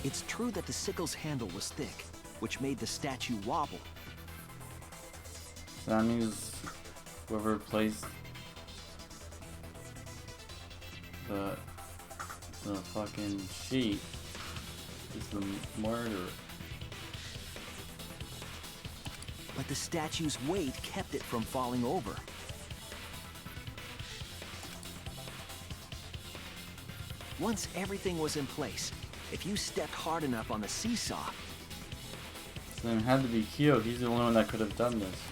It's true that the sickle's handle was thick, which made the statue wobble. So that means whoever placed the fucking sheet is the murderer. but the statue's weight kept it from falling over. Once everything was in place, if you stepped hard enough on the seesaw... So then it had to be Kyo. He's the only one that could have done this.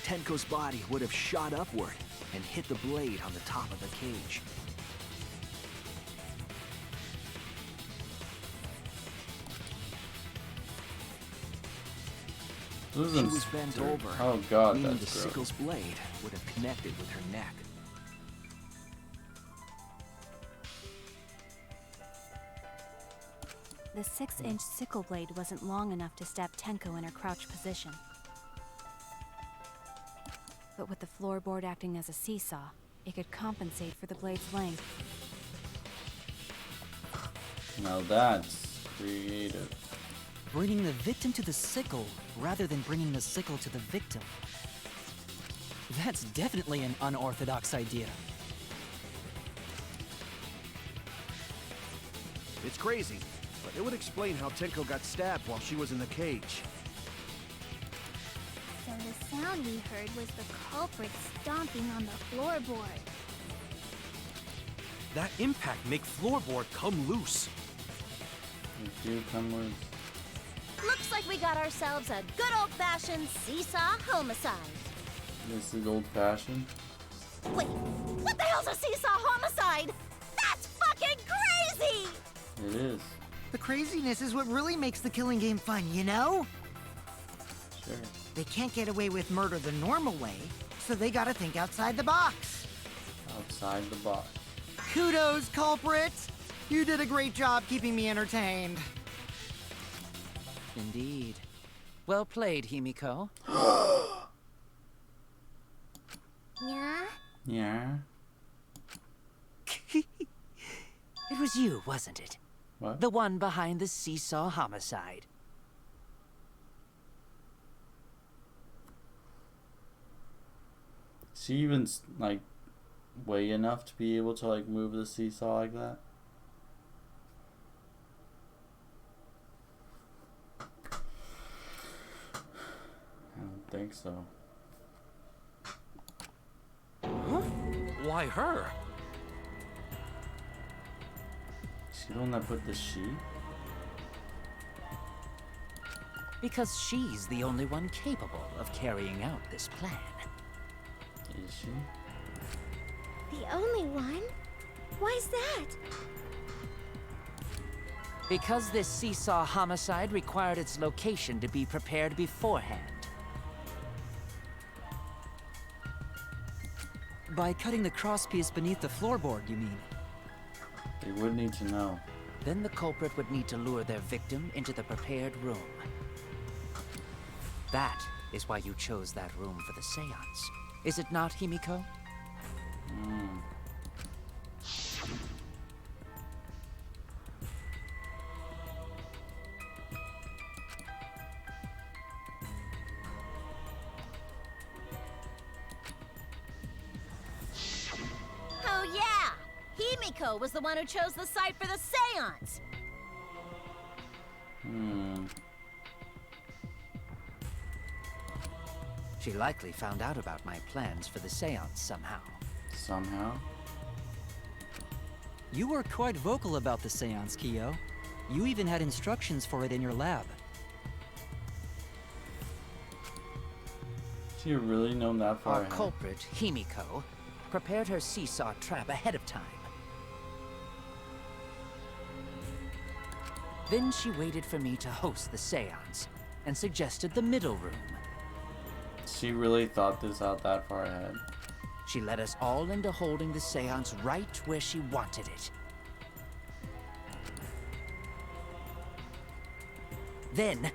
Tenko's body would have shot upward and hit the blade on the top of the cage. She was bent over, oh god, meaning that's the gross. sickle's blade would have connected with her neck. The 6-inch sickle blade wasn't long enough to stab Tenko in her crouch position. But with the floorboard acting as a seesaw, it could compensate for the blade's length. Now that's creative. Bringing the victim to the sickle rather than bringing the sickle to the victim. That's definitely an unorthodox idea. It's crazy, but it would explain how Tenko got stabbed while she was in the cage. So the sound we heard was the culprit stomping on the floorboard. That impact make floorboard come loose. They do come loose. Looks like we got ourselves a good old-fashioned seesaw homicide. This is old-fashioned. Wait, what the hell's a seesaw homicide? That's fucking crazy! It is. The craziness is what really makes the killing game fun, you know? Sure. They can't get away with murder the normal way, so they gotta think outside the box. Outside the box. Kudos, culprit! You did a great job keeping me entertained. Indeed. Well played, Himiko. Yeah? Yeah. It was you, wasn't it? What? The one behind the seesaw homicide. Is she even like weigh enough to be able to like move the seesaw like that? I don't think so. Huh? Why her? She the one that put the sheet? Because she's the only one capable of carrying out this plan. Is she? The only one? Why's that? Because this seesaw homicide required its location to be prepared beforehand. By cutting the crosspiece beneath the floorboard, you mean? They would need to know. Then the culprit would need to lure their victim into the prepared room. That is why you chose that room for the seance. Is it not, Himiko? Oh yeah! Himiko was the one who chose the site for the seance! She likely found out about my plans for the seance somehow. Somehow? You were quite vocal about the seance, Kyo. You even had instructions for it in your lab. She really known that far Our ahead. culprit, Himiko, prepared her seesaw trap ahead of time. Then she waited for me to host the seance and suggested the middle room. She really thought this out that far ahead. She led us all into holding the seance right where she wanted it. Then,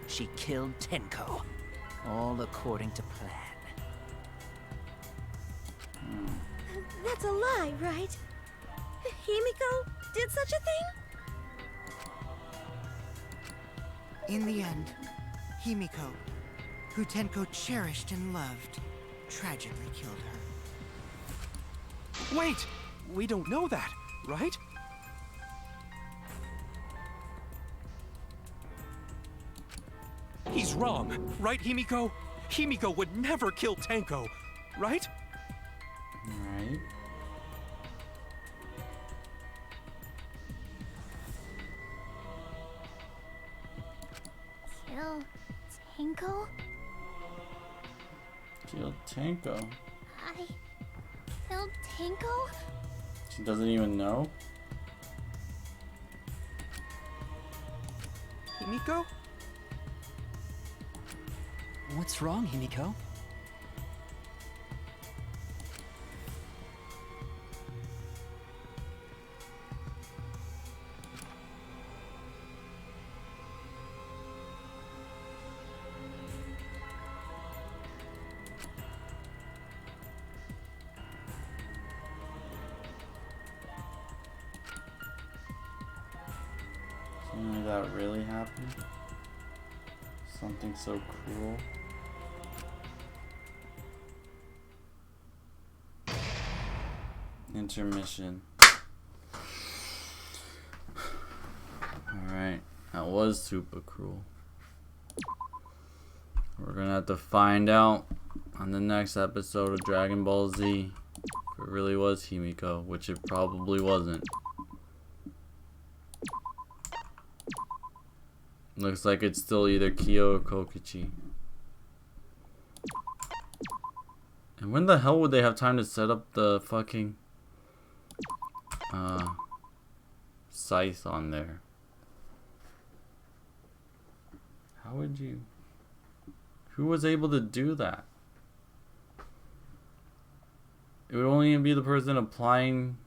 she killed Tenko, all according to plan. That's a lie, right? Himiko did such a thing? In the end, Himiko, who Tenko cherished and loved, tragically killed her. Wait! We don't know that, right? He's wrong, right, Himiko? Himiko would never kill Tenko, right? Alright. Kill Tenko? Kill Tenko. I killed Tenko? She doesn't even know? Himiko? What's wrong, Himiko? Something like that really happened? Something so cruel? Intermission. Alright, that was super cruel. We're gonna have to find out on the next episode of Dragon Ball Z if it really was Himiko, which it probably wasn't. Looks like it's still either Kyo or Kokichi. And when the hell would they have time to set up the fucking scythe on there? How would you? Who was able to do that? It would only be the person applying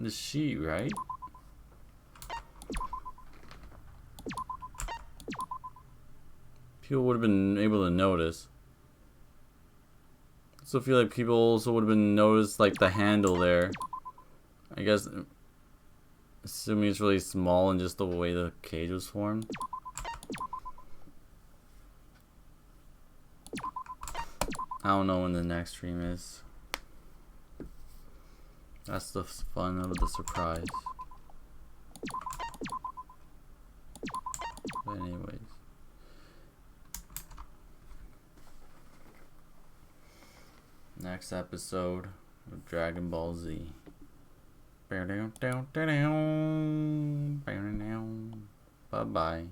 the sheet, right? People would have been able to notice. I also feel like people also would have been noticed like the handle there. I guess assuming it's really small and just the way the cage was formed. I don't know when the next stream is. That's the fun of the surprise. But anyways. Next episode of Dragon Ball Z. Bye bye.